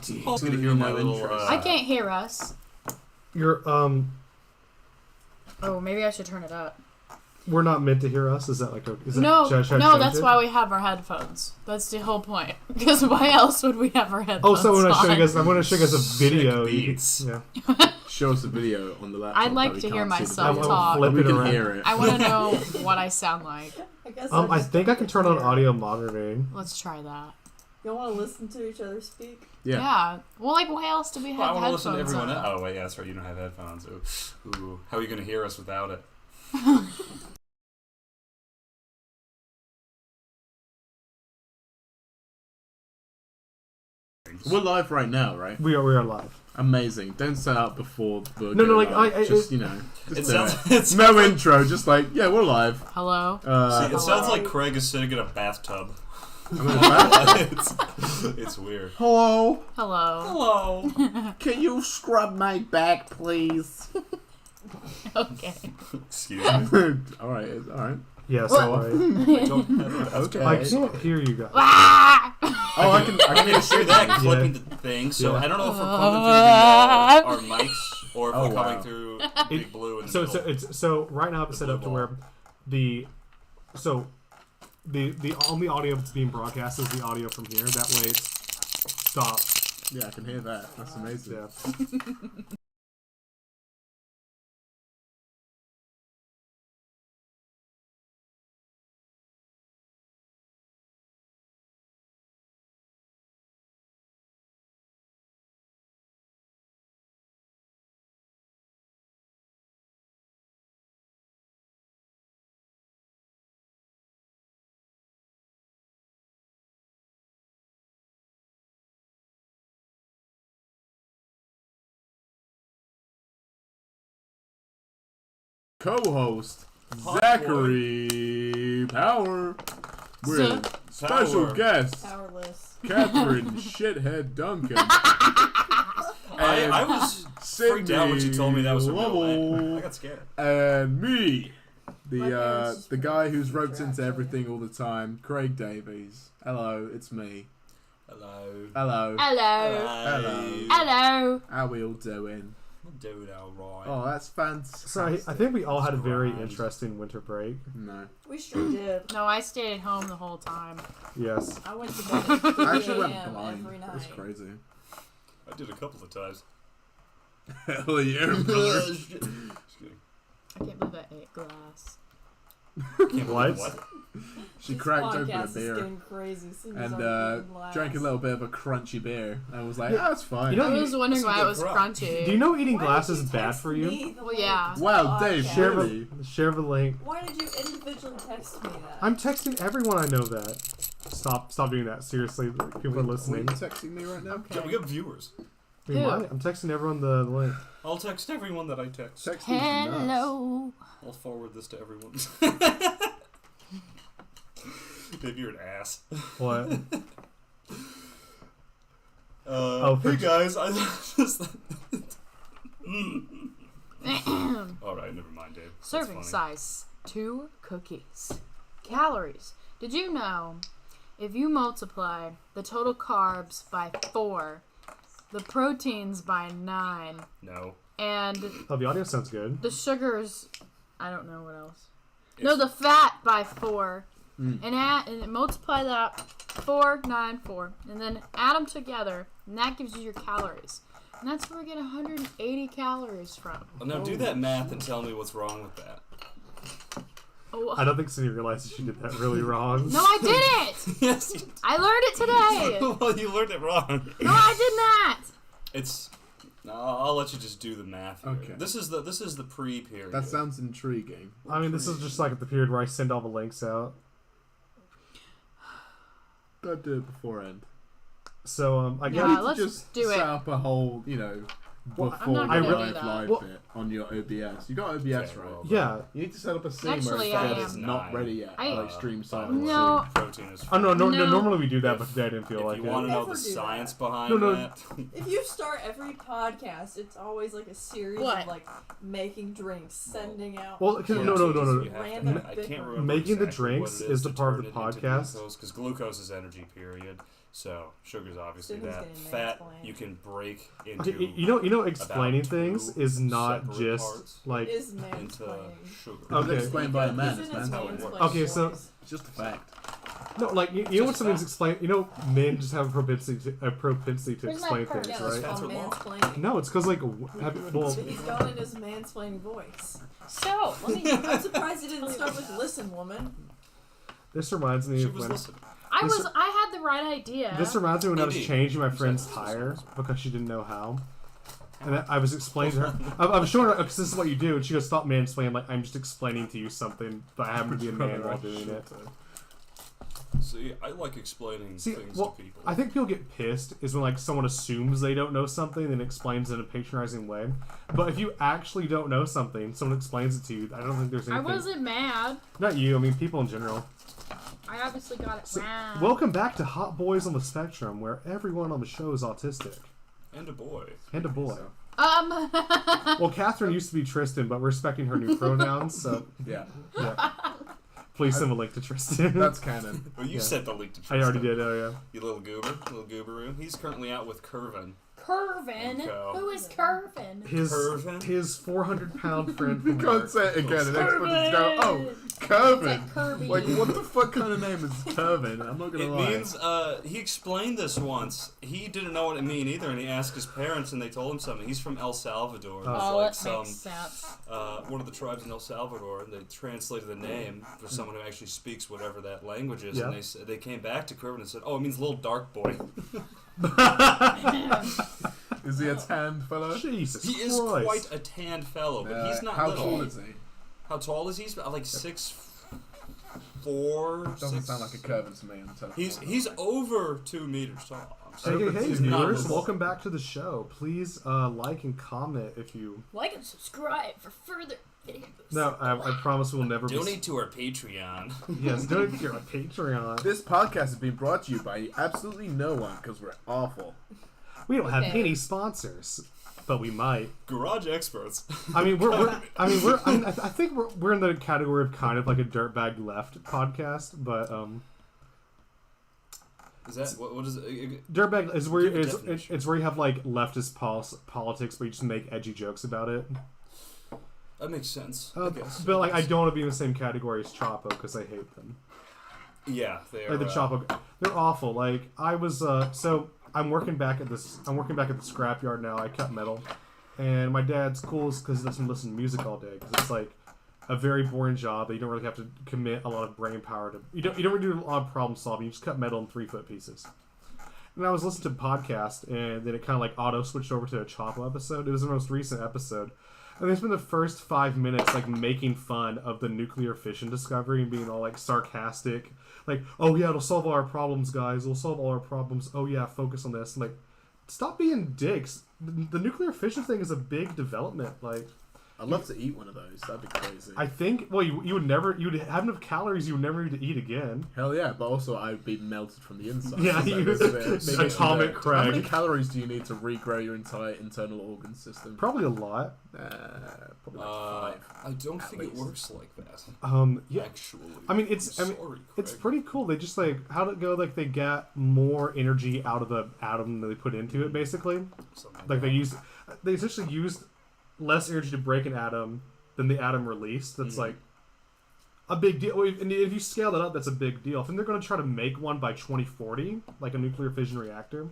mighty. I'm gonna hear my little. I can't hear us. You're Oh, maybe I should turn it up. We're not meant to hear us. Is that like a? Is No, should I no. change That's it? why we have our headphones. That's the whole point. Because why else would we have our headphones? Oh, so I'm on? gonna show you guys a video. Sick beats. Yeah. Show us a video on the laptop. I'd like that we to can't hear see myself the video. talk. Flip We it can around. hear it. I want to know what I sound like. I think I can turn on audio monitoring. Let's try that. Y'all want to listen to each other speak? Yeah. Well, like, why else do we have Well, I want to headphones listen to everyone on? else. Oh, wait, yeah, that's right. You don't have headphones. Ooh. How are you going to hear us without it? We're live right now, right? We are live. Amazing. Don't set up before the. No, go like, live. I just it, just It do sounds, it. it sounds No like, intro, just like we're live. Hello? See, it sounds like Craig is sitting in a bathtub. It's weird. Hello. Hello. Can you scrub my back, please? Okay. Excuse me. all right. Yeah, so I don't have Okay. I can't hear you guys. Ah! Oh, I can hear that Yeah. clipping the thing, so Yeah. I don't know if we're coming through our mics or if Oh, we're coming wow. through Big Blue in the So middle. so right now it's set up to where the only audio that's being broadcast is the audio from here. That way it's stopped. Yeah, I can hear that. That's amazing. Yeah. Co-host Hot Zachary Power with special Power. guest Powerless. Catherine Shithead Duncan. I was freaked out when she told me that was her real name. Lovell. I got scared. And me, My parents just the guy really who's roped interact, into yeah. everything all the time, Craig Davies. Hello, it's me. Hello. Hello. Hello. Hello. Hello. How we all doing? Dude, alright. Oh, that's fantastic. So I think we all had a very Grind. interesting winter break. No. We sure did. No, I stayed at home the whole time. Yes. I went to bed at 3 I actually went a.m. blind. every That was night. crazy. I did a couple of times. Hell yeah, brother. Just kidding. I can't believe I ate glass. Can't What? believe what? She This cracked open a podcast is beer getting crazy as soon as and I'm eating glass. drank a little bit of a crunchy beer. And was like, oh, it's fine. You know- I was wondering That's why a it good was crop. crunchy. Do you know eating Why glass did is bad text for you? me the Well, yeah. link to Wow, the Dave, podcast? share the link. Why did you individually text me that? I'm texting everyone I know that. Stop doing that. Seriously, people are listening. Are you texting me right now? Okay. Yeah, we got viewers. We might. I'm texting everyone the link. I'll text everyone that I text. Texting's nuts. Hello. I'll forward this to everyone. Dave, you're an ass. What? Hey guys, I just... Alright, never mind, Dave. That's Serving funny. size 2 cookies. Calories. Did you know if you multiply the total carbs by 4, the proteins by 9, No. and Oh, the audio sounds good. the sugars, I don't know what else. No, the fat by 4, and multiply that 4, 9, 4, and then add them together, and that gives you your calories. And that's where we get 180 calories from. Well, now do that math and tell me what's wrong with that. Oh, I don't think Cindy realizes she did that really wrong. no, I did it! Yes, you I learned it today! well, you learned it wrong. No, I did not! It's... No, I'll let you just do the math here. Okay. This is the pre-period. That sounds intriguing. I mean, this is just like the period where I send all the links out. Don't do it beforehand. So, I You guess... need Yeah, to let's just do it. set up a whole, Well, I'm before not the gonna live do that. live Well- bit on your OBS. You got OBS, Okay, right? well, Yeah. You need to set up a scene Actually, where I it's am. it's not ready yet. I- like stream by the silence. way, No. Protein is... Oh, no, No. normally we do that, but today I didn't feel If like you it. want to know Never the do that. science behind No. that... If you start every podcast, it's always like a series What? of like making drinks, sending out. Well, 'cause- Yeah, no. you have to- Random I can't bickering. remember Making the exactly drinks what it is the to part of turn the it into podcast. Because glucose is energy, period. So sugar's obviously Sydney's that. getting Fat mansplained. you can break into. Okay, you know, explaining about things two is not separate just parts like. Is into mansplaining. sugar. Okay. It's explained by a man. He's It's in his mansplaining. mansplaining Okay, so- voice. It's just a fact. No, like you know when Just something's facts. explained. You know, men just have a propensity to Where's my explain purse? things, Yeah, right? that's called Facts are law. mansplaining. No, it's because like well, So he's going in his mansplaining voice. So, let me. I'm surprised he didn't start with "Listen, woman." this reminds me She of was when. listening. I had the right idea. This reminds me when I was Indeed. changing my friend's tire because she didn't know how. And I was explaining to her. I was showing her, because this is what you do. And she goes, stop mansplaining. Like, I'm just explaining to you something, but I happen to be a man while doing it. See, I like explaining See, things well, to people. I think people get pissed is when, like, someone assumes they don't know something and explains it in a patronizing way. But if you actually don't know something, someone explains it to you, I don't think there's I anything... wasn't mad. Not you, I mean people in general. I obviously got it wrong. Welcome back to Hot Boys on the Spectrum, where everyone on the show is autistic. And a boy. And a boy. Well, Catherine used to be Tristan, but we're respecting her new pronouns, so Yeah, yeah. Please send a link to Tristan. that's canon. Well, you Yeah. sent the link to I Tristan. already did, oh yeah. You little gooberoo. He's currently out with Curvin. Curvin? Okay. Who is Curvin? His 400-pound friend You from can't work. say it again and expect it to go, oh, It's Curvin. like Kirby. Like, what the fuck kind of name is Curvin? I'm not gonna It lie. means, he explained this once. He didn't know what it meant either, and he asked his parents, and they told him something. He's from El Salvador. It's Oh, like that makes sense. one of the tribes in El Salvador, and they translated the name for someone who actually speaks whatever that language is, and Yeah. they came back to Curvin and said, oh, it means little dark boy. Is he a tanned fellow? Jesus He is Christ. quite a tanned fellow, but he's not How little. tall is he? How tall is he? He's about like 6'4". Doesn't 6 sound like a Curvin to me. I'm telling you. He's over 2 meters tall. I'm Hey, sorry. hey, He's not viewers, little. welcome back to the show. Please like and comment if you... Like and subscribe for further videos. No, I promise we'll never Donate to our Patreon. Yes, donate to your Patreon. This podcast has been brought to you by absolutely no one because we're awful. We don't have Okay. any sponsors, but we might. Garage experts. I mean, I think we're in the category of kind of like a dirtbag left podcast, but Is that what is it? dirtbag is where Give a definition. it's where you have like leftist politics, but you just make edgy jokes about it. That makes sense. I guess. But like, I don't want to be in the same category as Chapo because I hate them. Yeah, they are. Like the Chapo, they're awful. Like I was, so I'm working back at the scrapyard now. I cut metal, and my dad's cool because he doesn't listen to music all day because it's like a very boring job that you don't really have to commit a lot of brain power to. You don't really do a lot of problem solving. You just cut metal in 3-foot pieces. And I was listening to a podcast, and then it kind of like auto switched over to a Chapo episode. It was the most recent episode. And they spent the first 5 minutes like making fun of the nuclear fission discovery and being all like sarcastic, like, "Oh yeah, it'll solve all our problems, guys. It'll solve all our problems. Oh yeah, focus on this." And, like, stop being dicks. The nuclear fission thing is a big development. Like, I'd love to eat one of those. That'd be crazy. I think, well, you would have enough calories you would never need to eat again. Hell yeah, but also I'd be melted from the inside. Yeah, So you- there's a bit of Atomic How many Craig. calories do you need to regrow your entire internal organ system? Probably a lot. Probably like 5. I don't At think least. it works like that. Yeah. Actually, I mean, it's pretty cool. They just like how'd it go? Like they got more energy out of the atom than they put into it. Basically, like they essentially used less energy to break an atom than the atom released. That's like a big deal. And if you scale that up, that's a big deal. I think they're going to try to make one by 2040, like a nuclear fission reactor.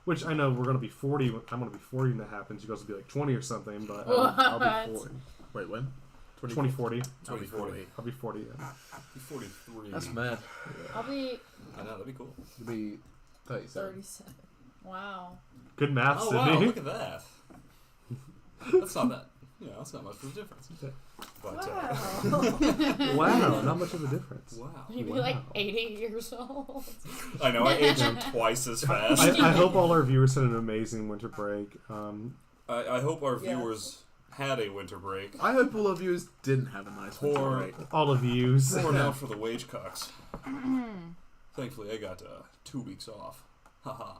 Which I know we're going to be 40. I'm going to be 40 when that happens. You guys will be like 20 or something, but I'll be 40. Wait, when? 2040. I'll be 40. I'll be 40. Yeah. 43. That's mad. I'll be I know, that'd be cool. It'll be 37. 37. wow. Good math, Oh Sydney. wow, look at that. That's not that. That's not much of a difference. But, Wow. Wow, not much of a difference. wow. You'd be Wow. like 80 years old. I know, I age them twice as fast. I hope all our viewers had an amazing winter break. I hope our Yes. viewers had a winter break. I hope all of you didn't have a nice winter Poor- break. All of yous. Pouring out for the wage cocks. Thankfully, I got 2 weeks off. Haha.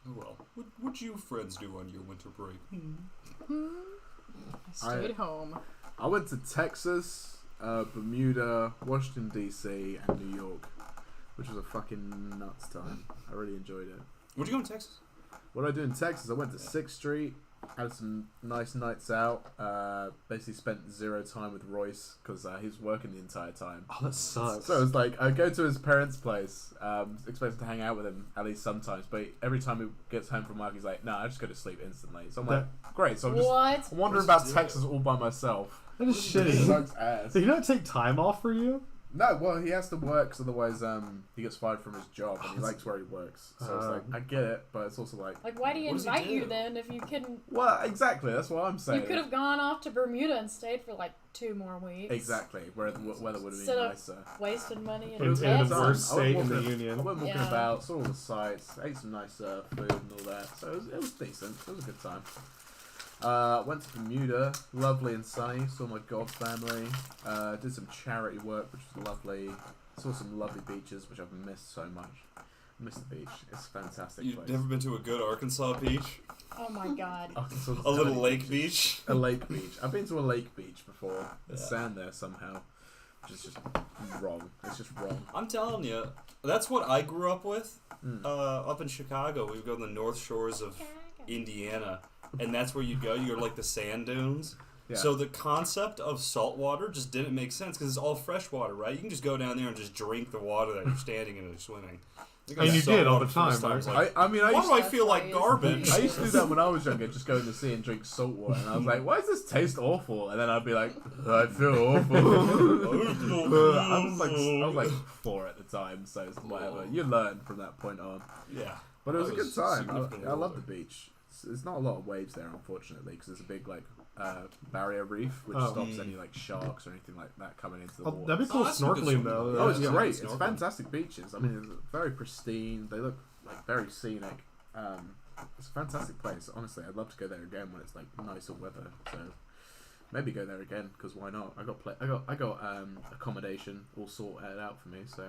Oh well. What'd you friends do on your winter break? I stayed home. I went to Texas Bermuda, Washington DC, and New York, which was a fucking nuts time. I really enjoyed it. Where'd you go in Texas? What did I do in Texas? I went to 6th Street, had some nice nights out. Basically spent 0 time with Royce because he was working the entire time. Oh, that sucks. So it was like I go to his parents' place, expecting to hang out with him at least sometimes, but every time he gets home from work, he's like, "No, I just go to sleep instantly." So I'm like, "Great!" So I'm wandering about Texas all by myself. That is It shitty. sucks ass. Did he not take time off for you? No, well, he has to work, because otherwise he gets fired from his job, and he likes where he works. So it's like, I get it, but it's also like... Like, why do you What does he invite do? you then if you couldn't... Well, exactly, that's what I'm saying. You could have gone off to Bermuda and stayed for like 2 more weeks. Exactly, where the weather would have Instead been of nicer. wasted money In and the gas. worst I went state in the walking- union. I went walking Yeah. about, saw all the sights, ate some nice food and all that, so it was decent. It was a good time. Went to Bermuda, lovely and sunny, saw my god family, did some charity work, which was lovely, saw some lovely beaches, which I've missed so much. Miss the beach, it's a fantastic You've place. never been to a good Arkansas beach? Oh my god. Arkansas A little tiny lake beaches. beach? A lake beach. I've been to a lake beach before. There's Yeah. sand there somehow, which is just wrong. It's just wrong. I'm telling you, that's what I grew up with. Mm. Up in Chicago, we would go to the North Shores of Indiana, and that's where you go. You're like the sand dunes. Yeah. So the concept of salt water just didn't make sense because it's all fresh water, right? You can just go down there and just drink the water that you're standing in and swimming. And you did all the time, right? I mean, I Why used do I to, feel like garbage? I used to do that when I was younger, just go in the sea and drink salt water, and I was like, why does this taste awful? And then I'd be like, I feel awful. I was like 4 at the time, so it's whatever. You learn from that point on. Yeah. But it was a I good was time. significantly I love the older. beach. There's not a lot of waves there, unfortunately, because there's a big barrier reef which Oh. stops any like sharks or anything like that coming into the Oh, water. that'd be cool Oh, that's some good snorkeling swimming. though. Oh, it's Yeah. great. It's Snorkeling. fantastic beaches. I mean, it's very pristine. They look like very scenic. It's a fantastic place. Honestly, I'd love to go there again when it's like nicer weather. So maybe go there again because why not? I got accommodation all sorted out for me. So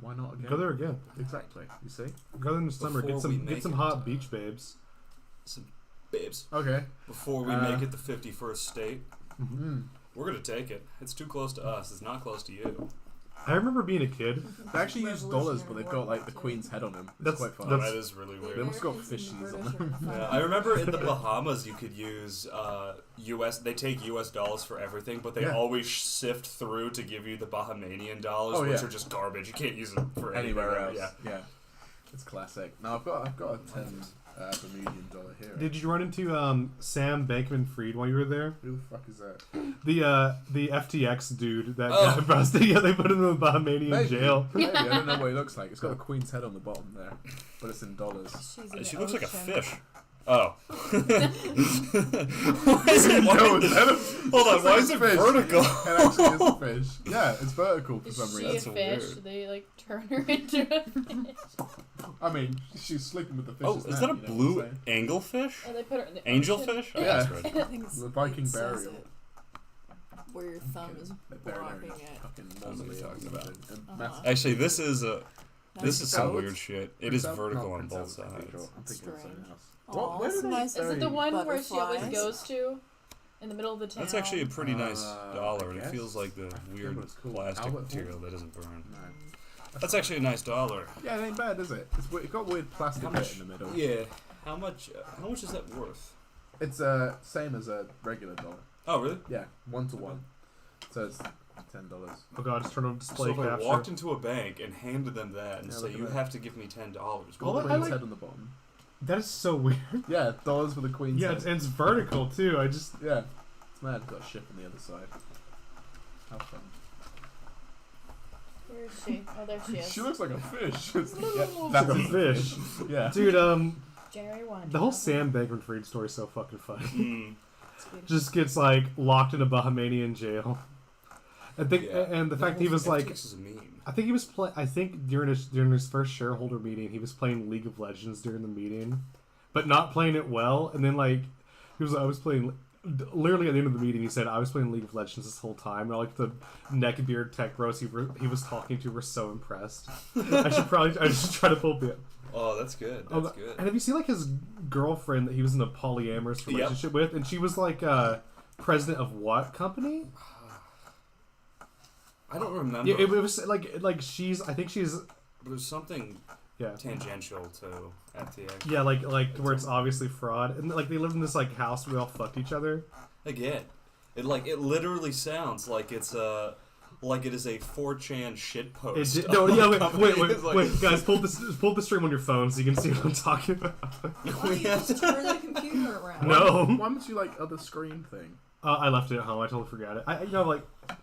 why not again? Go there again. Exactly. You see? Go there in the summer. Before we Get make some it, hot beach babes. Some babes. Okay. Before we make it the 51st state, Mm. we're going to take it. It's too close to us. It's not close to you. I remember being a kid. They actually use dollars, but they've got like the Queen's head on them. It's That's- quite fun. Oh, that's- that is really They weird. almost got fishies on them. Yeah, I remember in the Bahamas you could use U.S. They take U.S. dollars for everything, but they Yeah. always sift through to give you the Bahamian dollars, Oh, which yeah. are just garbage. You can't use them for Anywhere anything, else. Yeah. It's classic. Now I've got a 10 Bermudian dollar here. Did you run into Sam Bankman-Fried while you were there? Who the fuck is that? The FTX dude that Oh. got busted. Yeah, they put him in the Bahamian Maybe. jail. Maybe. I don't know what he looks like. It's got a queen's head on the bottom there, but it's in dollars. She's in She the looks like a ocean. fish. Oh. Why is it, No, is that a- hold on, it's why like is a it fish. vertical? It actually is a fish. Yeah, it's vertical for Is some she reason. a That's fish? weird. They like turn her into a fish. I mean, she's sleeping with the fishes. Oh, is now, that a you know what I'm blue saying? anglefish? And they put her in the Angelfish? ocean. Oh, Yeah. that's right. I think it's- The Viking it says burial. it, where your thumb is They bury her in blocking it. fucking I know what you're mausoleums talking about. and massive- Actually, this is a this is some Prince weird shit. It is Prince vertical Al- on Prince both Albert Cathedral. sides. I'm thinking of something Strange. else. Aw, Where it's do they nice. Is it the one where she always Butterflies. goes to? In the middle of the town. That's actually a pretty nice I dollar, and it guess. feels like the weird what it's called. plastic Albert material Hall? that doesn't burn. No. That's actually a nice dollar. Yeah, it ain't bad, is it? It got weird plastic How bit much? in the middle. Yeah. How much is that worth? It's same as a regular dollar. Oh, really? Yeah, 1-to-1. So it's $10. Oh god, just turn on So display if I capture. walked into a bank and handed them that and Yeah, say, look at you that. have to give me $10, Well, what I would Queen's like- head on the bottom. That is so weird. Yeah, dollars with a queen's Yeah, head. and it's vertical too. I just Yeah, it's mad. Got a ship on the other side. How fun. Where is she? Oh, there she is. She looks like a fish. Yeah, She's that's a fish. Yeah. Dude, January 1. the whole Sam Bankman-Fried story is so fucking funny. Mm. It's good. Just gets like locked in a Bahamian jail. I think, Yeah. and the fact he was like, FTX is a meme. I think he was play. I think during his first shareholder meeting, he was playing League of Legends during the meeting, but not playing it well. And then like I was playing. Literally at the end of the meeting, he said, "I was playing League of Legends this whole time." And all, like the neckbeard tech bros he was talking to were so impressed. I should try to pull the. Oh, that's good. Oh, That's good. And have you seen like his girlfriend that he was in a polyamorous Yep. relationship with, and she was like president of what company? I don't remember. Yeah, it was like she's. I think she's. There's something tangential to FTX. Yeah, like where it's obviously fraud, and like they lived in this like house where we all fucked each other. Again, it literally sounds like it's like it is a 4chan shit post. Wait, guys, pull the stream on your phone so you can see what I'm talking about. Why you just turn the computer around? No. Why don't you like other screen thing? I left it at home. I totally forgot it. I I don't want to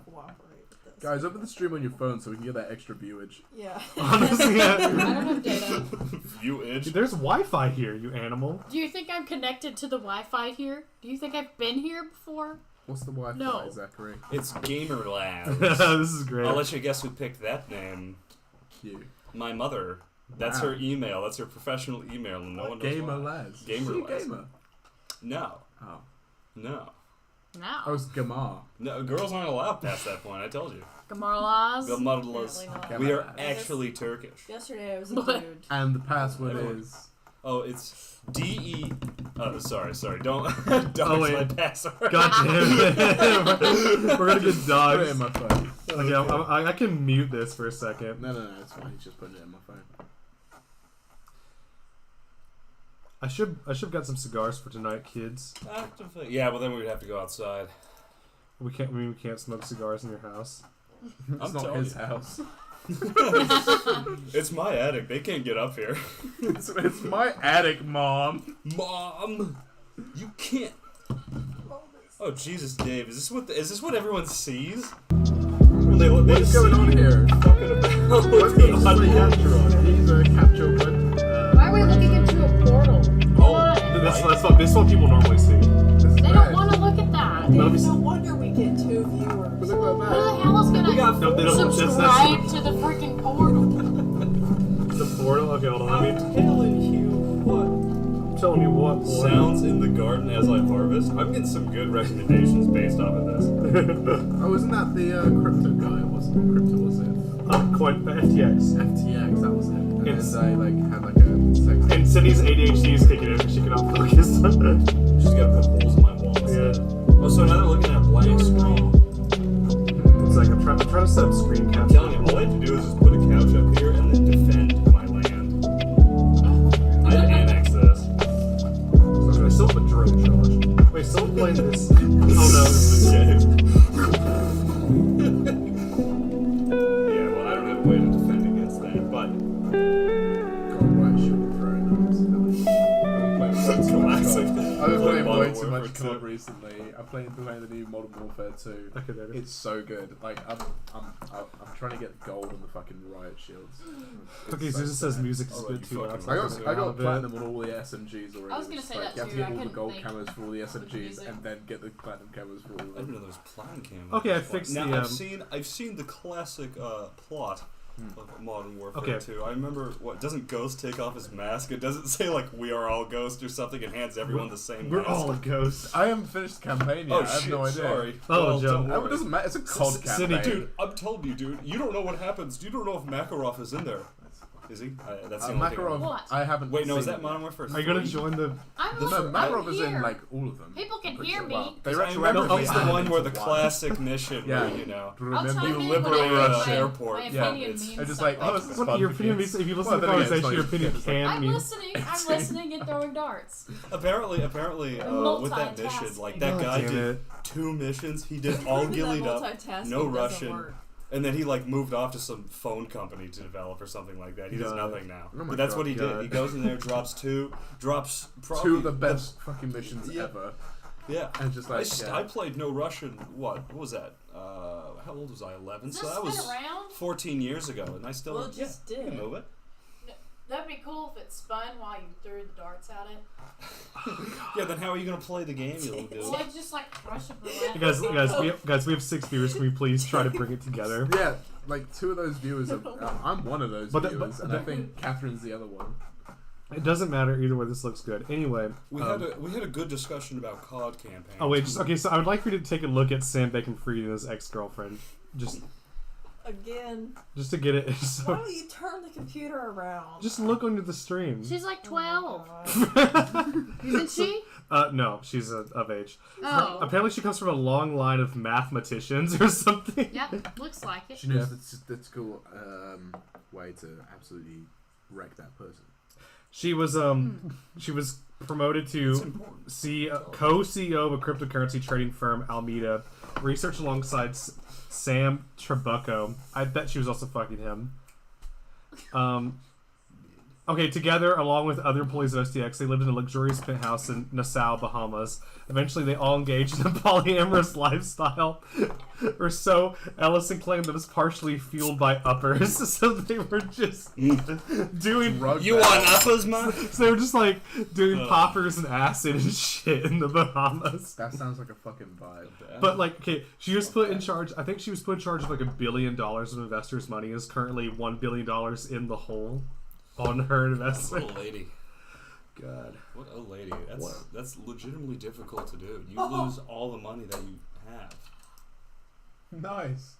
cooperate with this. Guys, open the stream on your phone so we can get that extra viewage. Yeah. honestly, yeah. I don't have data. Viewage. There's Wi-Fi here, you animal. Do you think I'm connected to the Wi-Fi here? Do you think I've been here before? What's the Wi-Fi, No. Zachary? It's Gamer Labs. This is great. I'll let you guess who picked that name. You. My mother. That's Wow. her email. That's her professional email. And no one knows Gamer why. Lads. Gamer Is she a Lads. gamer? No. Oh. No. No. I was Gamar. No, girls aren't allowed past that point, I told you. Gamarlas. Gamarlas. Apparently not. We are Gamarlas. actually Turkish. Yesterday I was a What? dude. And the password Everyone. is... Oh, it's D-E... Oh, sorry. Don't Oh, wait. my password. God damn it. We're gonna get Put it in dogs. my phone. Okay, I can mute this for a second. No, it's fine. He's just putting it in my phone. I should have got some cigars for tonight, kids. Yeah, well then we would have to go outside. We can't smoke cigars in your house. It's I'm not telling his you. house. It's my attic. They can't get up here. It's my attic, Mom. Mom, you can't. Oh Jesus, Dave, is this what everyone sees? What is going on here? What's the capture on? These are capture button. Why are we looking into a portal? This is what people normally see. They don't want to look at that. Let me No wonder we get 2 viewers. Look Who at the that. hell is No, they gonna don't- subscribe to the freaking portal? The portal. Okay, hold on. I'm telling you what. I'm telling you what. Boy. Sounds in the garden as I harvest. I'm getting some good recommendations based off of this. Oh, isn't that the crypto guy? What's crypto was it? FTX. FTX, that was it. And It's- then they had like a sex. And Cindy's ADHD is kicking in because she cannot focus. She's got to put holes in my wall instead. Oh, so now they're looking at a blank screen. It's like I'm trying to set up screen I'm capture. telling you, all I have to do is just put a couch up here and then defend my land. I annex this. So I still have a drone, Josh. Wait, someone playing this? Oh no, this is Yeah, well, I don't have a way to defend against that, but God, why should we throw it's classic. I've been playing Modern way too Warfare much 2. COD recently. I'm playing the new Modern Warfare 2. Okay, there it is. It's so good. Like I'm trying to get gold on the fucking riot shields. It's Okay, so Susan says sad. music is Oh, good you too. fucking I Outside right. got of it. platinum on all the SMGs already. I was gonna It's say like, that you have to too. get I all the couldn't gold think camos for all the of SMGs music. and then get the platinum camos for all I of didn't know them. there was platinum camo. Okay, I fixed now, the, I've seen the classic plot of Modern Warfare Okay. 2. I remember doesn't Ghost take off his mask? It doesn't say like we are all Ghost or something and hands everyone the same We're mask. all a ghost. I haven't finished the campaign yet. Oh I have shit, no idea. sorry. Oh, Well, Joe. don't Oh, it worry. doesn't matter. It's a COD Cindy, campaign. Dude, I'm telling you, dude. You don't know what happens. You don't know if Makarov is in there. Is he? That's the only thing. Makarov, What? I haven't. Wait, no, is seen that it Modern yet. Warfare 3? Are you gonna join the? I'm No, listening Makarov is in here. like all of them. People can I'm pretty hear sure. me. Well, they I remember retroactively he's the added one it where to the one. classic mission Yeah. where, you know, I'll Remember chime you in when liberate I- Rush my- Airport. My Yeah, opinion it's- means It's just something. like, oh, this is What, fun. your opinion means if you listen to the Well, then again, it's conversation, your not- opinion it's like- can I'm mean. listening. I'm listening and throwing darts. apparently, with that mission, like that God guy damn did it. 2 missions. He did all That gillied up, multitasking no doesn't Russian, work. and then he like moved off to some phone company to develop or something like that. He does God. nothing now. Oh my But that's God, what he God. did. He goes in there, drops probably Two of the best fucking missions Yeah. ever. Yeah. And just like, yeah. I played no Russian. What was that? How old was I? 11. Is So this that was spin around? 14 years ago, and I still Well, it just you can did. move it. That'd be cool if it spun while you threw the darts at it. Yeah, then how are you gonna play the game, you little Well, dude? it's just like Russian roulette. Guys, we have 6 viewers. Can we please try to bring it together? Yeah, like 2 of those viewers. I'm one of those But the- viewers, but and the- I think Catherine's the other one. It doesn't matter either way. This looks good. Anyway, We had a good discussion about COD campaign. oh wait, okay. So I would like for you to take a look at Sam Bacon-Fried and his ex-girlfriend. Just Again. Just to get it. Why So, don't you turn the computer around? just look under the stream. She's like 12. God. Isn't she? No, she's of age. Oh. Apparently, she comes from a long line of mathematicians or something. Yep, looks like it. She knows that's cool way to absolutely wreck that person. She was promoted to co-CEO of a cryptocurrency trading firm, Alameda. Research alongside Sam Trabucco. I bet she was also fucking him. Okay, together, along with other employees of STX, they lived in a luxurious penthouse in Nassau, Bahamas. Eventually, they all engaged in a polyamorous lifestyle. Or so Ellison claimed that it was partially fueled by uppers. So they were just doing... You want uppers, man? So they were just, like, doing poppers and acid and shit in the Bahamas. That sounds like a fucking vibe. But, like, okay, she was put in charge... I think she was put in charge of, like, $1 billion of investors' money. Is currently $1 billion in the hole on her investment. What a lady. God. What a lady. That's legitimately difficult to do. You lose all the money that you have. Nice.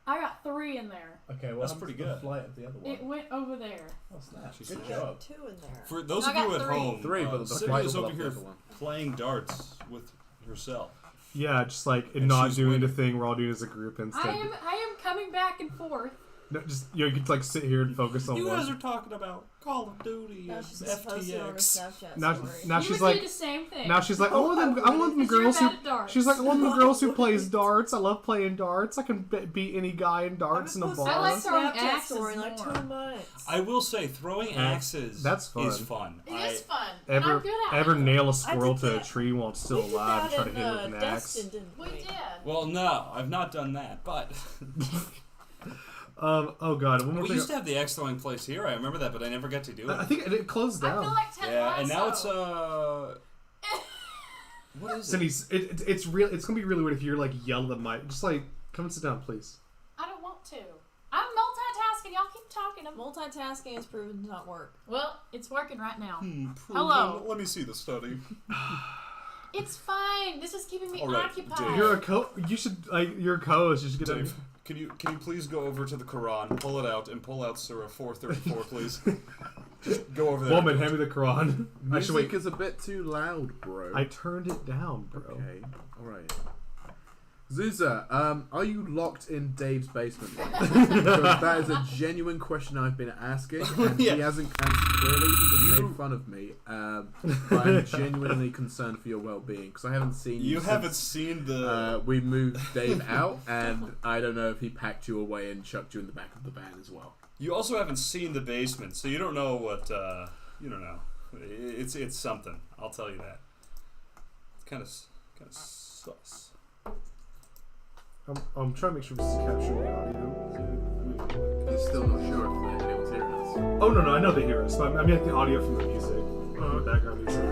I got 3 in there. Okay, well, That's pretty good. Flight of the other one. It went over there. Oh, snap. She's Good not- job. 2 in there. For those I of you got at 3. home, 3, but the Sydney flight is will over up here the other one. playing darts with herself. Yeah, just, like, And not she's doing the winning. thing we're all doing as a group instead. I am coming back and forth. No, just, you could, like, sit here and focus on You one. guys are talking about Call of Duty Now and she's just posted on her FTX. Snapchat Now, story. now You she's would like... do the same thing. Now she's like, I want them Because you're girls who... bad at darts. She's like, I want them girls who plays darts. I love playing darts. I can beat any guy in darts in a bar. I like throwing Snapchat axes story in like more. 2 months. I will say, throwing axes That's fun. is fun. It is fun. And Ever I'm good at ever it. nail a I squirrel did to a that. tree while it's still We did alive and that try to in, hit it with an axe? Destin, didn't We did. Well, no, I've not done that, but Oh god, one more we thing. used to have the axe throwing place here. I remember that, but I never got to do I it. think it closed I down. feel like Ted Yeah, and now Lasso. it's what is it? Cindy's, it's real. It's gonna be really weird if you're like yell at the mic. Just like come and sit down, please. I don't want to. I'm multitasking. Y'all keep talking. Multitasking is proven to not work. Well, it's working right now. Proven. Hello. Let me see the study. It's fine. This is keeping me All right, occupied. Dave. You're a you should like you're a co-host. You should get Dave, can you please go over to the Quran, pull it out, and pull out Surah 434, please? Just go over there. Woman, hand me the Quran. I should Music wait. is a bit too loud, bro. I turned it down, bro. Okay, alright. Zuza, are you locked in Dave's basement? Because that is a genuine question I've been asking, and Yeah. he hasn't answered clearly. He's made fun of me, but I'm genuinely concerned for your well-being, because I haven't seen you You since, haven't seen the. we moved Dave out, and I don't know if he packed you away and chucked you in the back of the van as well. You also haven't seen the basement, so you don't know what. You don't know. It's something. I'll tell you that. It's kind of sus. I'm trying to make sure this is capturing the audio. He's still not sure if anyone's hearing us. Oh no, I know they hear us, but I mean like the audio from the music, the background music.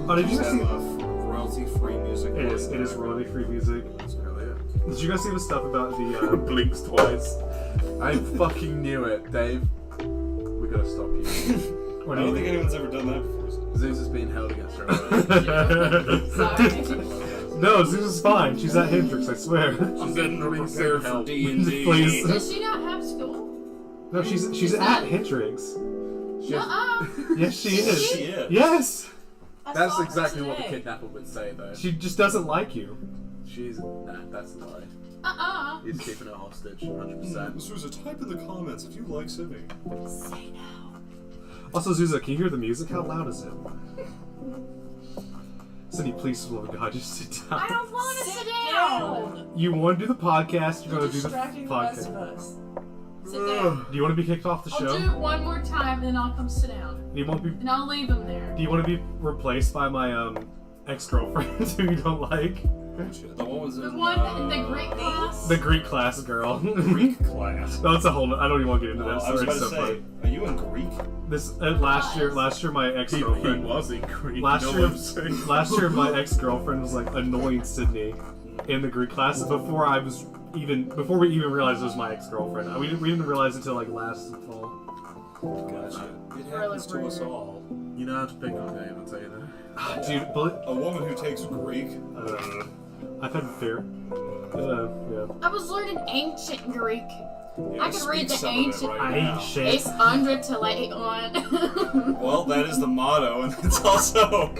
Oh, did you guys see? Royalty-free music. It is royalty-free music. Hell yeah. Did you guys see the stuff about the Blinks twice. I fucking knew it, Dave. We gotta stop you. What I do don't you think anyone's ever done that before. Zeus is being held against her. Sorry. No, Zeus is fine. She's at Hendrix, I swear. I'm getting her Please prepared send for help. D&D. Please. Does she not have school? No, she's at Hendrix. Uh-uh. Yes, she is. She is. Yes. I That's saw her exactly what the today. kidnapper would say, though. She just doesn't like you. She's that's a lie. Uh-uh. He's keeping her hostage, 100%. Susa, type in the comments if you like Sydney. Say no. Also, Zuza, can you hear the music? How loud is it? Cindy, please, for the love of God, just sit I down. don't want to sit down. Down. You want to do the podcast, you're You're going to do the distracting the rest of podcast. us. Sit down. Do you want to be kicked off the I'll show? do it one more time, and then I'll come sit down. Do you want to be And I'll leave him there. Do you want to be replaced by my ex-girlfriend who you don't like? The one was The in, one in the Greek class. The Greek class girl. Greek class. No, it's a whole. I don't even want to get into Oh, this. I was It's about to so say, funny. are you in Greek? This last year, my ex-girlfriend. was in Greek. Last year, my ex-girlfriend was like annoying Sydney in the Greek class before we even realized it was my ex-girlfriend. We didn't realize until like last fall. Gotcha. It happens to us all. You know how to pick on Dave, I'll tell you that. Dude, A woman who takes Greek. I've had fear. Yeah. I was learning ancient Greek. Yeah, I can read the speak some of it ancient. right now. Ancient. It's under to lay on. Well, that is the motto, and it's also.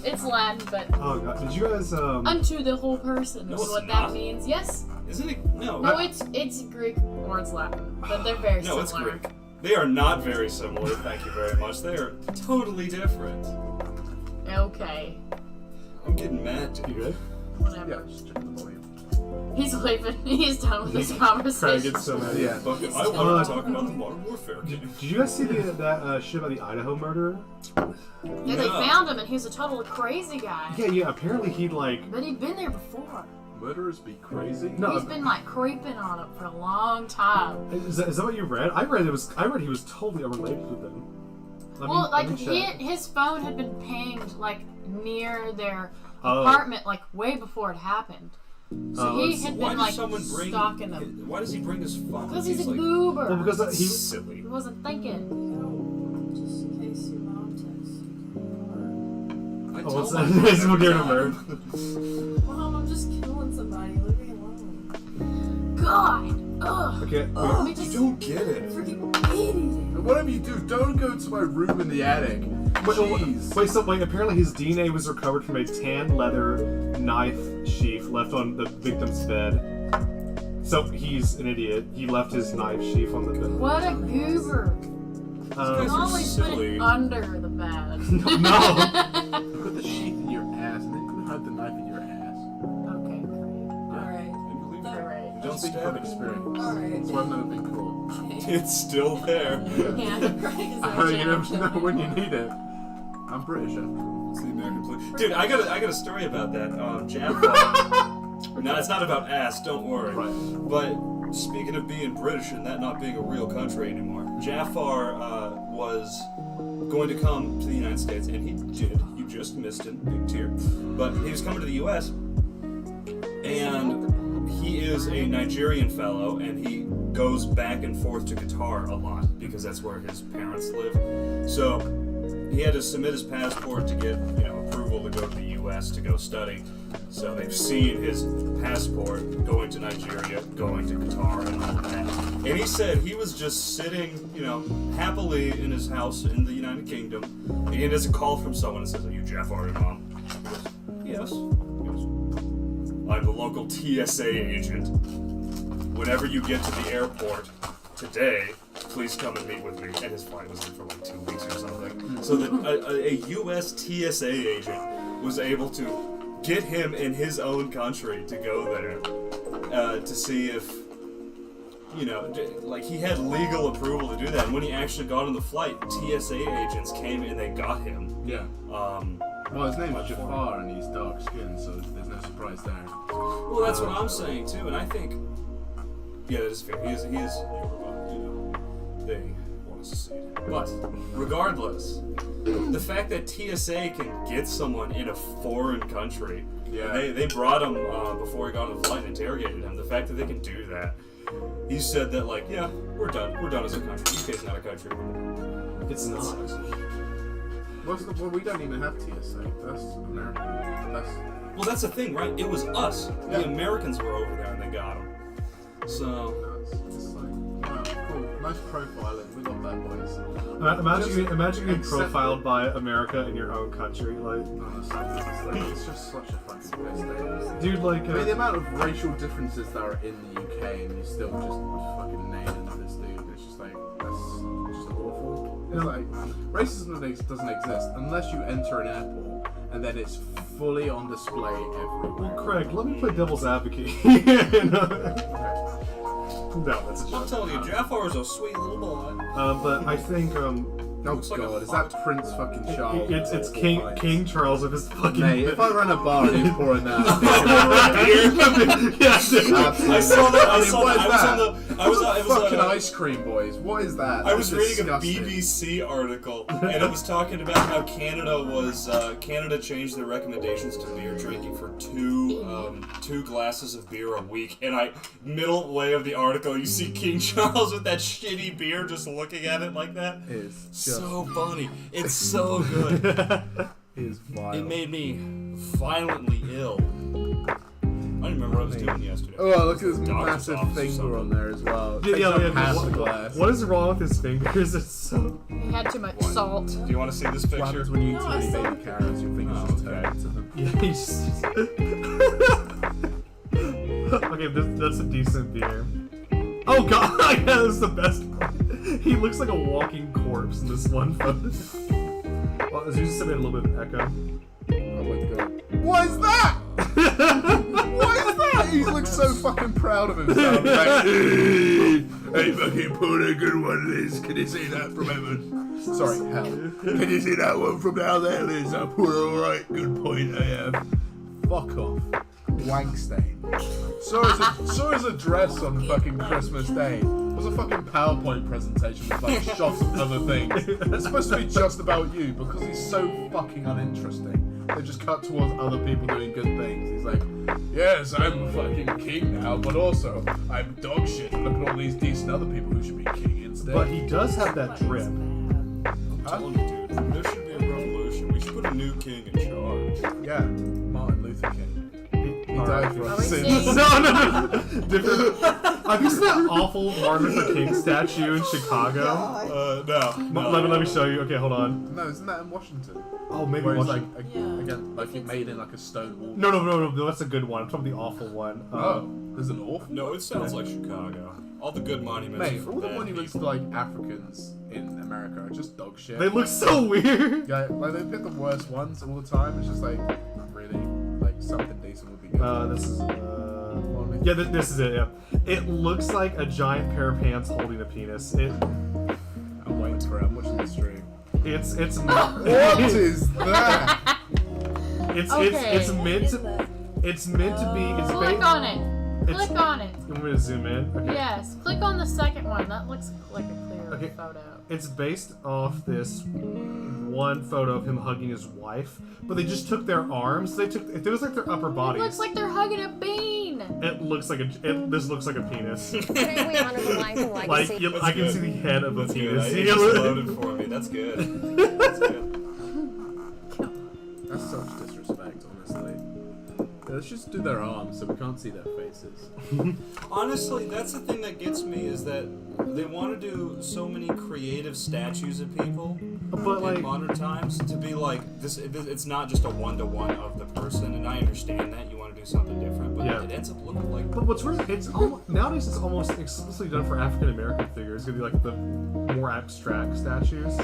It's Latin, but Oh god, did you guys unto the whole person No, is it's what not. that means. Yes. Isn't it? No. No, it's Greek or it's Latin, but they're very No, similar. it's Greek. They are not very similar. Thank you very much. They are totally different. Okay. I'm getting mad. you good? Whatever. Yeah, just check the volume. He's leaving. He's done with this Craig conversation. gets so mad. Yeah. But I want to talk about the Modern Warfare game. Did you guys see that shit about the Idaho murderer? Yeah, they found him and he's a total crazy guy. Yeah. Apparently he'd like. But he'd been there before. Murderers be crazy? No. He's been like creeping on him for a long time. Is that what you read? I read he was totally unrelated with them. Well, like let me check. his phone had been pinged like near their Oh. apartment like way before it happened. So he had Why been does like someone bring? stalking them. Why does he bring his phone? Because he's a like, goober. Well, because he silly. He wasn't thinking. Just in case your mom texts you. I Oh, what's tell that? my It's every Moderna time. Mom, I'm just killing somebody. Leave me alone. God! Ugh! okay. Ugh. We just You don't get it. Freaking idiot. Whatever you do, don't go to my room in the attic. Jeez. Wait, apparently his DNA was recovered from a tan leather knife sheath left on the victim's bed. So he's an idiot. He left his knife sheath on the bed. what a goober! guys You are always put silly. it under the bed. No. Put the sheath in your ass and then go hide the knife in your ass. Okay, Alright. And you leave it. alright. Don't Speak stab from it. experience. Alright. That's why I've never been caught. It's still there. Yeah. You never know when you need it. I'm British after all. It's the American police. Dude, I got a story about that. Jafar. No, it's not about ass. Don't worry. Right. But speaking of being British and that not being a real country anymore, Jafar was going to come to the United States, and he did. You just missed him, big tear. But he was coming to the U.S. and he is a Nigerian fellow, and he goes back and forth to Qatar a lot because that's where his parents live. So he had to submit his passport to get, approval to go to the U.S. to go study. So they've seen his passport going to Nigeria, going to Qatar, and all of that. And he said he was just sitting, happily in his house in the United Kingdom. And he gets a call from someone and says, "Are you Jafar Imam?" He goes, "Yes." He goes, "I'm the local TSA agent. Whenever you get to the airport today, please come and meet with me." And his flight was in for like 2 weeks or something. So that a U.S. TSA agent was able to get him in his own country to go there to see if, like he had legal approval to do that. And when he actually got on the flight, TSA agents came and they got him. Yeah. Well, his name is Jafar and he's dark skinned, so there's no surprise there. Well, that's what I'm saying too, and I think, yeah, that is fair. He is Yoruba, they want us to see it. But regardless, the fact that TSA can get someone in a foreign country, Yeah. they brought him before he got on the flight and interrogated him. The fact that they can do that, he said that yeah, we're done as a country. UK's not a country. It's not. Well, we don't even have TSA. That's American. Well, that's the thing, right? It was us. Yeah. The Americans were over there and they got him. So. It's like, wow, cool. Nice profiling. We got that, boys. Imagine getting accept profiled by America in your own country, like, Honestly, it's just such a fucking piss take. dude, like, I mean, the amount of racial differences that are in the UK and you still just fucking nailing this dude, it's just like, that's just awful. It's Yeah. like, racism doesn't exist unless you enter an airport and then it's fully on display everywhere. Craig, let me play devil's advocate. No, that's a I'm joke. telling you, Jafar is a sweet little boy. But I think Oh Looks like a god, is hot- that Prince fucking Charles? it's King Charles with his fucking. Mate, if I ran a bar and he's pouring that, Yeah, I saw that. I saw what that. is I was that? on the. I was. I was. fucking ice cream, boys. What is that? I was That's reading a disgusting. BBC article, and it was talking about how Canada changed their recommendations to beer drinking for two glasses of beer a week. And middle way of the article, you see King Charles with that shitty beer, just looking at it like that. It's just So funny. It's so good. is vile. It made me violently ill. don't remember what I was doing yesterday. Oh, look at this Doctor's massive office or finger something. on there as well. Yeah, Takes up yeah, half the glass. What is wrong with his fingers? It's so. He had too much What? salt. Do you want to see this What picture? happens when you eat No, too I many saw baby it. carrots? Your fingers Oh, just okay. turn into them. Yeah, he's. Okay, that's a decent beer. Oh god, yeah, that's the best part. He looks like a walking corpse in this one photo. Well, as you just made a little bit of echo. Oh my god. What is that? What is that? He looks so fucking proud of himself. Like, hey, fucking pulled a good one, Liz. Can you see that from heaven? Sorry, hell. Can you see that one from down there, Liz? I put it alright. Good point, I have. Fuck off. Wank stain. Saw his address on fucking Christmas Day. It was a fucking PowerPoint presentation with like shots of other things. It's supposed to be just about you because he's so fucking uninteresting. They just cut towards other people doing good things. He's like, yes, I'm fucking king now, but also I'm dog shit. Look at all these decent other people who should be king instead. But he does have that drip. I'm telling you, dude. There should be a revolution. We should put a new king in charge. Yeah, Martin Luther King. He died for Are our we sins. seeing- No. Different. Have you seen that awful Martin Luther King statue in Chicago? No. Let me show you. Okay, hold on. No, isn't that in Washington? Oh, maybe Where it's like, Washington. again, like it made in like a stone wall. No, that's a good one. I'm talking about the awful one. Oh, there's an awful. No, it sounds like Chicago. All the good monuments Mate, are for all the bad monuments to people. like Africans in America are just dog shit. They look so weird. Yeah, like they pick the worst ones all the time. It's just like, really, like something decent would be good. This is. Well, Yeah, this is it. Yeah, it looks like a giant pair of hands holding a penis. I'm waiting for it. I'm watching the stream. It's What is that? Okay. it's meant to it's meant to be. It's Click ba- on it. It's- Click on it. You want me to zoom in? Okay. Yes. Click on the second one. That looks like a clear Okay. photo. It's based off this one photo of him hugging his wife, but they just took their arms. They took it was like their upper It bodies. looks like they're hugging a bean. It looks like this looks like a penis. Today we honor the life and Like legacy. I can see the head of a That's good. penis. It just loaded for me. That's good. That's good. That's such disrespect, honestly. Yeah, let's just do their arms so we can't see their faces. Honestly, that's the thing that gets me is that they want to do so many creative statues of people But like, in modern times to be like this. It's not just a one-to-one of the person, and I understand that you want to do something different, but Yeah. it ends up looking like. but what's weird? It's almost, nowadays it's almost exclusively done for African American figures. It's gonna be like the more abstract statues.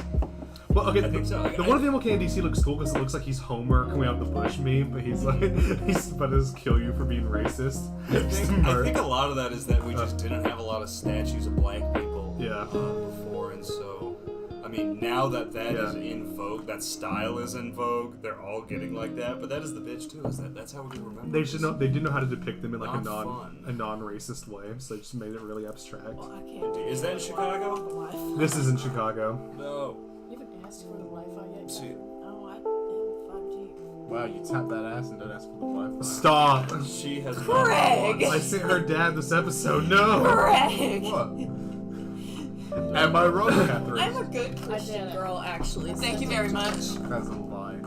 But okay, I think so. the one of the MLK in DC looks cool because it looks like he's Homer coming out of the bush meme, but he's like he's about to kill you for being racist. I think a lot of that is that we just didn't have a lot of statues of black people Yeah. before, and so I mean now that Yeah. is in vogue, that style is in vogue. They're all getting like that, but that is the bitch too. Is that's how we can remember? They should know. They didn't know how to depict them in like Not fun. a non-racist way, so they just made it really abstract. Well, I can't do Is that in Chicago? Wi-Fi. This is in Chicago. No. You haven't asked for the Wi-Fi yet. See, Oh, I am 5G. Wow, you tap that ass and don't ask for the Wi-Fi. Stop! she has Craig! I sent her dad this episode. No. Craig! What? Am I wrong, Catherine? I'm a good Christian it. girl, actually. Thank you very much. That's a lie.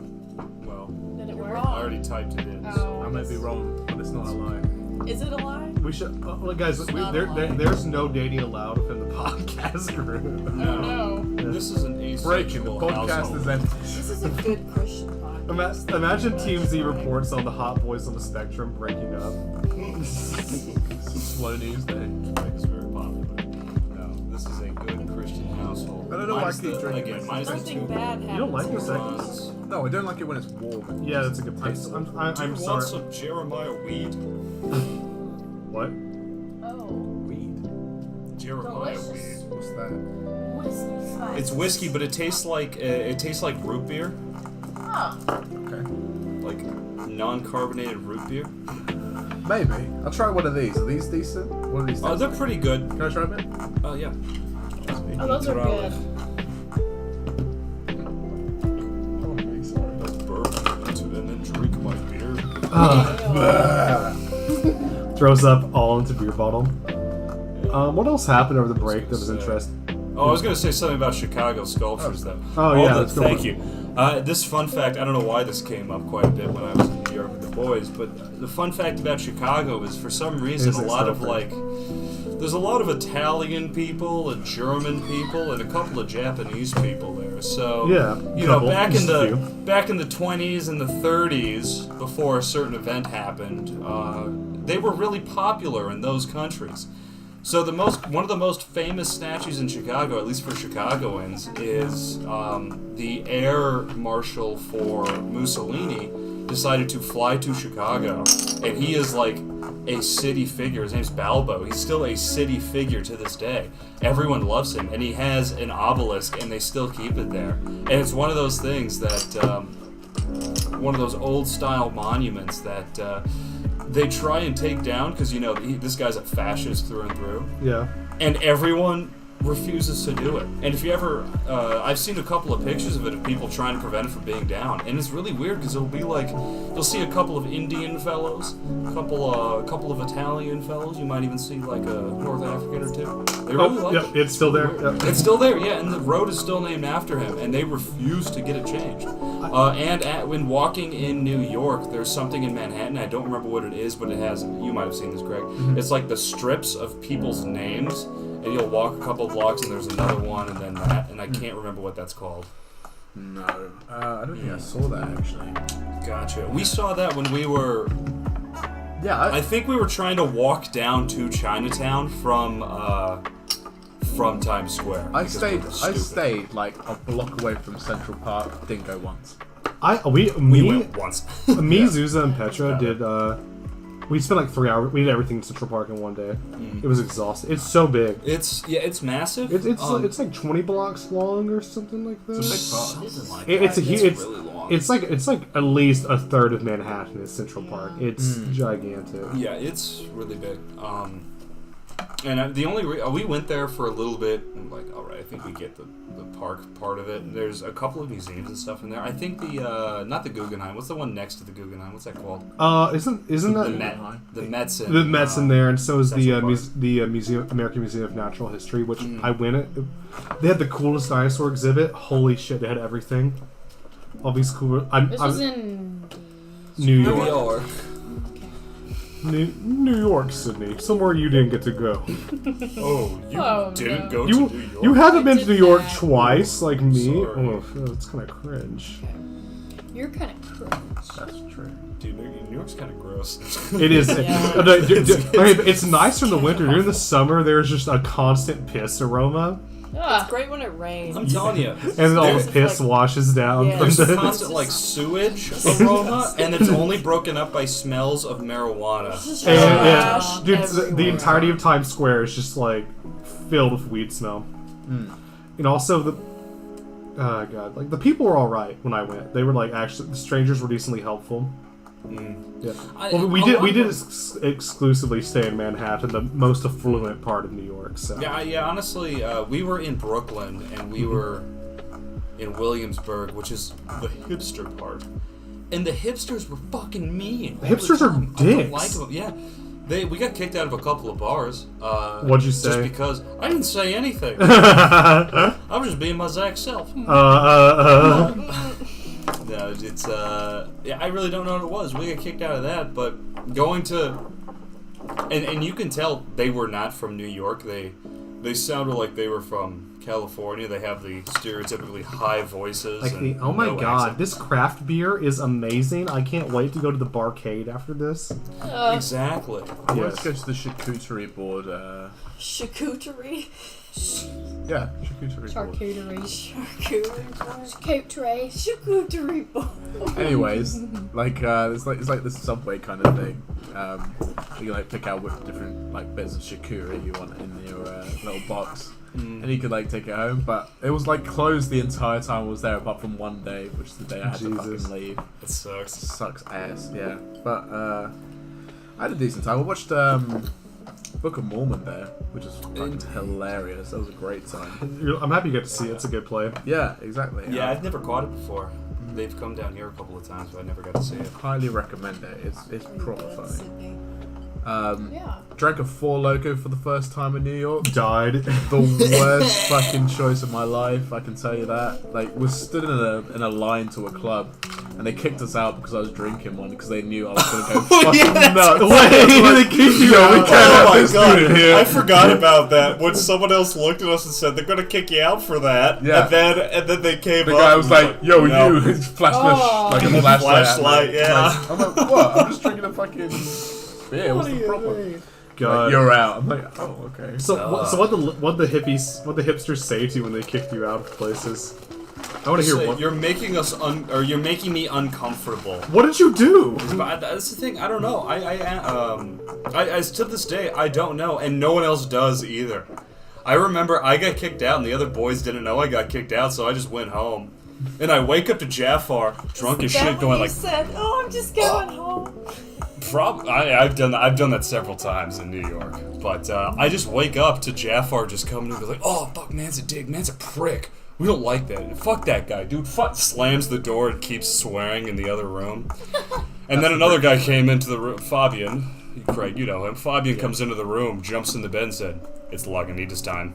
Well, Did it You're work? I wrong. already typed it in. Oh. I might be wrong, but it's not a lie. Is it a lie? We should, like, guys. not a lie. There's no dating allowed within the podcast group. No. This is an Breaking, the asexual podcast household. is empty. This is a good Christian podcast. Imagine Team Z reports on the Hot Boys on the Spectrum breaking up. Slow news day. It's very popular. No, this is a good Christian household. I don't know why I Minus keep the- drinking again, this. minus the Nothing two bad happens. You don't like here. this, Zach? runs. No, I don't like it when it's warm. Yeah, that's a good place. Do I'm you sorry. want some Jeremiah weed? What? Oh. Weed. Jeremiah Delicious. weed. What's that? Whiskey spice. It's whiskey, but it tastes like root beer, Huh. Okay. like non-carbonated root beer. Maybe. I'll try one of these. Are these decent? What are these? Oh, they're pretty good. Can I try them? Oh yeah. Oh, those are good. Oh, okay, sorry. Let's burp into and then drink my beer. Throws up all into beer bottle. What else happened over the break that was interesting? Oh, I was gonna say something about Chicago sculptures though. Oh, yeah, let's go thank for you. This fun fact, I don't know why this came up quite a bit when I was in New York with the boys. But the fun fact about Chicago is, for some reason, It's a lot of exciting. there's a lot of Italian people and German people and a couple of Japanese people there. So Yeah, you know, couple, back just in a the few. back in the 20s and the 30s, before a certain event happened, they were really popular in those countries. So one of the most famous statues in Chicago, at least for Chicagoans, is the air marshal for Mussolini decided to fly to Chicago, and he is like a city figure. His name's Balbo. He's still a city figure to this day. Everyone loves him, and he has an obelisk, and they still keep it there. And it's one of those things that, one of those old style monuments that they try and take down because, you know, this guy's a fascist through and through, Yeah. and everyone refuses to do it. And if you ever, I've seen a couple of pictures of it of people trying to prevent it from being down, and it's really weird because it'll be like, you'll see a couple of Indian fellows, a couple of Italian fellows. You might even see like a North African or two. They really like yeah, it. it's still there. Yeah. It's still there, yeah, and the road is still named after him, and they refuse to get it changed. When walking in New York, there's something in Manhattan, I don't remember what it is, but it has, you might have seen this, Greg. It's like the strips of people's names, and you'll walk a couple blocks, and there's another one, and then that, and I can't remember what that's called. No, I don't think I saw that actually. Gotcha. We saw that when we were, Yeah, I think we were trying to walk down to Chinatown from Times Square. I because we were I stupid. stayed like a block away from Central Park. Didn't go once. We Me, went once. Zuza, and Petra did. We spent like 3 hours. We did everything in Central Park in one day. It was exhausting. It's so big. It's massive. It's like 20 blocks long or something like that. something like It's that. a huge. really long. It's like at least a third of Manhattan is Central Park. It's gigantic. Yeah, it's really big. And the only we went there for a little bit. And like, all right, I think we get the park part of it. There's a couple of museums and stuff in there. I think not the Guggenheim. What's the one next to the Guggenheim? What's that called? Isn't The that the Met's in. the Met's in there, and so is the Central Park. Museum, American Museum of Natural History, which I went at. They had the coolest dinosaur exhibit. Holy shit, they had everything. All these cool. This was in New New York. York. New York, Sydney, somewhere you didn't get to go. Oh, you Oh, didn't no. go You to New York. you haven't been to New York that. twice like me. Sorry. Oh, that's kind of cringe. You're kind of cringe. That's true. Dude, New York's kind of gross. It is. Yeah. It's nicer in the winter. During the summer, there's just a constant piss aroma, Ugh. It's great when it rains. I'm telling you. and all There's- the piss washes down. Yeah. From There's the, constant like sewage aroma, and it's only broken up by smells of marijuana. Just and, yeah, trash dude, the everywhere. entirety of Times Square is just like filled with weed smell. And also the, oh god, like the people were all right when I went. They were like actually the strangers were decently helpful. Yeah. Well, we did exclusively stay in Manhattan, the most affluent part of New York. So Yeah. Honestly, we were in Brooklyn and we were in Williamsburg, which is the hipster part, and the hipsters were fucking mean. The all hipsters the are time. I don't dicks. like them. Yeah. We got kicked out of a couple of bars. What'd you Just say? because I didn't say anything. uh, I was just being my exact self. No, it's yeah, I really don't know what it was. We got kicked out of that, but going to and you can tell they were not from New York. They sounded like they were from California. They have the stereotypically high voices. like the and oh my no god, accent. this craft beer is amazing. I can't wait to go to the barcade after this. Exactly. I wanted Yes. to go to the charcuterie board. Charcuterie. Yeah, charcuterie board. Charcuterie. Charcuterie. Charcuterie board. Anyways, like it's like this Subway kind of thing. You can like pick out what different like bits of charcuterie you want in your little box, and you could like take it home. But it was like closed the entire time I was there, apart from one day, which is the day I had to Jesus. fucking leave. It sucks. Sucks ass, yeah. But I had a decent time. I watched Book of Mormon there, which is fucking hilarious. That was a great time. I'm happy you get to see it. It's a good play. Yeah, exactly. Yeah, I've never caught it before. They've come down here a couple of times, but I never got to see it. highly recommend it. It's proper funny. Yeah. Drank a Four Loko for the first time in New York. Died. The worst fucking choice of my life, I can tell you that. Like, we stood in a line to a club, and they kicked us out because I was drinking one because they knew I was going to go fucking Yeah, nuts. They kicked you Yo, we out. can't Oh have my this god, dude here. I forgot about that. When someone else looked at us and said they're gonna kick you out for that, Yeah. and then they came The up. guy was and like, "Yo, no. you!" Flash Oh. like a flashlight. at me. Flashlight, yeah. I'm like, what? I'm just drinking a fucking beer. What's What the do you problem? mean? God. Like, you're out. I'm like, oh, okay. So what the hipsters say to you when they kicked you out of places? I want to hear So what. you're making us you're making me uncomfortable. What did you do? But that's the thing. I don't know. I to this day I don't know, and no one else does either. I remember I got kicked out, and the other boys didn't know I got kicked out, so I just went home. And I wake up to Jafar, drunk as Is that shit, what going you like, said, "Oh, I'm just going home." I've done that several times in New York. But I just wake up to Jafar just coming in and be like, "Oh fuck, man's a dick, man's a prick. We don't like that. Fuck that guy, dude." Slams the door and keeps swearing in the other room. And then another guy came into the room, Fabian. Craig, you know him. Fabian comes into the room, jumps in the bed and said, "It's Lagunitas time."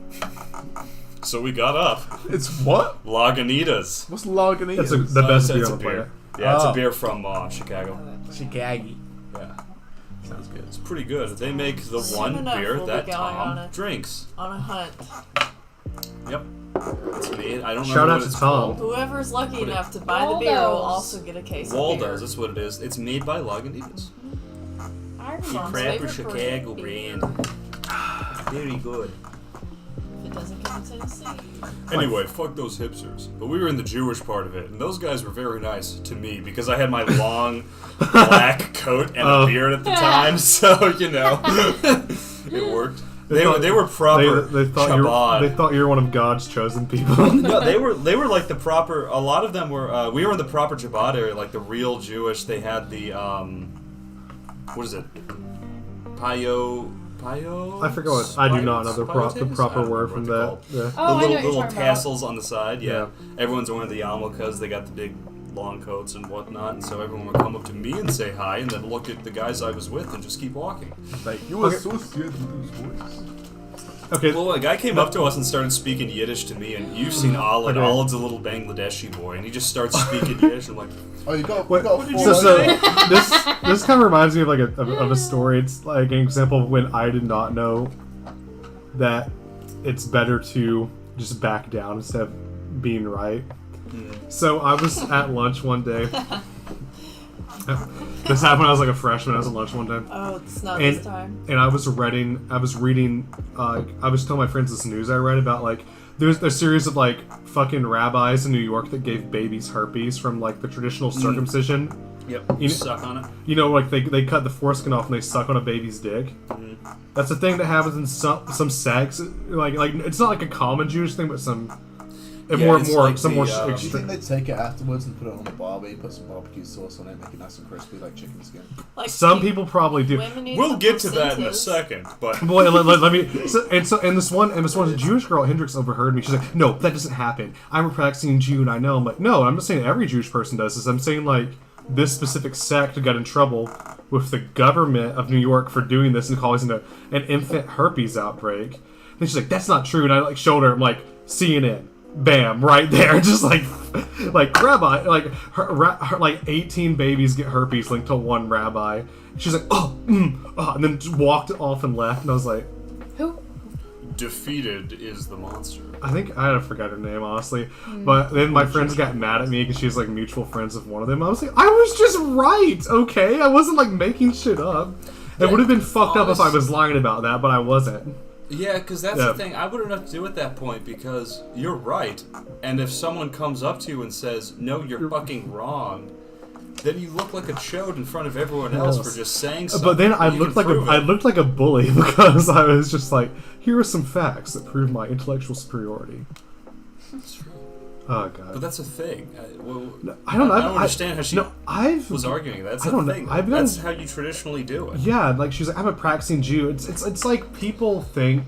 So we got up. It's what? Lagunitas. What's Lagunitas? That's the best beer It's on a the beer. planet. Yeah, it's Oh. a beer from Chicago. Chicago. Yeah. Sounds good. It's pretty good. They make the Soon one enough, beer we'll be that going Tom on it. drinks. On a hunt. Yep. It's made. I don't Shout remember out what to it's Tom. called. Whoever's lucky Put it- enough to buy the beer will Waldo's. also get a case of Waldo's, beer. that's what it is. It's made by Lagunitas. Iron Mom's Proper favorite Chicago beer. brand. Very good. If it doesn't come to Tennessee. Anyway, fuck those hipsters. But we were in the Jewish part of it, and those guys were very nice to me because I had my long black coat and a beard at the time, so you know it worked. They were proper They thought you were one of God's chosen people. No, they were like the proper. A lot of them were. We were in the proper Chabad area, like the real Jewish. They had the what is it? Payo. I forget what. I do not know the proper word from that. Yeah. Oh, The I know what you're little talking about. tassels on the side. Yeah. Yeah. Everyone's wearing the yarmulkes. They got the big long coats and whatnot, and so everyone would come up to me and say hi, and then look at the guys I was with and just keep walking. Like, you associate with these boys. Okay. Well, a guy came up to us and started speaking Yiddish to me, and you've seen Alid. Okay. Alid's a little Bangladeshi boy, and he just starts speaking Yiddish. I'm like, Oh, you got, What- got did four. you So say? this kind of reminds me of like of a story. It's like an example of when I did not know that it's better to just back down instead of being right. So I was at lunch one day. This happened when I was like a freshman. I was at lunch one day. Oh, it's not And- this time. And I was reading. I was telling my friends this news I read about like there's a series of like fucking rabbis in New York that gave babies herpes from like the traditional circumcision. yep, You- suck on it. You know, like they cut the foreskin off and they suck on a baby's dick. That's a thing that happens in some sects. Like it's not like a common Jewish thing, but some Yeah, more it's like some the, more. do Do you think they take it afterwards and put it on the barbie, put some barbecue sauce on it, make it nice and crispy like chicken skin? Like Some people probably do. women need We'll the get to that in a placentas. second, but Boy, let me. And this one Jewish girl at Hendrix overheard me. She's like, "No, that doesn't happen. I'm a practicing Jew, and I know." I'm like, "No, I'm not saying every Jewish person does this. I'm saying like this specific sect got in trouble with the government of New York for doing this and causing an infant herpes outbreak." And she's like, "That's not true." And I like showed her. I'm like, CNN. Bam, right there, just like rabbi, like her, like 18 babies get herpes linked to one rabbi. She's like, oh, and then just walked off and left, and I was like, Who? defeated is the monster. I think I forgot her name honestly, but then my friends got mad at me because she was like mutual friends with one of them. I was like, I was just right, okay, I wasn't like making shit up. It would have been fucked up if I was lying about that, but I wasn't. Yeah, because that's Yeah. the thing. I wouldn't have to do at that point because you're right. And if someone comes up to you and says, "No, you're fucking wrong," then you look like a chode in front of everyone else Yes. for just saying something. But then I You looked can like prove I it. looked like a bully because I was just like, here are some facts that prove my intellectual superiority. That's true. Oh But god. that's a thing. I don't know. I don't understand how she No, I've was arguing. That's I a don't know. thing. I've got- That's how you traditionally do it. Yeah, like she's like, I'm a practicing Jew. It's like people think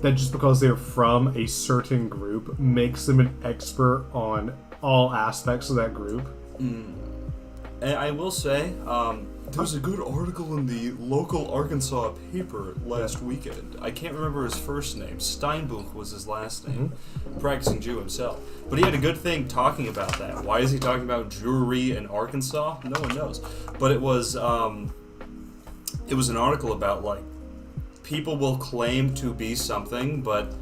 that just because they're from a certain group makes them an expert on all aspects of that group. And I will say, there was a good article in the local Arkansas paper last weekend. I can't remember his first name. Steinbuch was his last name. Practicing Jew himself. But he had a good thing talking about that. Why is he talking about Jewry in Arkansas? No one knows. But it was an article about, like, people will claim to be something, but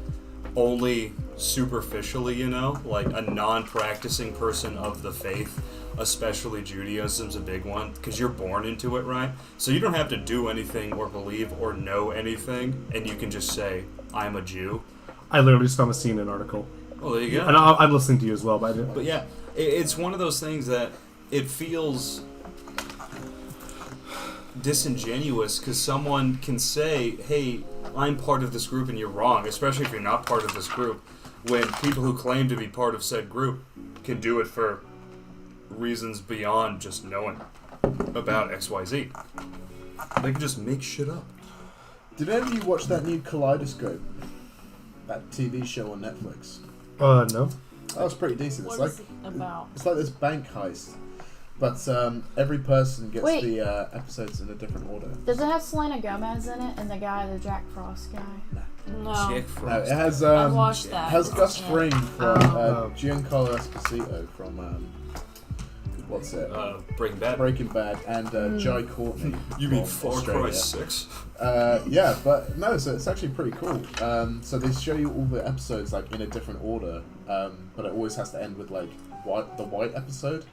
only superficially, you know? Like, a non-practicing person of the faith, especially Judaism's a big one, because you're born into it, right? So you don't have to do anything or believe or know anything, and you can just say, I'm a Jew. I literally just found a CNN article. Well, there you go. And I'm listening to you as well, but I didn't. But yeah, it's one of those things that it feels disingenuous because someone can say, hey, I'm part of this group and you're wrong, especially if you're not part of this group, when people who claim to be part of said group can do it for reasons beyond just knowing about XYZ. They can just make shit up. Did any of you watch that new Kaleidoscope? That TV show on Netflix? No. That was pretty decent. What is it about? It's like this bank heist, but every person gets Wait. the episodes in a different order. Does it have Selena Gomez in it and the Jack Frost guy? No. Jack No, Frost. it has I watched that. it has Gus Yeah. Fring from Oh. Giancarlo Esposito from what's it? Breaking Bad. Breaking Bad, and Jai Courtney. You mean from Far Cry Australia. 6? Yeah, but no, so it's actually pretty cool. So they show you all the episodes like in a different order, but it always has to end with like the white episode.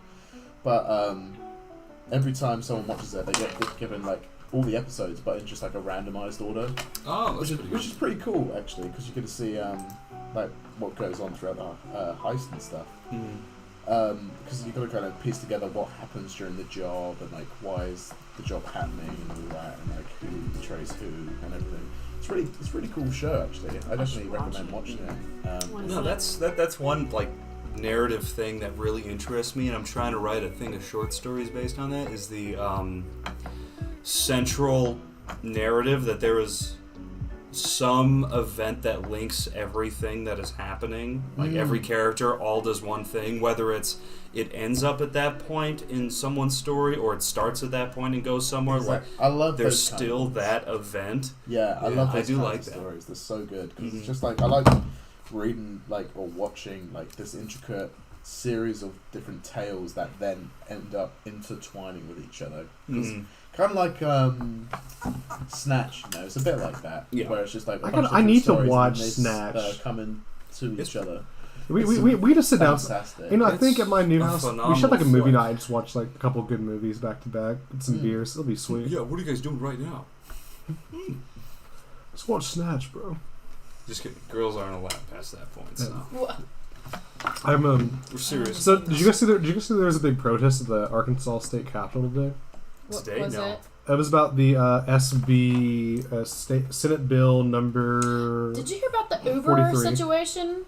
But every time someone watches it, they get given like all the episodes, but in just like a randomized order, Oh, that's pretty which is pretty cool actually, because you get to see like what goes on throughout the heist and stuff. Because you've got to kind of piece together what happens during the job and like why is the job happening and all that, and like who betrays who and everything. It's a really cool show actually. I definitely recommend watching it. What is No, it? that's one like narrative thing that really interests me, and I'm trying to write a thing of short stories based on that. Is the central narrative that there is some event that links everything that is happening. Like every character all does one thing, whether it ends up at that point in someone's story or it starts at that point and goes somewhere. Like I love there's those kind still of that event. Yeah, I Yeah, love I those do kinds like of that. stories. They're so good because Mhm. it's just like I like reading like or watching like this intricate series of different tales that then end up intertwining with each other. 'Cause Mhm. kind of like Snatch, you know, it's a bit like that. Yeah. Where it's just like a I bunch of I need to different stories watch and they Snatch. come into each other. We just sit down. Fantastic. You know, I It's think at my new a house we phenomenal should have like a movie flick. night and just watch like a couple good movies back to back with some beers. It'll be sweet. Yeah, what are you guys doing right now? Let's watch Snatch, bro. Just kidding. Girls aren't allowed past that point, so What? I'm we're serious. So did you guys see there was a big protest at the Arkansas State Capitol today? What Today? was No. it? It was about the SB state Senate Bill number. Did you hear about the Uber 43. situation?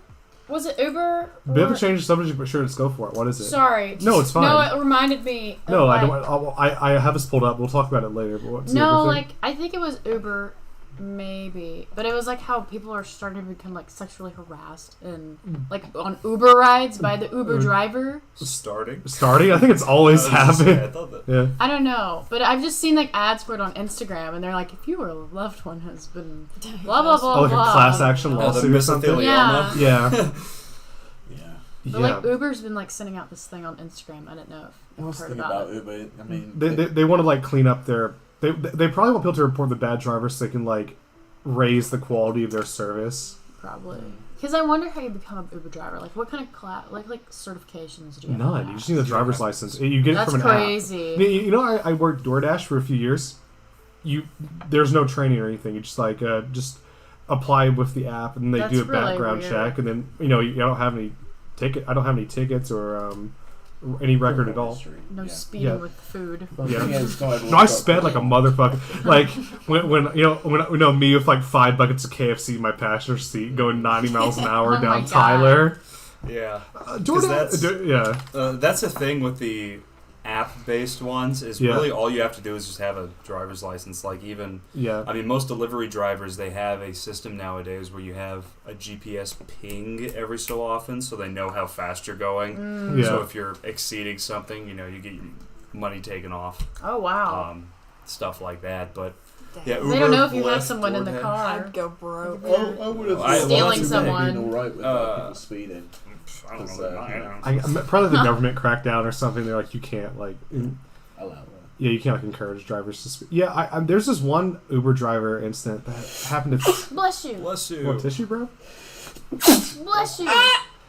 Was it Uber? Bit of or- a change of subject, but sure, let's go for it. What is it? Sorry. No, it's fine. No, it reminded me. Of No, I like, don't. I have this pulled up. We'll talk about it later. But what's the No, other thing? like I think it was Uber, maybe, but it was like how people are starting to become like sexually harassed and like on Uber rides by the Uber driver. Starting. Starting. I think it's always I was gonna say, I happened. thought that. Yeah. I don't know, but I've just seen like ads for it on Instagram, and they're like, if your loved one has been blah blah blah Oh, like blah. a class action Oh, the lawsuit or something. mesothelioma. Yeah. Yeah. Yeah. But like Uber's been like sending out this thing on Instagram. I didn't know if I you've was heard thinking about about it. Uber. I mean, They want to like clean up their. They probably want people to report the bad drivers so they can like raise the quality of their service. Probably. Because I wonder how you become an Uber driver. Like, what kind of class, like certifications do you have? to None. have? You just need a driver's license. You get it That's from an crazy. app. You know, I worked DoorDash for a few years. There's no training or anything. You just like just apply with the app, and they That's do a really background weird. check, and then you don't have any ticket. I don't have any tickets or any record at all. No Yeah. speeding Yeah. with food. But Yeah. the thing is, not everyone's No, I got sped like a motherfucker. Like when me with like 5 buckets of KFC in my passenger seat, going 90 miles an hour Oh my down God. Tyler. Yeah. DoorDash. Yeah. That's the thing with the app-based ones is Yeah. really all you have to do is just have a driver's license. Like even, Yeah. I mean, most delivery drivers, they have a system nowadays where you have a GPS ping every so often so they know how fast you're going. Yeah. So if you're exceeding something, you get your money taken off, Oh wow. stuff like that. But Damn. yeah, They don't know if Uber, you have Lyft, someone in the DoorDash. car. I'd go broke. I would have Well, Stealing that's the someone. Been all right with people speeding. I don't Because, know. Probably the government crackdown or something. They're like, you can't like, Allow that. yeah, you can't like encourage drivers to speed. Yeah, there's this one Uber driver incident that happened to. Bless you. Bless you. What, tissue, bro? Bless you.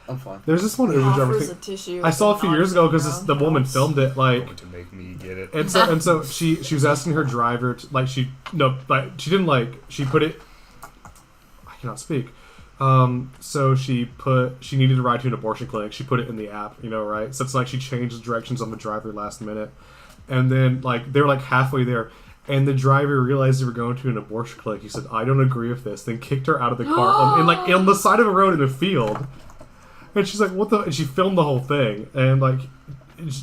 I'm fine. There's this one Uber driver Offers thing a tissue. I saw a few years ago because around the woman house. filmed it like. Going to make me get it. And so she was asking her driver to, like she didn't like she put it. I cannot speak. So she needed to ride to an abortion clinic. She put it in the app, right? So it's like she changed the directions on the driver last minute, and then like they were like halfway there, and the driver realized they were going to an abortion clinic. He said, "I don't agree with this." Then kicked her out of the car on the side of a road in a field, and she's like, "What the?" And she filmed the whole thing, and like.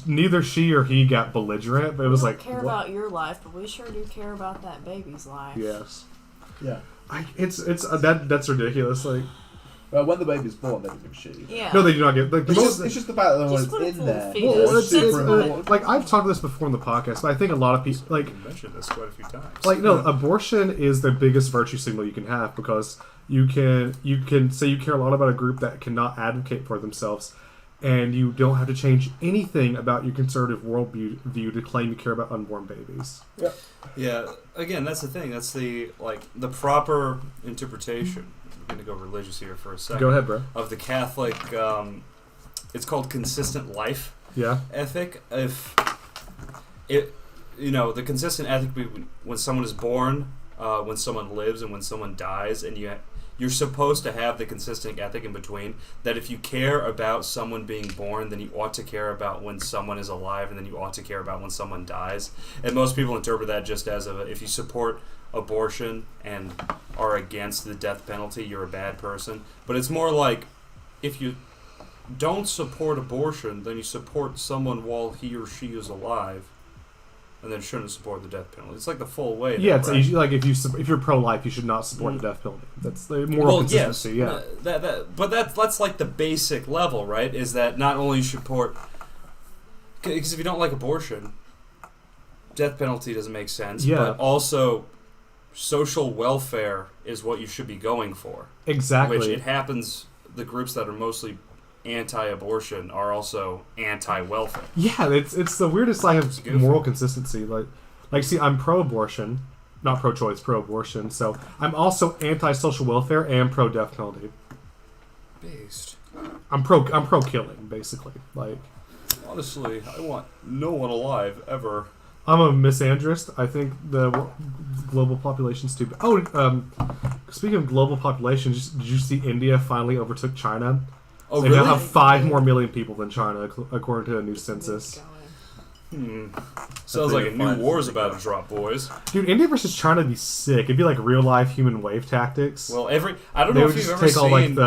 Neither she or he got belligerent, but it was We like don't care what? about your life, but we sure do care about that baby's life. Yes, Yeah. That's ridiculous. Like, Well, when the baby's born, they don't give a shit. Yeah. no, they do not get like the most. It's just the fact that when Just it's put a in full there. fetus. Well, That's it's, super it's- important. like I've talked this before in the podcast, but I think a lot of people like You mentioned this quite a few times. like no, abortion is the biggest virtue signal you can have because you can say you care a lot about a group that cannot advocate for themselves, and you don't have to change anything about your conservative worldview to claim you care about unborn babies. Yeah, again, that's the thing. That's the proper interpretation. I'm going to go religious here for a second. Go ahead, bro. Of the Catholic, it's called consistent life Yeah. ethic. If it, the consistent ethic when someone is born, when someone lives, and when someone dies, and you're supposed to have the consistent ethic in between, that if you care about someone being born, then you ought to care about when someone is alive, and then you ought to care about when someone dies. And most people interpret that just as if you support abortion and are against the death penalty, you're a bad person. But it's more like, if you don't support abortion, then you support someone while he or she is alive, and then shouldn't support the death penalty. It's like the full way. Yeah, there, it's right? like if you're pro-life, you should not support the death penalty. That's the moral consistency. Yes, Yeah. but that's like the basic level, right? Is that not only you support, because if you don't like abortion, death penalty doesn't make sense. Yeah. But also, social welfare is what you should be going for. Exactly. Which it happens, the groups that are mostly anti-abortion are also anti-welfare. Yeah, it's the weirdest like of goofy. moral consistency. Like, see, I'm pro-abortion, not pro-choice, pro-abortion. So I'm also anti-social welfare and pro-death penalty. Based. I'm pro-killing, basically. Like, Honestly, I want no one alive ever. I'm a misandrist. I think the global population's too. Speaking of global population, did you see India finally overtook China? Oh, They really? now have 5 more million people than China, according to a new census. Sounds like a new Fine. war's about to drop, boys. Dude, India versus China would be sick. It'd be like real life human wave tactics. Well, I don't They know would if you've just ever take all like seen the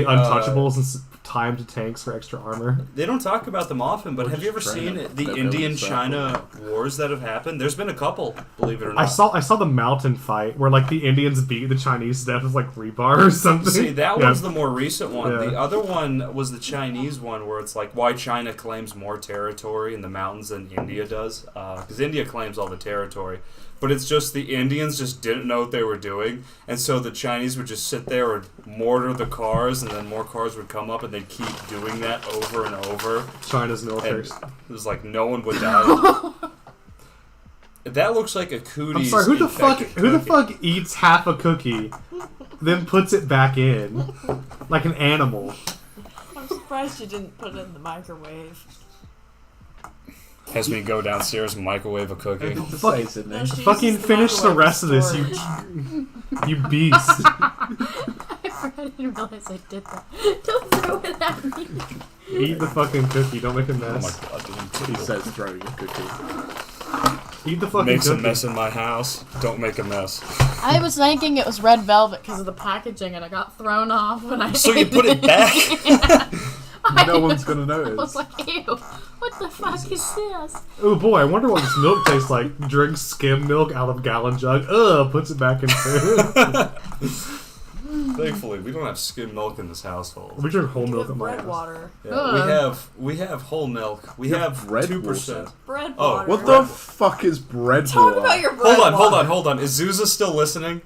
untouchables and tie them to tanks for extra armor. They don't talk about them often, but have you ever Just seen train them. the They're Indian-China wars that have happened? There's been a couple, believe it or not. I saw the mountain fight where like the Indians beat the Chinese to death with like rebar or something. See, that Yeah. one's the more recent one. Yeah. The other one was the Chinese one, where it's like why China claims more territory in the mountains than India does. Because India claims all the territory. But it's just the Indians just didn't know what they were doing. And so the Chinese would just sit there and mortar the cars, and then more cars would come up, and they'd keep doing that over and over. China's military. And it was like no one would die. That looks like a cooties. I'm sorry. Who the infected fuck cookie. eats half a cookie, then puts it back in, like an animal? I'm surprised you didn't put it in the microwave. Has me go downstairs and microwave a cookie. The Fuck- space in there. No, she Fucking uses the finish the microwave rest of this, storage. you beast. I didn't realize I did that. Don't throw it at me. Eat the fucking cookie. Don't make a Oh my mess. god, He dude. says throwing a cookie. Eat the fucking Makes a cookie. mess in my house. Don't make a mess. I was thinking it was red velvet because of the packaging, and I got thrown off when I. So you ate put it back? No one's gonna I was notice. like, ew, what the fuck is this? Oh boy, I wonder what this milk tastes like. Drinks skim milk out of gallon jug. Ugh, puts it back in food. Thankfully, we don't have skim milk in this household. We drink whole You milk have at my bread house. water. Yeah, we have whole milk. We have bread 2%. Bread Oh, water. What the fuck is bread Talk water? about your bread Hold on. Is Zuza still listening?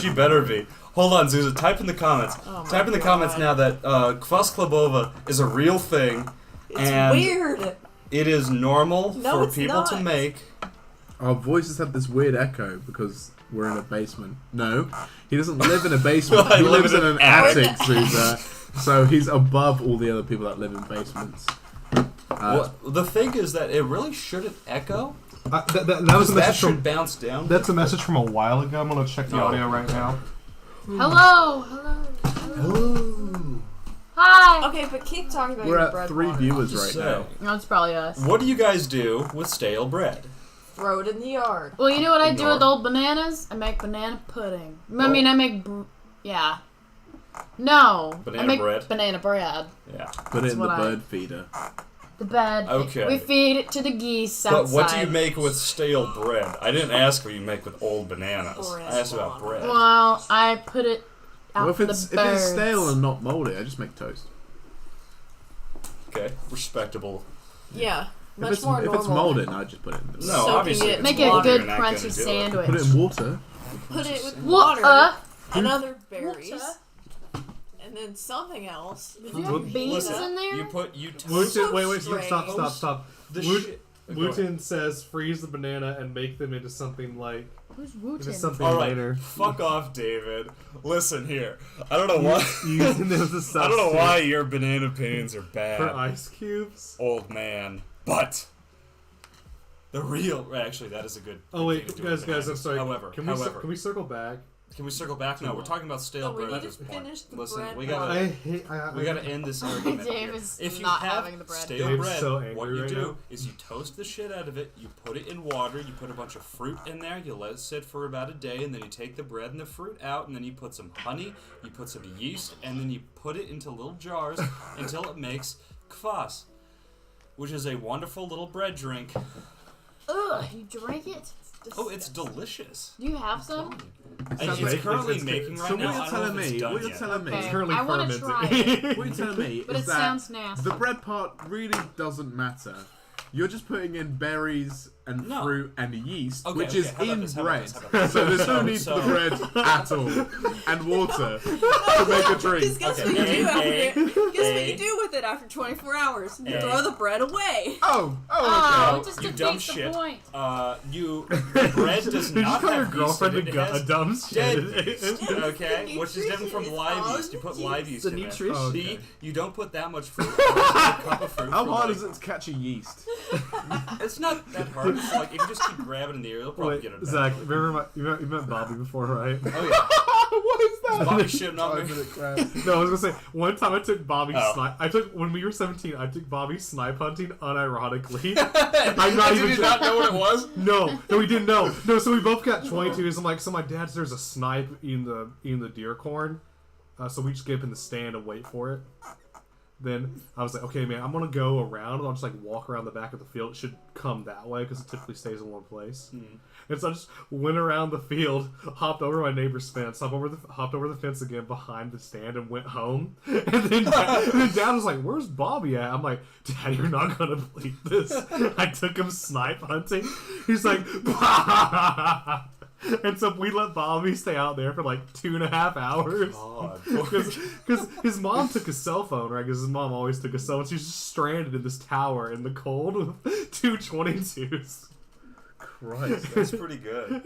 She better be. Hold on, Zuza. Type in the comments. Oh my Type in the God. comments now that kvass klubova is a real thing. It's and weird. It is normal No, for it's people to not. make. Our voices have this weird echo because we're in a basement. No, he doesn't live in a basement. I He live lives in in an an attic, attic. Zuza. So he's above all the other people that live in basements. Well, the thing is that it really shouldn't echo. That was a That message should from. bounce down. That's a message from a while ago. I'm gonna check the Oh. audio right now. Hello. Hello. Hi. Okay, but keep talking about We're your at bread 3 water. viewers Just right now. No, it's probably us. What do you guys do with stale bread? Throw it in the yard. Well, you know what I do Ignore. with old bananas? I make banana pudding. I Oh. mean, I make. Yeah. No. Banana I make bread? banana bread. Yeah. Put it That's in the what I- bird feeder. The bed. Okay. We feed it to the geese But outside. what do you make with stale bread? I didn't ask what you make with old bananas. Bread. I asked about bread. Well, I put it out Well, if for it's the birds. stale and not moldy, I just make toast. Okay, respectable. Yeah, much If it's, more if normal. it's molded, I just put it in the No, Soaking obviously. it if in it's Make a water, good you're not gonna crunchy do it. sandwich. Put it in water. Put it with Water. water and other berries, Water. and then something else. Did you have beans Listen, in there? you toast Wooten, wait, strange. stop. the Woot- shit. Wooten says freeze the banana and make them into something like Who's into Wooten? something All right, later. fuck off, David. Listen here. I don't know why. Using them as a I don't know why substitute your banana opinions are for bad, ice cubes. old man. But the real, actually, that is a good. Oh wait, thing to do guys, with I'm bananas. sorry. However, Can we circle back? Can we circle back? No, we're talking about stale No, we bread at need this to point. finish the Listen, bread we part. gotta. I We gotta end this argument Dave here. is If you not have having the bread. stale Dave's bread, so angry what you right do now. is you toast the shit out of it, you put it in water, you put a bunch of fruit in there, you let it sit for about a day, and then you take the bread and the fruit out, and then you put some honey, you put some yeast, and then you put it into little jars until it makes kvass, which is a wonderful little bread drink. Ugh, you drank it? Oh, it's delicious. Do you have some? It's making- currently it's- making right So now. what I you're don't know telling if it's me, done what you're yet. telling me, Okay. Currently I wanna fermented. try it. what you're telling me But is it that sounds nasty. the bread part really doesn't matter. You're just putting in berries and No. fruit and yeast, Okay, which okay, is how about in this, how about bread. this, how about this? So there's no need So- for the bread at all, and water to make a drink. Because guess Okay, what you do after A, it? Guess what A. you do with it after 24 hours? You A. throw the bread away. Oh, Oh, okay. it just You defeats dumb the shit. point. Bread does Did you not call your have yeast girlfriend in it. It a has dumb dead shit? yeast, okay? Which is different from Nutrition is live on yeast. You put the live juice. yeast The in nutrition. it. Oh, B, okay. you don't put that much fruit. You put a cup of fruit. How for hard like- is it to catch a yeast? It's not that hard. It's like if you just keep grabbing in the air, you'll probably Wait, get it. back. Zach, remember you met Bobby before, right? Oh What is yeah. that? Bobby shitting on me. 5-minute crap. No, I was gonna say one time I took Bobby Oh. snipe. When we were 17. I took Bobby snipe hunting unironically. I'm not Did even you joking. not know what it was? No, we didn't know. No, so we both got 22s. I'm like, so my dad says there's a snipe in the deer corn. So we just get up in the stand and wait for it. Then I was like, okay, man, I'm gonna go around and I'll just like walk around the back of the field. It should come that way because it typically stays in one place. And so I just went around the field, hopped over my neighbor's fence, hopped over the fence again behind the stand, and went home. And then Dad was like, "Where's Bobby at?" I'm like, "Dad, you're not gonna believe this. I took him snipe hunting." He's like, "Bah!" And so we let Bobby stay out there for like 2.5 hours. Because his mom took his cell phone, right? Because his mom always took his cell phone. She's just stranded in this tower in the cold with two 22s. Christ. That's pretty good.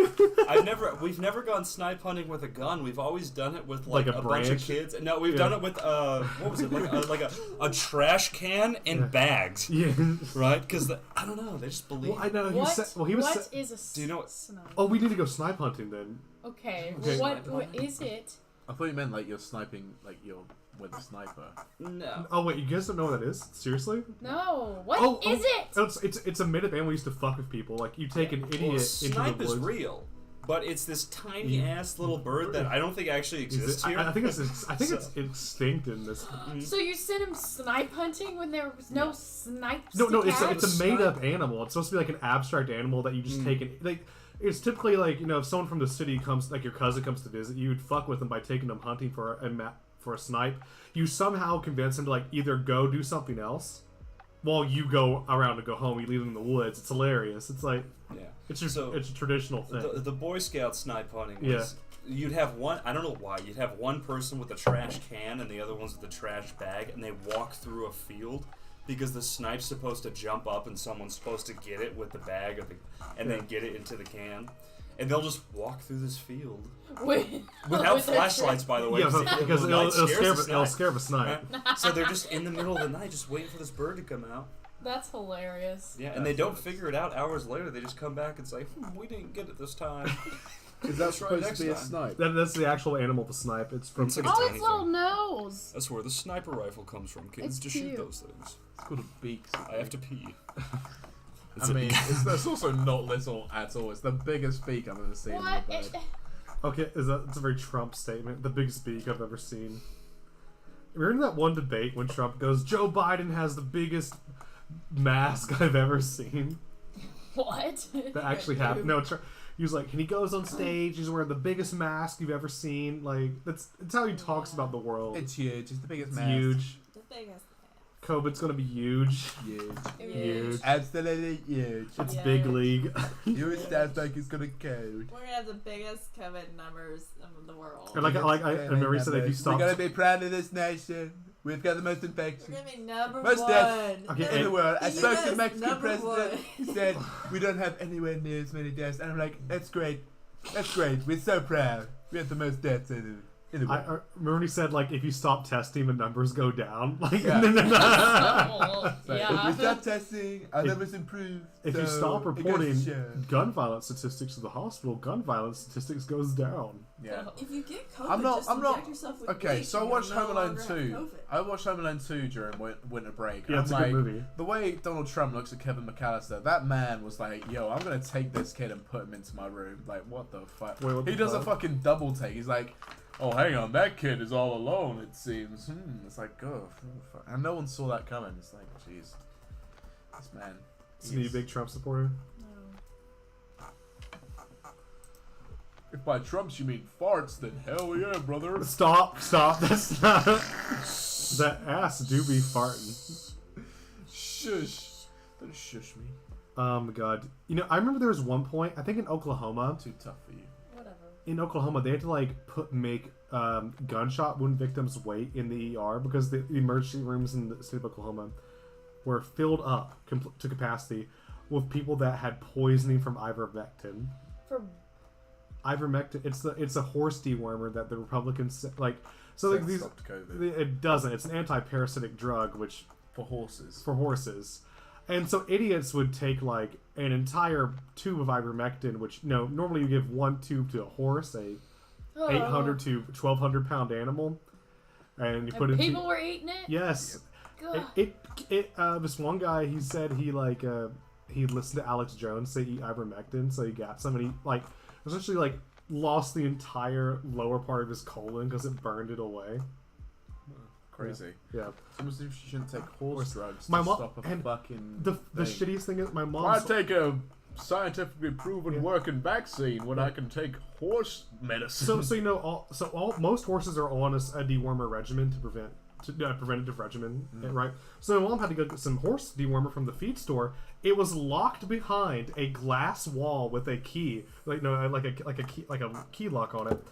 We've never gone snipe hunting with a gun. We've always done it with like Like a a bunch of branch? kids. No, we've done it with what was it like a trash can and bags, Yeah. right? Because I don't know, they just believe. Well, I know. He What? said, well, he was. What sa- is a Do you know what- snipe? Oh, we need to go snipe hunting then. Okay. Okay. What is it? I thought you meant like you're sniping, like you're with a sniper. No. Oh wait, you guys don't know what that is? Seriously? No. What Oh, is it? Oh, it's a made-up animal used to fuck with people. Like you take an idiot Well, into snipe the is woods. real, but it's this tiny ass little bird that I don't think actually Is exists it- here. I think it's extinct in this. So you sent him snipe hunting when there was no snipes? No, to it's catch? a made-up animal. It's supposed to be like an abstract animal that you just take and like. it's typically like, you know, if someone from the city comes, like your cousin comes to visit, you would fuck with them by taking them hunting for a snipe. You somehow convince them to like either go do something else while you go around to go home. You leave them in the woods. It's hilarious. It's like it's a traditional thing. The Boy Scout snipe hunting was you'd have one, I don't know why, you'd have one person with a trash can and the other one's with a trash bag, and they walk through a field because the snipe's supposed to jump up and someone's supposed to get it with the bag and then get it into the can. And they'll just walk through this field. Wait. Without flashlights, by the way. Yeah, because it'll scare the snipe. So they're just in the middle of the night just waiting for this bird to come out. That's hilarious. Yeah, and they don't figure it out hours later. They just come back and say, we didn't get it this time. Is that supposed to be a snipe? That's the actual animal to snipe. It's from... It's like Oh, a its tiny little thing. nose. That's where the sniper rifle comes from, kids, It's to cute. shoot those things. It's called a beak. I have to pee. I mean, it's also not little at all. It's the biggest beak I've ever seen. What? In a bird. Okay, it's a very Trump statement. The biggest beak I've ever seen. Remember that one debate when Trump goes, Joe Biden has the biggest mask I've ever seen? What? That actually happened. No, he was like, and he goes on stage, he's wearing the biggest mask you've ever seen. Like, that's how he talks about the world. It's huge. It's the biggest It's mask. huge. The biggest. COVID's gonna be huge. Huge. Huge. Absolutely huge. It's Yeah. big league. You sounds like it's gonna code. We're gonna have the biggest COVID numbers of the world. And I remember he said if you stop... We're gonna be proud of this nation. We've got the most We're infections. gonna be number Most one. deaths Okay, in the world. I spoke to the Yes, Mexican number president. one. He said, we don't have anywhere near as many deaths. And I'm like, that's great. That's great. We're so proud. We have the most deaths in the world. I remember when he said, like, if you stop testing, the numbers go down. Like, Yeah. if So if Yeah. we stop testing, our numbers improve. you So stop it goes to reporting show. gun violence statistics to the hospital, gun violence statistics goes down. Yeah. If you get COVID, I'm not- just I'm not- inject yourself with Okay, bleach so I and watched you'll Home no Alone longer have 2. COVID. I watched Home Alone 2 during winter break. Yeah, it's a I'm good like, movie. the way Donald Trump looks at Kevin McAllister, that man was like, yo, I'm gonna take this kid and put him into my room. Like, what the fuck? Wait, what He the does a fuck? fucking double take. He's like, oh, hang on, that kid is all alone, it seems. It's like, oh, fuck. And no one saw that coming. It's like, jeez. This man. So you a big Trump supporter? If by Trumps you mean farts, then hell yeah, brother. Stop. That's not... That ass do be farting. Shush. Don't shush me. God. You know, I remember there was one point, I think in Oklahoma, Too tough for you. Whatever. in Oklahoma, they had to like make gunshot wound victims wait in the ER because the emergency rooms in the state of Oklahoma were filled up to capacity with people that had poisoning from ivermectin. From Ivermectin, it's a horse dewormer that the Republicans like. So like these, Stopped COVID. it doesn't. It's an anti-parasitic drug, which For horses. for horses. And so idiots would take like an entire tube of ivermectin, which normally you give one tube to a horse, a 800 to 1,200 pound animal, and you put it. People were eating it. Yes. God. This one guy, he said he listened to Alex Jones say eat ivermectin, so he got some, and he essentially lost the entire lower part of his colon because it burned it away. Crazy. Yeah. It's almost as if you shouldn't take horse drugs My to mom- stop a and fucking The thing. shittiest thing is my Why mom's. take a scientifically proven Yeah. working vaccine when I can take horse medicine? So most horses are on a dewormer regimen to prevent preventative regimen, right? So my mom had to go get some horse dewormer from the feed store. It was locked behind a glass wall with a key, like a key lock on it.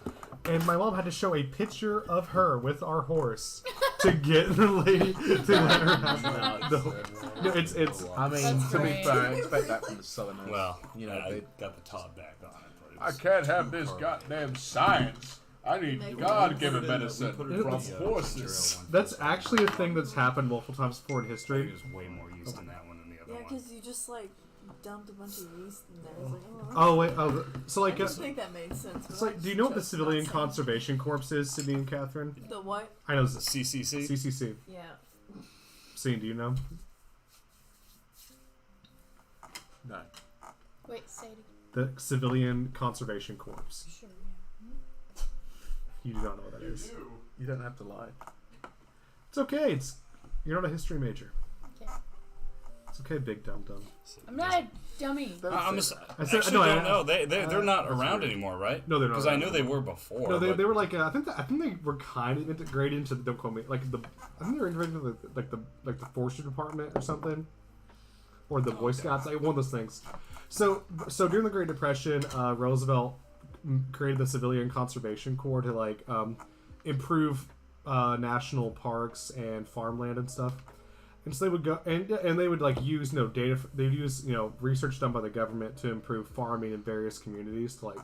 And my mom had to show a picture of her with our horse to get the lady to let her have no, it's. I mean, That's to be great. fair, I expect that from the Southerners. Well, you know, I they got the top back on it. But it I was can't have this goddamn science. I need Make God-given it- medicine we put it from in the, horses. That's actually a thing that's happened multiple times before in I think history. there's way more use in that one than the other Yeah, one. because you just dumped a bunch of yeast in there. It's like, Oh wait, so I like, just think that made sense. it's like, do you know what the Civilian Conservation Corps is, Sydney and Catherine? The what? I know it's CCC? CCC. Yeah. Scene, do you know? No. Wait, say it The Civilian Conservation Corps. again. Sure. You do not know what that is. You don't have to lie. It's okay. You're not a history major. Okay. It's okay, big dum dum. I'm not a dummy. I'm I actually said- don't know. They're not that's around weird. anymore, right? No, they're not Because I around knew they were before. No, they but- were like I think they were kind of integrated into don't quote me like the I think they were integrated into the forestry department or something, or the Boy Scouts, like one of those things. So during the Great Depression, Roosevelt created the Civilian Conservation Corps to like improve national parks and farmland and stuff. And so they would go and they would like use data. They would use research done by the government to improve farming in various communities to like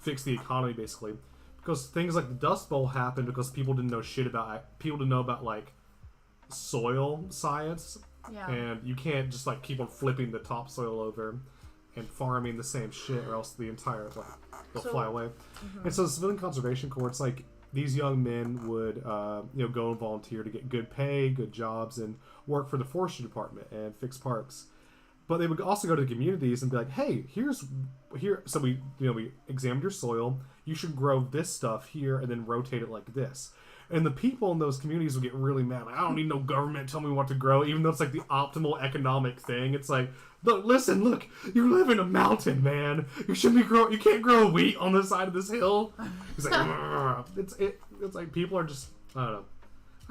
fix the economy basically, because things like the Dust Bowl happened because people didn't know about like soil science, Yeah. and you can't just like keep on flipping the topsoil over and farming the same shit or else the entire they'll fly away. And so the Civilian Conservation Corps, it's like these young men would go and volunteer to get good pay, good jobs, and work for the forestry department and fix parks. But they would also go to the communities and be like, hey, here so we examined your soil, you should grow this stuff here and then rotate it like this. And the people in those communities would get really mad. Like, I don't need no government telling me what to grow, even though it's like the optimal economic thing. It's like, look, you live in a mountain, man. You can't grow wheat on the side of this hill. It's like, it's like people are just, I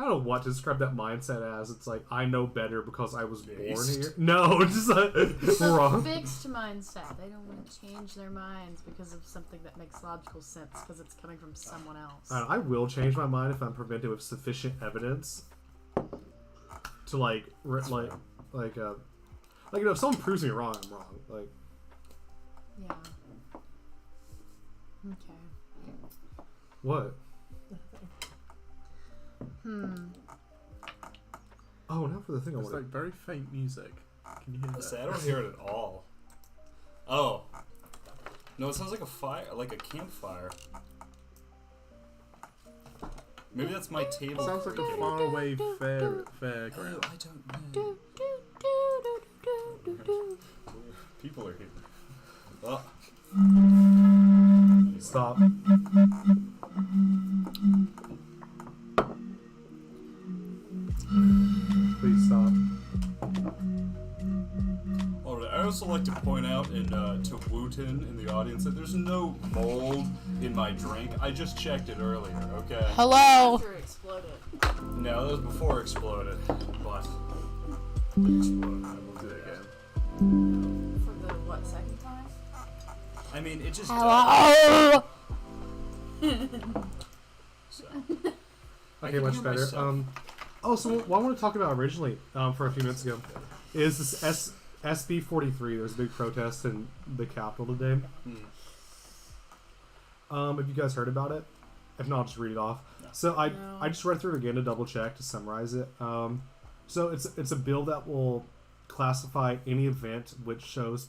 don't know what to describe that mindset as. It's like, I know better because I was born here. No, it's just like, It's a wrong. fixed mindset. They don't want to change their minds because of something that makes logical sense because it's coming from someone else. I will change my mind if I'm presented with sufficient evidence to if someone proves me wrong, I'm wrong. Like, Yeah. Okay. what? Oh, now for the thing I It's wanted. like very faint music. Can you hear that? I don't hear it at all. Oh. No, it sounds like a fire, like a campfire. Maybe that's my table. It sounds like a faraway fairground. Oh, I don't know. People are here. Oh. Stop. Please stop. Alright, I also like to point out to Wooten in the audience that there's no mold in my drink. I just checked it earlier, okay? Hello. After it exploded. No, that was before it exploded, but it exploded. I will do it again. For the, what, second time? I mean, it just Hello. So, Okay, can much hear better. myself. So what I want to talk about originally, for a few minutes ago, is this SB 43. There's a big protest in the Capitol today. Have you guys heard about it? If not, I'll just read it off. No. So I No. just read through it again to double check to summarize it. So it's a bill that will classify any event which shows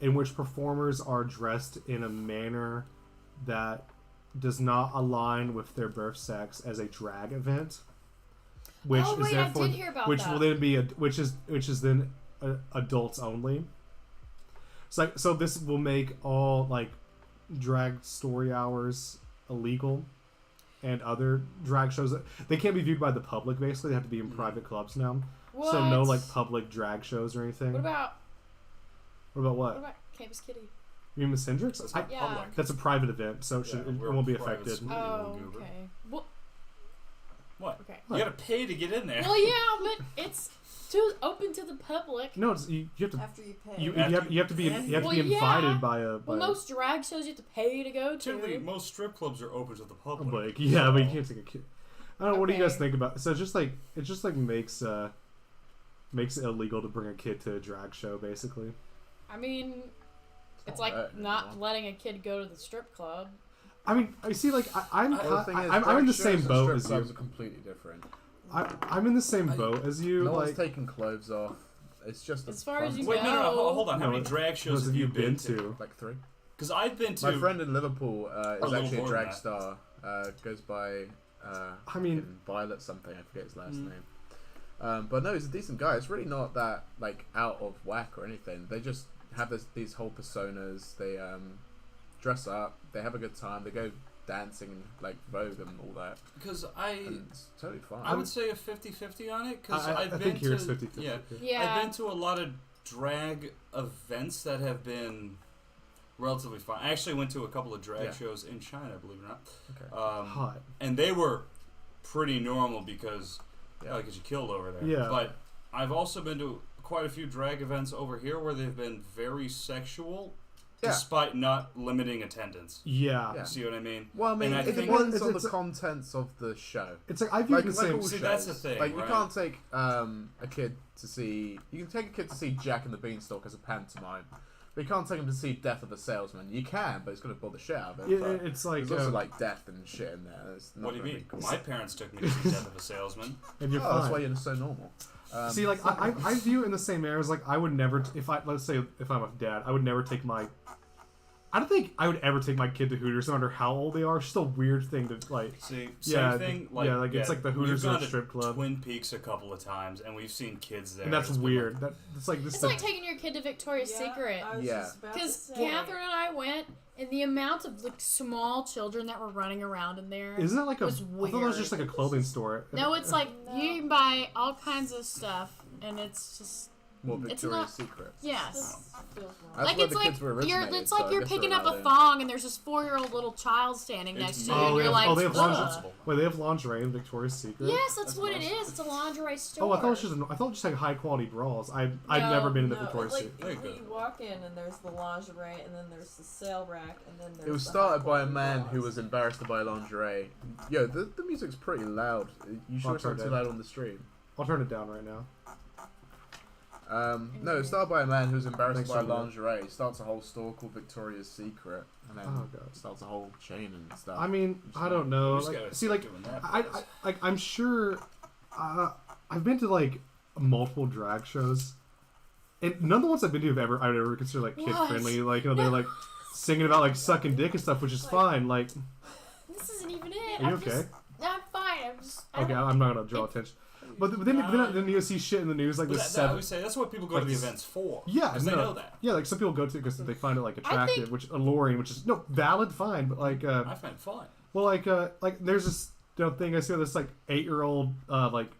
in which performers are dressed in a manner that does not align with their birth sex as a drag event, which Oh, is wait, I therefore did hear about which that. will then be which is then adults only. So this will make all like drag story hours illegal, and other drag shows they can't be viewed by the public. Basically, they have to be in private clubs now. What? So no like public drag shows or anything. What about what? Campus Kitty? You mean Miss Hendrix? that's not Yeah. public. That's a private event, so it we're won't be private affected. school. Oh, Goober. okay. Well, What? okay. You gotta pay to get in there. Well, yeah, but it's open to the public. No, it's, you have to. After you pay. You After have to be Well, invited yeah. by a. Well, most drag shows you have to pay to go Typically, to. most strip clubs are open to the public. Like, yeah, but you can't take a kid. I don't know. What do you guys Okay. think about? So it's just like makes it illegal to bring a kid to a drag show, basically. I mean, it's not like bad not anymore. letting a kid go to the strip club. I mean, I see. Like, I'm Well, the thing is, I'm drag in the shows same and boat strip as clubs you. are completely different. I'm in the same boat as you. No like, one's taking clothes off. It's just a As far as fun you Wait, no, know. hold on. How No, many drag shows those have you been to? like 3. Because I've been to. My friend in Liverpool a is little actually a more drag than star. Goes by I mean- fucking Violet something. I forget his last name. But no, he's a decent guy. It's really not that like out of whack or anything. They just have these whole personas. They dress up. They have a good time. They go dancing and like Vogue and all that. Because And it's totally fine. I would say a 50-50 on it, because I I've been think here to it's 50-50. Yeah. I've been to a lot of drag events that have been relatively fun. I actually went to a couple of drag shows in China, believe it or not. Okay. Hot. And they were pretty normal because you killed over there. Yeah. But I've also been to quite a few drag events over here where they've been very sexual, despite not limiting attendance. Yeah. Yeah. See what I mean? Well, I mean, And I it think depends on it's the contents of the show. It's like I view Like, the like same. all See, shows. that's the thing, Like, you right? can't take a kid to see... You can take a kid to see Jack and the Beanstalk as a pantomime. But you can't take him to see Death of a Salesman. You can, but it's going to bore the shit out of it. Yeah, But it's like there's also, like, death and shit in there. It's not What do you gonna mean? be cool. My parents took me to see Death of a Salesman. and you're Oh, that's fine. why you're so normal. See, like I view it in the same area as like I would never let's say if I'm a dad, I would never take my. I don't think I would ever take my kid to Hooters, no matter how old they are. It's just a weird thing to like. See, Yeah, same thing. it's like the Hooters we've or gone a strip club. Twin Peaks a couple of times, and we've seen kids there. And that's It's been weird. It's like this. It's like taking your kid to Victoria's Secret. I was Yeah. just about to Because say. Catherine and I went, and the amount of like small children that were running around in there. Isn't it like a? I was thought it was just like weird. a clothing store. No, it's like No. you can buy all kinds of stuff, and it's just More It's Victoria's not- Secret. yes. This feels wrong. That's Like where it's the like kids were you're originated, it's like so I you're guess picking they're up a allowed in. thong, and there's this 4-year-old little child standing It's next to you, not- and you're yeah. like, They have "Ugh." lingerie. Wait, they have lingerie in Victoria's Secret. Yes, that's That's what it nice. is. It's a lingerie store. Oh, I thought it was just. I thought it was just like high quality bras. I've never been in the Victoria's like, Secret. There you go. You walk in and there's the lingerie, and then there's the sale rack, and then there's It was the started by a hot man who bras. was embarrassed to buy lingerie. Yo, the music's pretty loud. You sure I'll it's not turn it too down. loud on the stream? I'll turn it down right now. No, it started by a man who was embarrassed Thanks to buy so much. lingerie. He starts a whole store called Victoria's Secret, and then Oh, God. starts a whole chain and stuff. I mean, Just I don't know. You just Like, gotta see, start like, doing that, I boys. like, I'm sure. I've been to like multiple drag shows, and none of the ones I've been to have I'd ever consider like kid What? friendly. Like, you know, they're like singing about like sucking dick and stuff, which is fine. Like, This isn't even it. are you I'm okay? just, I'm fine. I'm just. I Okay, don't- I'm not gonna draw attention. But then you see shit in the news like But the I seven. would say that's what people go like to the this- events for. Yeah, because they know that. Yeah, like some people go to because they find it like attractive, think- which alluring, which is no valid, fine, but like I find it fun. well, like there's this thing I see this like 8-year-old like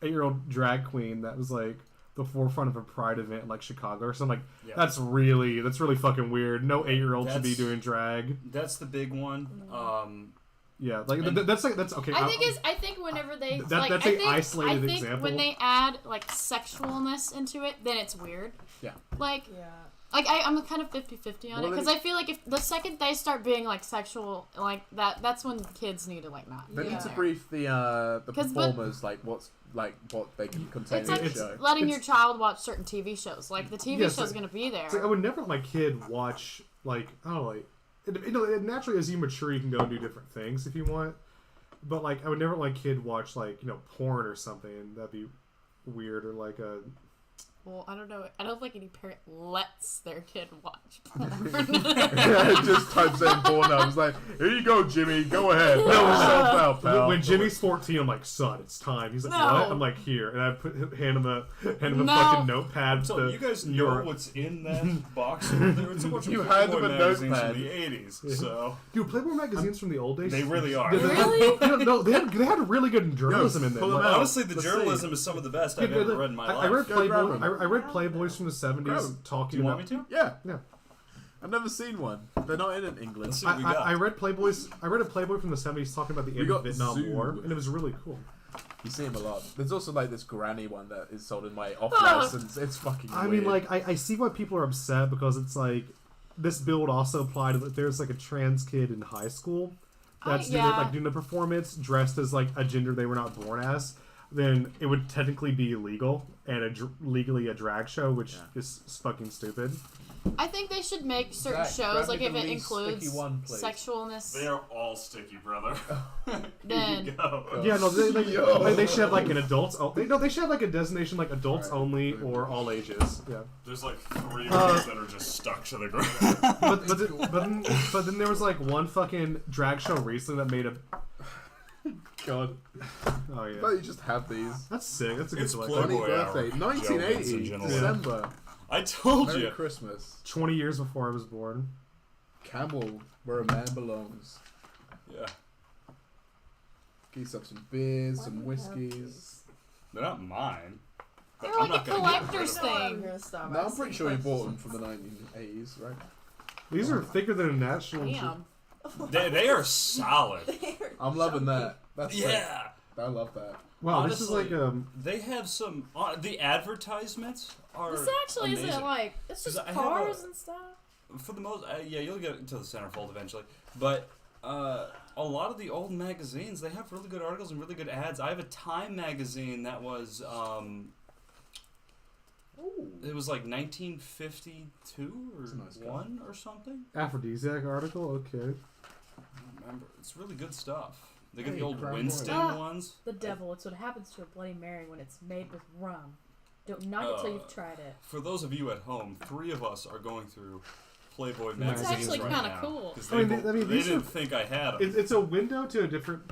8-year-old drag queen that was like the forefront of a pride event in like Chicago or something. Like Yeah. that's really fucking weird. No 8-year-old should be That's- doing drag. That's the big one. Yeah, like And- that's okay. I think whenever they That- like that's I a think, isolated I think example. when they add like sexualness into it, then it's weird. Yeah. Like Yeah. I'm kind of 50-50 on it Well, because then- I feel like if the second they start being like sexual like that's when kids need to like not. They be need to there. brief the 'Cause, but- performers like what they can contain It's in like the It's- show. letting it's- your child watch certain TV shows. Like the TV Yeah, show's so- gonna be there. It's like I would never let my kid watch like I don't know, like naturally as you mature you can go and do different things if you want, but like I would never let my kid watch like porn or something. That'd be weird. Or like a Well, I don't know. I don't think any parent lets their kid watch porn. Just types in porn. I was like, here you go, Jimmy. Go ahead. No, Yourself out, pal. when Jimmy's 14, I'm like, son, it's time. He's like, No. what? I'm like, here, and I hand him a No. fucking notepad. So to- you guys know your- what's in that box over there? It's a bunch of You hand Playboy them a magazines notepad. from the 80s. So Dude, Playboy magazines from the old days. they really are. Really? No, they had really good journalism in pull them. them Like, out. Honestly, the Let's journalism is some of the best I've Yeah, ever read in my I life. read Go grab Playboy. them. I read Playboys from the Grab 70s 'em. talking Do you want about. me to? Yeah. Yeah. I've never seen one. They're not in England. Let's see what we got. I read Playboys. I read a Playboy from the 70s talking about the We end of got the Vietnam Zoo. War, and it was really cool. You see them a lot. There's also like this granny one that is sold in my off Oh. license. It's fucking I weird. mean, like, I see why people are upset because it's like this bill would also apply to there's like a trans kid in high school that's yeah. doing a performance dressed as like a gender they were not born as. Then it would technically be illegal and legally a drag show, which is fucking stupid. I think they should make certain Zach, shows grab like me if the it least includes sticky one, please. sexualness. They're all sticky, brother. Here Then- you go. Yeah, no, Yo. they should have like an adults. They should have like a designation like adults only or all ages. Yeah. There's like 3 of these that are just stuck to the ground. But then there was like one fucking drag show recently that made a. God. Oh yeah. But you just have these. That's sick. That's a good It's selection. Playboy. Funny hour, birthday. Joe, ladies 1980. and gentlemen. December. I told Merry you. Christmas. 20 years before I was born. Camel, where a man belongs. Yeah. Get yourself some beers, Why some do you have whiskeys. They're not mine. But They're I'm like not a gonna get rid collector's of them. thing. I'm gonna stop. No, I'm pretty sure you bought them from the 1980s, right? These are thicker than a national. Damn. They are solid. I'm loving that. That's Yeah. I love that. Wow, this is like They have some. The advertisements are. This actually amazing. isn't like it's just 'Cause I have cars a- and stuff. For the most, yeah, you'll get to the centerfold eventually. But a lot of the old magazines, they have really good articles and really good ads. I have a Time magazine that was it was like 1952 or That's a nice car. 1 or something. aphrodisiac article. Okay. I don't remember. It's really good stuff. They got Hey, the old Crown Boy. Winston Ah. ones. The devil. It's what happens to a Bloody Mary when it's made with rum. Don't knock it till you've tried it. For those of you at home, 3 of us are going through Playboy It's magazines actually right kinda now. cool. 'Cause I They, mean, they these didn't are- think I had them. It's a window to a different.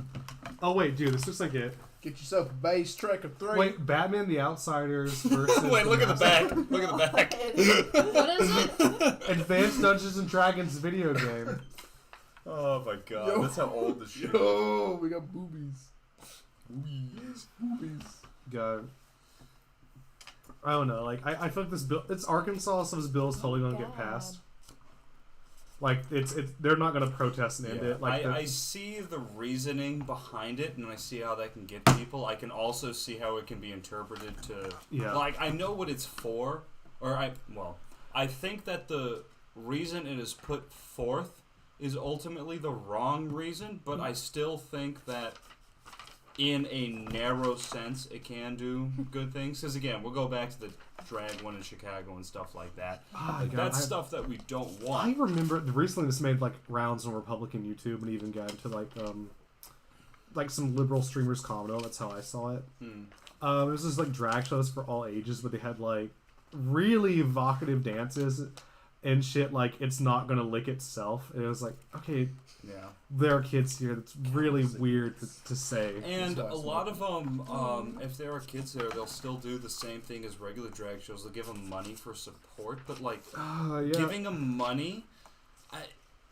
Oh wait, dude, this looks like it. Get yourself a base Trekker 3. Wait, Batman: The Outsiders versus. Wait, look at the Master- back. Look at the back. What is it? Advanced Dungeons and Dragons video game. Oh my god, Yo. that's how old this shit is. Yo, we got boobies. Boobies. God. I don't know. Like, I feel like this bill. It's Arkansas, so this bill is totally gonna get passed. Like, it's they're not gonna protest and end Yeah, it. Like, I see the reasoning behind it, and I see how that can get people. I can also see how it can be interpreted to. Yeah. Like, I know what it's for, or I think that the reason it is put forth is ultimately the wrong reason, but I still think that in a narrow sense it can do good things. Because again, we'll go back to the drag one in Chicago and stuff like that. God, That's stuff that we don't I want. remember recently this made like rounds on Republican YouTube and even got into like some liberal streamers comment on. That's how I saw it. It was just like drag shows for all ages, but they had like really evocative dances and shit. Like, it's not gonna lick itself. And it was like, okay, Yeah. there are kids here. That's really weird to say. And That's a awesome. lot of them, if there are kids there, they'll still do the same thing as regular drag shows. They'll give them money for support, but like Yeah. giving them money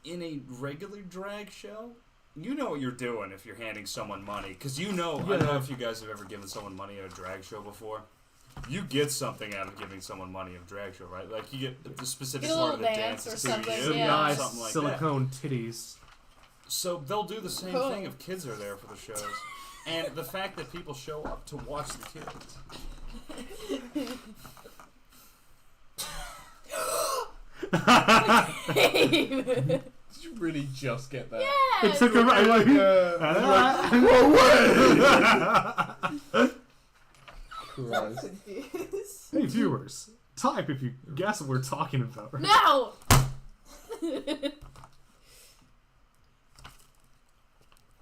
in a regular drag show, you know what you're doing if you're handing someone money. Because I don't know if you guys have ever given someone money at a drag show before. You get something out of giving someone money at a drag show, right? Like, you get the specific Get a part of the little dance dance is or to something, you, yeah. Nice something like that. silicone titties. So they'll do the same Cool. thing if kids are there for the shows. And the fact that people show up to watch the kids. Did you really just get that? It took him. I'm like, Christ. hey viewers, type if you guess what we're talking about. Right? No.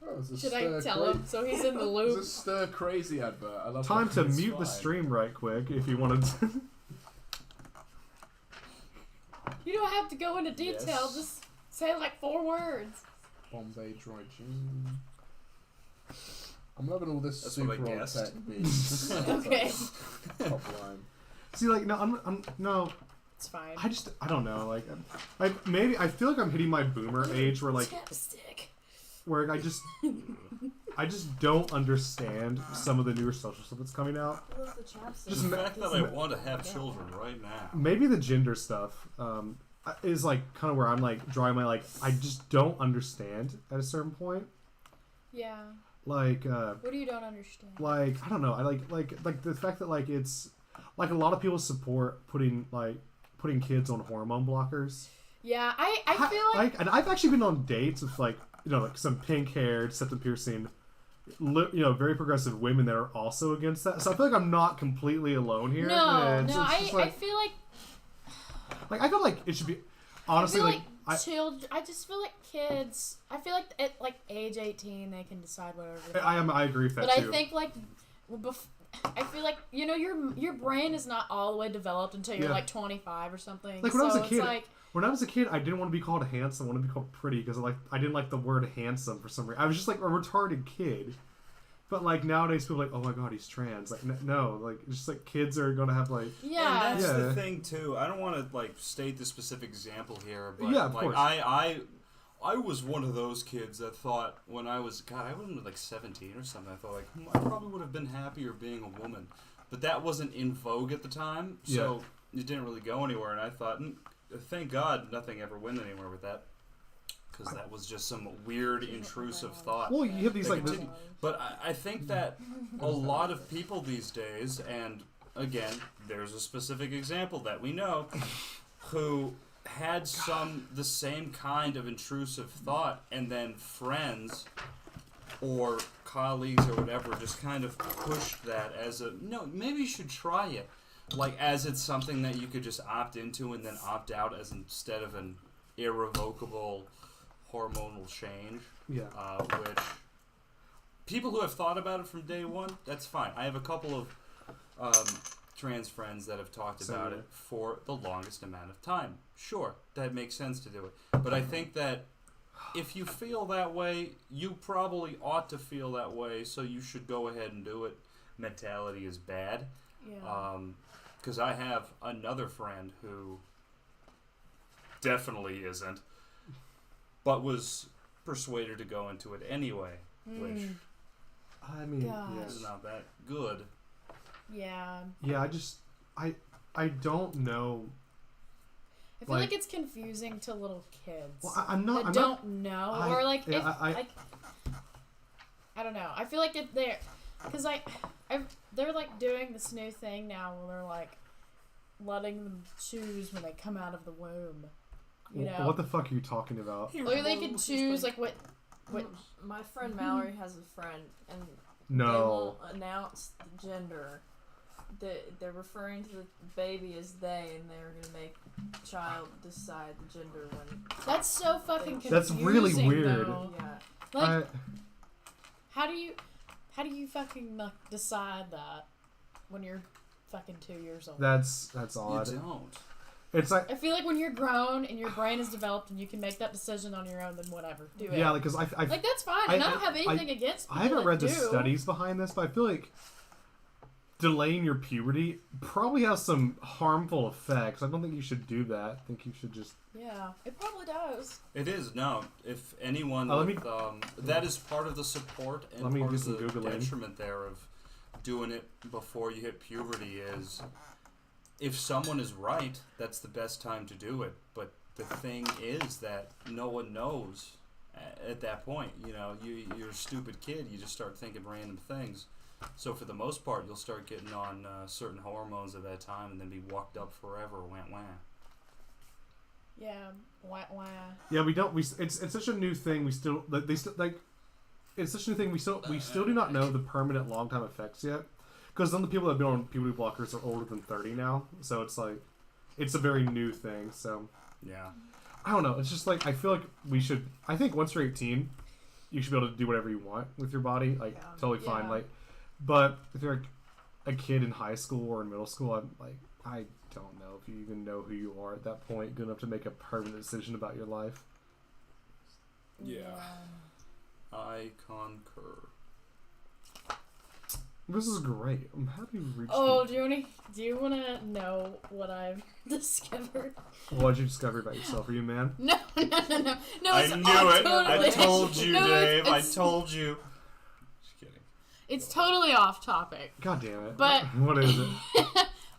Oh, it's a Should I stir tell him so he's in the loop? It's a stir crazy advert. I love Time that. to It's mute the fine. stream right quick if you want to. You don't have to go into detail. Yes. Just say like 4 words. Bombay dry gin. I'm loving all this That's what I super on guessed. tech beats. Okay. Top line. See, like, no, I'm no. It's fine. I don't know. Like, maybe I feel like I'm hitting my boomer age where like Chapstick. where I just don't understand some of the newer social stuff that's coming out. What's the chapstick? Just The fact that I want to have children right now. Maybe the gender stuff is like kind of where I'm like drawing my like I just don't understand at a certain point. Yeah. Like What do you don't understand? like I don't know. I like the fact that like it's like a lot of people support putting kids on hormone blockers. Yeah, I feel like and I've actually been on dates with like some pink haired, septum piercing, very progressive women that are also against that. So I feel like I'm not completely alone here. no, It's I just like, feel like I feel like it should be honestly I feel like children. I just feel like kids. I feel like at like age 18 they can decide whatever. they want. I agree with that But too. I think like, I feel like your brain is not all the way developed until you're Yeah. like 25 or something. Like when I was a it's kid, like, when I was a kid, I didn't want to be called handsome. I wanted to be called pretty because I didn't like the word handsome for some reason. I was just like a retarded kid. But like nowadays, people are like, oh my god, he's trans. Like no, like it's just like kids are gonna have like. Yeah. And that's Yeah. the thing too. I don't want to like state the specific example here, but Yeah, of like course. I was one of those kids that thought when I was I would have been like 17 or something. I thought like I probably would have been happier being a woman, but that wasn't in vogue at the time, so it didn't really go anywhere. And I thought, thank God, nothing ever went anywhere with that. Because that was just some weird, intrusive thought. Well, you have these They like. continue. But I think that a lot of people these days, and again, there's a specific example that we know, who had the same kind of intrusive thought, and then friends or colleagues or whatever just kind of pushed that as no, maybe you should try it. Like, as it's something that you could just opt into and then opt out as instead of an irrevocable hormonal change, which people who have thought about it from day one, that's fine. I have a couple of trans friends that have talked about it for the longest amount of time. Sure, that makes sense to do it. But I think that if you feel that way, you probably ought to feel that way, so you should go ahead and do it. Mentality is bad. Yeah. Because I have another friend who definitely isn't, but was persuaded to go into it anyway, which I mean, Gosh. is not that good. Yeah. Yeah, I don't know. I feel like it's confusing to little kids. Well, I'm not. that I'm don't know, or like yeah, if I don't know. I feel like they're because they're like doing this new thing now where they're like letting them choose when they come out of the womb. You know, what the fuck are you talking about? or they can choose like what. My friend Mallory has a friend, and they No. won't announce the gender. They're referring to the baby as they, and they're gonna make the child decide the gender when. That's so fucking confusing. That's really weird. Though. Yeah. Like, how do you fucking like decide that when you're fucking 2 years old? That's odd. You don't. It's like I feel like when you're grown and your brain is developed and you can make that decision on your own, then whatever, do it. yeah, because I Like that's fine, and I don't have anything against people I haven't read that the do. studies behind this, but I feel like delaying your puberty probably has some harmful effects. I don't think you should do that. I think you should just. Yeah, it probably does. It is, no. If anyone let with, that is part of the support and Let me part do of some the Googling. detriment there of doing it before you hit puberty is if someone is right, that's the best time to do it. But the thing is that no one knows at that point. You know, you're a stupid kid. You just start thinking random things. So for the most part, you'll start getting on certain hormones at that time and then be walked up forever. Wah wah. Yeah, wah wah. Yeah, we don't. It's such a new thing. We still they still like. It's such a new thing. We still do not know the permanent long time effects yet. Because some of the people that have been on puberty blockers are older than 30 now. So it's like, it's a very new thing. So Yeah. I don't know. It's just like I feel like we should. I think once you're 18, you should be able to do whatever you want with your body. Like totally fine. Yeah. Like, but if you're like a kid in high school or in middle school, I'm like I don't know if you even know who you are at that point, good enough to make a permanent decision about your life. Yeah. I concur. This is great. I'm happy we reached. Oh, do you wanna know what I've discovered? What did you discover about yourself? Are you a man? No. I It's knew off it. Totally. I told you, No, Dave. I it's- told you. Just kidding. It's totally off topic. God damn it. But- What is it?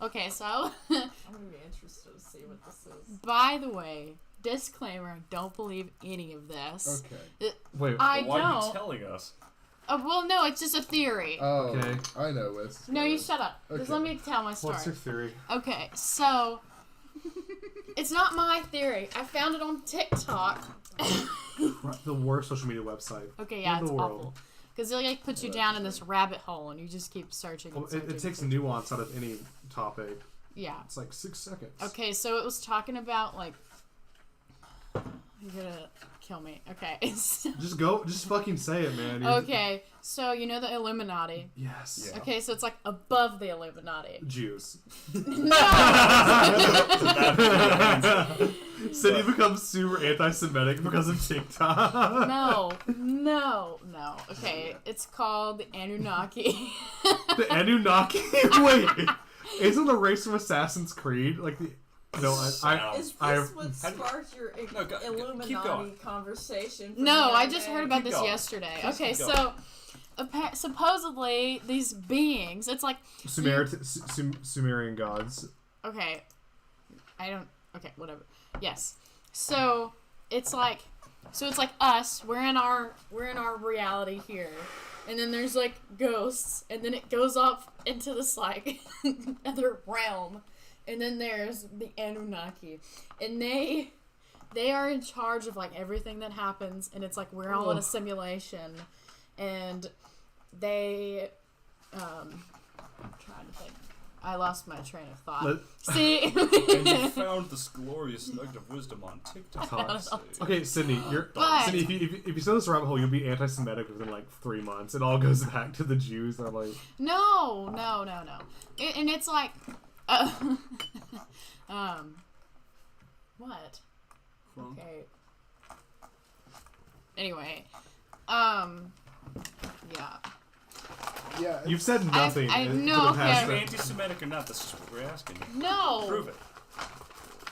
Okay, so I'm gonna be interested to see what this is. by the way, disclaimer: don't believe any of this. Okay. Wait. I Why are you don't. telling us? Well, no, it's just a theory. Oh, Okay. I know this. No, you shut up. Just Okay. let me tell my story. What's your theory? Okay, so it's not my theory. I found it on TikTok. The worst social media website. Okay, yeah, in it's the world. awful. Because it like puts you down in this rabbit hole, and you just keep searching. And Well, searching it and takes searching. nuance out of any topic. Yeah. It's like 6 seconds. Okay, so it was talking about like. You're gonna kill me. Okay. Just fucking say it, man. Okay, so you know the Illuminati. Yes. Yeah. Okay, so it's like above the Illuminati. Jews. No. Cindy becomes super anti-Semitic because of TikTok. No. Okay, it's called the Anunnaki. The Anunnaki? Wait, isn't the race from Assassin's Creed like the? No, Is I this what sparked your keep Illuminati going. conversation? No, I just heard about Keep this going. yesterday. Just Okay, keep so supposedly these beings, it's like Sumerian gods. okay, okay, whatever. Yes. So it's like us. We're in our reality here, and then there's like ghosts, and then it goes off into this like other realm, and then there's the Anunnaki, and they are in charge of like everything that happens, and it's like we're all in a simulation, and they I'm trying to think. I lost my train of thought. See? And you found this glorious nugget of wisdom on TikTok. Okay, Cindy, But- Cindy, if you stay in this rabbit hole, you'll be anti-Semitic within like 3 months. It all goes back to the Jews. They're like, No. And it's like, what? Okay. Anyway, yeah. Yeah. you've said nothing. I in- know, for the past okay. Are you anti-Semitic or not? That's just what we're asking you. No. Prove it.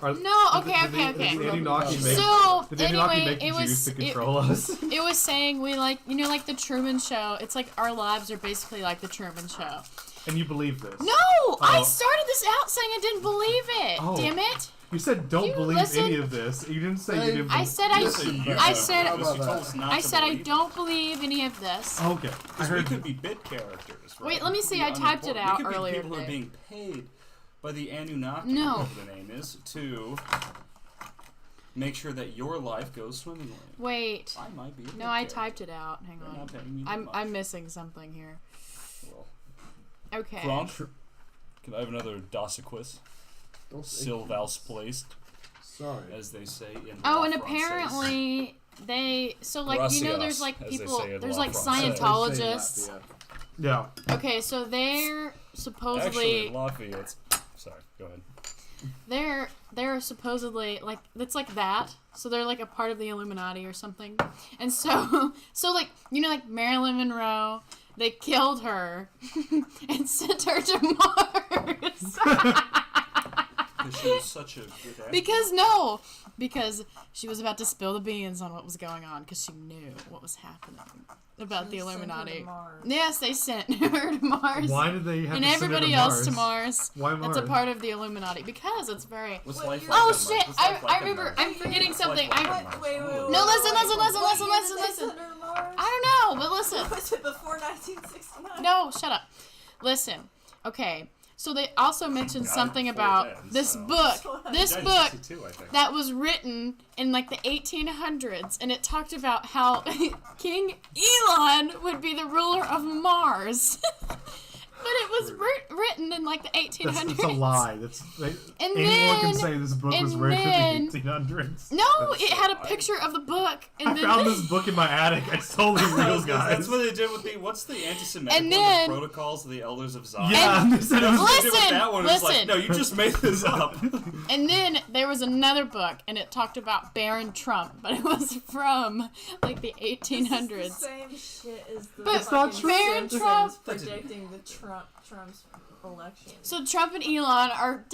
No, okay. Did the Anunnaki make, So, did the Anunnaki anyway, make it the Jews was, to control us? it was saying we like, like the Truman Show. It's like our lives are basically like the Truman Show. And you believe this? No! I started this out saying I didn't believe it. Oh. Damn it. You said don't You believe listen- any of this. You didn't say you didn't. I said I said How about You told us not I to said I believe. don't believe any of this. Okay, I Because we heard. could be bit characters, right? Wait, let me We could see, be I typed it unimportant. out we could earlier be people who are today. being paid by the Anunnaki, No. whatever the name is, to make sure that your life goes swimmingly. Wait. I might be. No, I typed it out. Hang They're on. not paying me that I'm much. missing something here. Well, Okay. Franck, can I have another Dasa quiz? Sylvaus placed, Sorry. as they say in Oh, La and Française. apparently they like there's like Gracias, as they people say in there's La like Française. Scientologists. Yeah. Okay, so they're Actually, supposedly Lafayette's. Sorry, go ahead. they're supposedly like it's like that. So they're like a part of the Illuminati or something. And so like like Marilyn Monroe, they killed her and sent her to Mars. Because she was such a good actor. Because she was about to spill the beans on what was going on because she knew what was happening about the They sent her to Illuminati. Mars. Yes, they sent her to Mars. Why did they have and to send her everybody to else Mars? to Mars. Why Mars? That's a part of the Illuminati because it's very. What's Wait, life you're- like Oh on shit! Mars? What's life like I on remember. Mars? I'm forgetting What's something. life like on I Mars? Wait. No, listen. What year did they Listen. send her to Mars? I don't know, but listen. Was it before 1969? No, shut up. Listen. Okay. So they also mentioned Died something before about then, this so- book. This Died in book 62, I think. that was written in like the 1800s, and it talked about how King Elon would be the ruler of Mars. But it was written in like the 1800s. That's a lie. Anyone then- can say this book was and written then- in the 1800s. No, That's it so had a high. picture of the book, and I then found this book in my attic. It's totally real, guys. That's what they did with the what's the anti-Semitic And one? then- The Protocols of the Elders of Zion. Yeah, they said it was. That's what they did with Listen, that one. It's like, listen. no, you just made this up. And then there was another book, and it talked about Baron Trump, but it was from like the This 1800s. is the same shit as the But it's not fucking true. Baron Simpsons Trump- predicting the Trump's election. So Trump and Elon are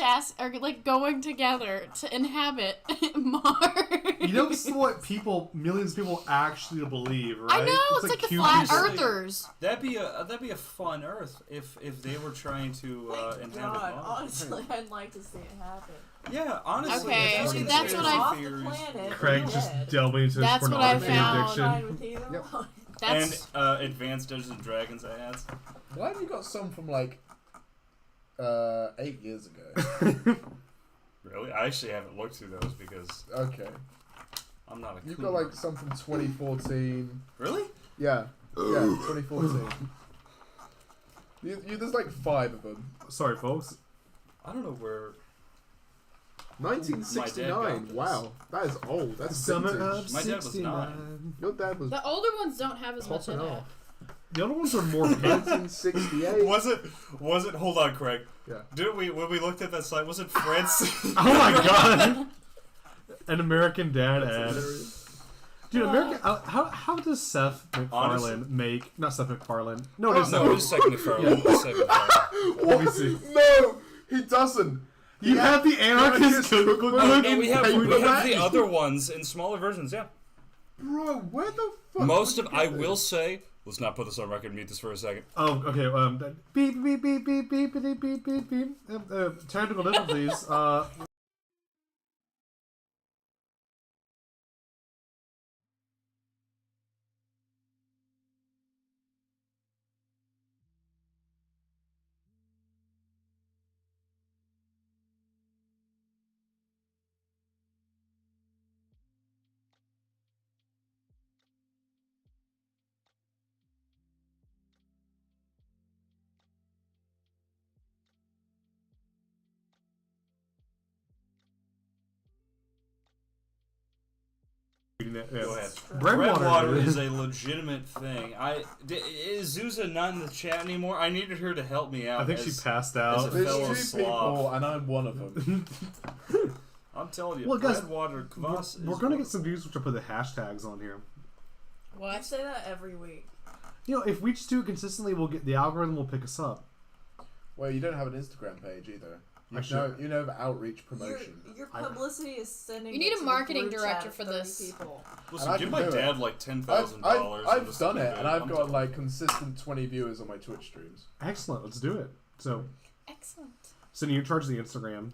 like going together to inhabit Mars. You know what millions of people actually believe, right? I know it's like the cute flat piece of- earthers. That'd be a fun Earth if they were trying to Thank inhabit God, Mars. honestly, I'd like to see it happen. Yeah, honestly. Okay, if see, the that's what I- Off the theories- planet, Craig we're just dead. delving into his That's what I pornography found. addiction. Fine with either Yep. one. That's And Advanced Dungeons and Dragons ads. Why have you got some from like 8 years ago? Really? I actually haven't looked through those because Okay. I'm not a You've got like some from 2014. Really? Yeah. Yeah, 2014. There's like 5 of them. Sorry, folks. I don't know where. 1969. this. Wow, that is old. That's Summer vintage. of My dad was 69. Your dad was the older ones don't have as much popping in it. off. The other ones are more hip. 1968. Was it? Hold on, Craig. Yeah. Didn't we when we looked at that site? Was it France? Oh my god! An American Dad That's ad. hilarious. Dude, American. How does Seth MacFarlane make? Not Seth MacFarlane. No, it is No, it is Second McFarlane. Second McFarlane. Let me see. No, he doesn't. You have the anarchist cookbook. No, we have paperback. the other ones in smaller versions. Yeah. Bro, where the fuck? Most would of you I get will this? say. Let's not put this on record. Mute this for a second. Oh, okay. Beep beep beep beep beep beep beep beep beep. Technical difficulties. Go ahead. Breadwater is a legitimate thing. Is Zuza not in the chat anymore? I needed her to help me out. I think she passed as out. a There's fellow two Slav. people, and I'm one of them. I'm telling you, Well, guys, Breadwater Kvass We're is gonna one get some views, which I'll put the hashtags on here. You What? say that every week. You know, if we just do it consistently, we'll get the algorithm will pick us up. Well, you don't have an Instagram page either. I should. You know the outreach promotion. Your publicity is sending. You need it a to marketing the group director chat for of 30 this. People. Listen, And I give can my do dad it. like $10,000. I've done it, and I've got like consistent 20 viewers on my Twitch streams. Excellent. Let's do it. So, Excellent. you're in charge of the Instagram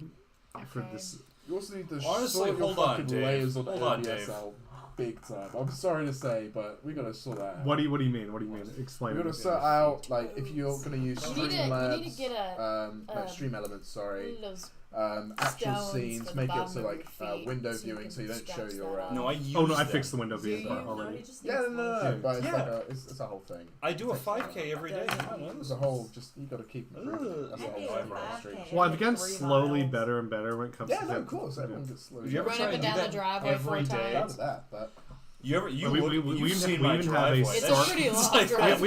for Okay. this. You also need to Honestly, sort your hold on, fucking Dave. layers on Hold on, Dave. OBSL big time. I'm sorry to say, but we gotta sort that out. What do you mean? What do you mean? Explain. We it gotta to sort me. out like if you're gonna use You need to Streamlabs, get a Stream Elements, sorry. those Actual stones scenes, for the make it bottom so of like your feet window so you viewing, can so you don't show scratch your. that No, I use Oh no, I them. fixed the window Do viewing you? part No, already. he just Yeah, needs no, one. no, but it's Yeah. like it's a whole thing. I do a 5K every day. I know It's this. a whole, just you gotta keep improving. That's the I whole need a vibe of the 5K. stream. Well, I've gotten 3 slowly miles. better and better when it comes Yeah, to no, that. of course, everyone gets slow. You ever Run try up to and do down the that driveway every 4 day? times. Proud of that, but You ever? We You've even seen have- my we even have a driveway. It's start- a pretty long like- driveway.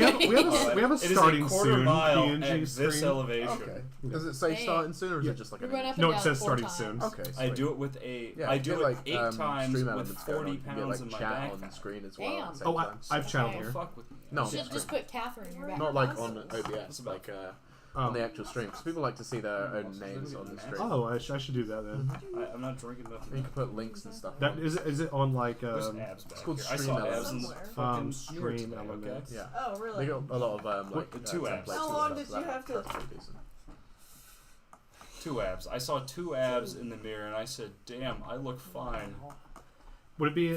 we have a It is a starting quarter soon mile PNG at this screen. elevation. okay. Does it say Hey. starting soon, or is Yeah. it just like We an run up and No, down it says 4 starting times. soon. Okay, I sweet. do it with a. Yeah, I do get, it like, 8 times stream with elements going 40 on. You can get, pounds like, in my chat on backpack. screen as well. Damn. At the same Oh, time. I've chat on Okay. here. Fuck with me. No, You should it's just put Catherine in your back. not like on That's OBS, about- like on the actual stream, because people like to see their own names on the stream. Oh, I should do that then. I'm not drinking nothing. And you can put links and stuff. That is it on like There's abs back it's called here. I stream saw elements. abs in Somewhere. fucking Stream New York today, elements. okay? Yeah. Oh, They really? got a lot of What, the two templates apps? and How long stuff, did so you that have to- that's pretty decent. 2 abs. I saw 2 abs in the mirror and I said, "Damn, I look fine." Would it be?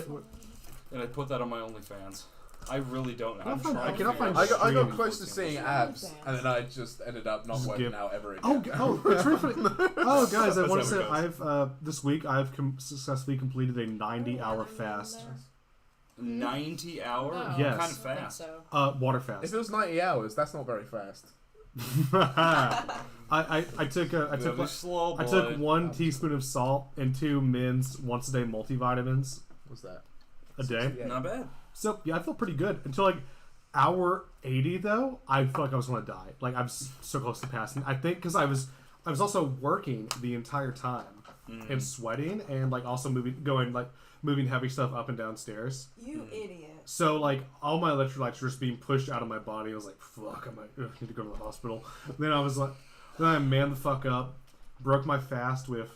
And I put that on my OnlyFans. I really don't know. I'm find- trying I to cannot figure find out I got Stream. close to seeing abs, and then I just ended up not Just working give- out ever again. It's really funny. Oh, guys, I That's want how to it say I've this week I've successfully completed a 90-hour fast. 90 hour? No, Yes. Kind of I think fast. so. Water If fast. it was 90 hours, that's not very fast. I took Really slow, I took boy. 1 teaspoon of salt and 2 Min's once a day multivitamins What's that? a day. Yeah. Not bad. So yeah, I feel pretty good until like hour 80 though. I felt like I was gonna die. Like I was so close to passing. I think because I was also working the entire time and sweating and like also moving heavy stuff up and down stairs. You idiot. So like all my electrolytes were just being pushed out of my body. I was like, fuck, I might need to go to the hospital. Then I was like, then I manned the fuck up, broke my fast with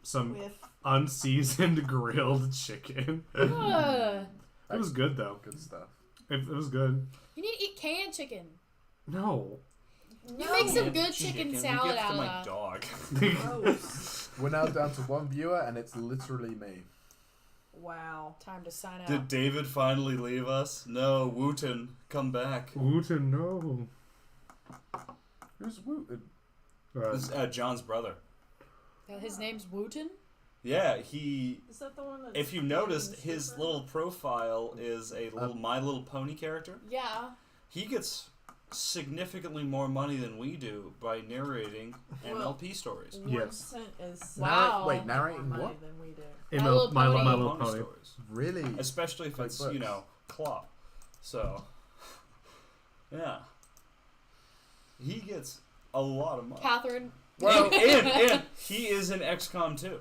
some unseasoned grilled chicken. Ugh. It was good though. Good stuff. It was good. You need to eat canned chicken. No. You make some good chicken We salad give out to of my that. dog. Gross. We're now down to 1 viewer, and it's literally me. Wow. Time to sign out. Did David finally leave us? No, Wooten, come back. Wooten, no. Who's Wooten? This is John's brother. His name's Wooten? Yeah, he. Is that the one that? If you noticed, his little profile is a little My Little Pony character. Yeah. He gets significantly more money than we do by narrating MLP stories. 1 Yes. cent is Wow. Wait, narrating more money what? than we do. In My Little My Pony. Little Pony. stories. Really? Especially if Like it's, books. Klopp. So, yeah. He gets a lot of money. Catherine. Well, and he is an XCOM too.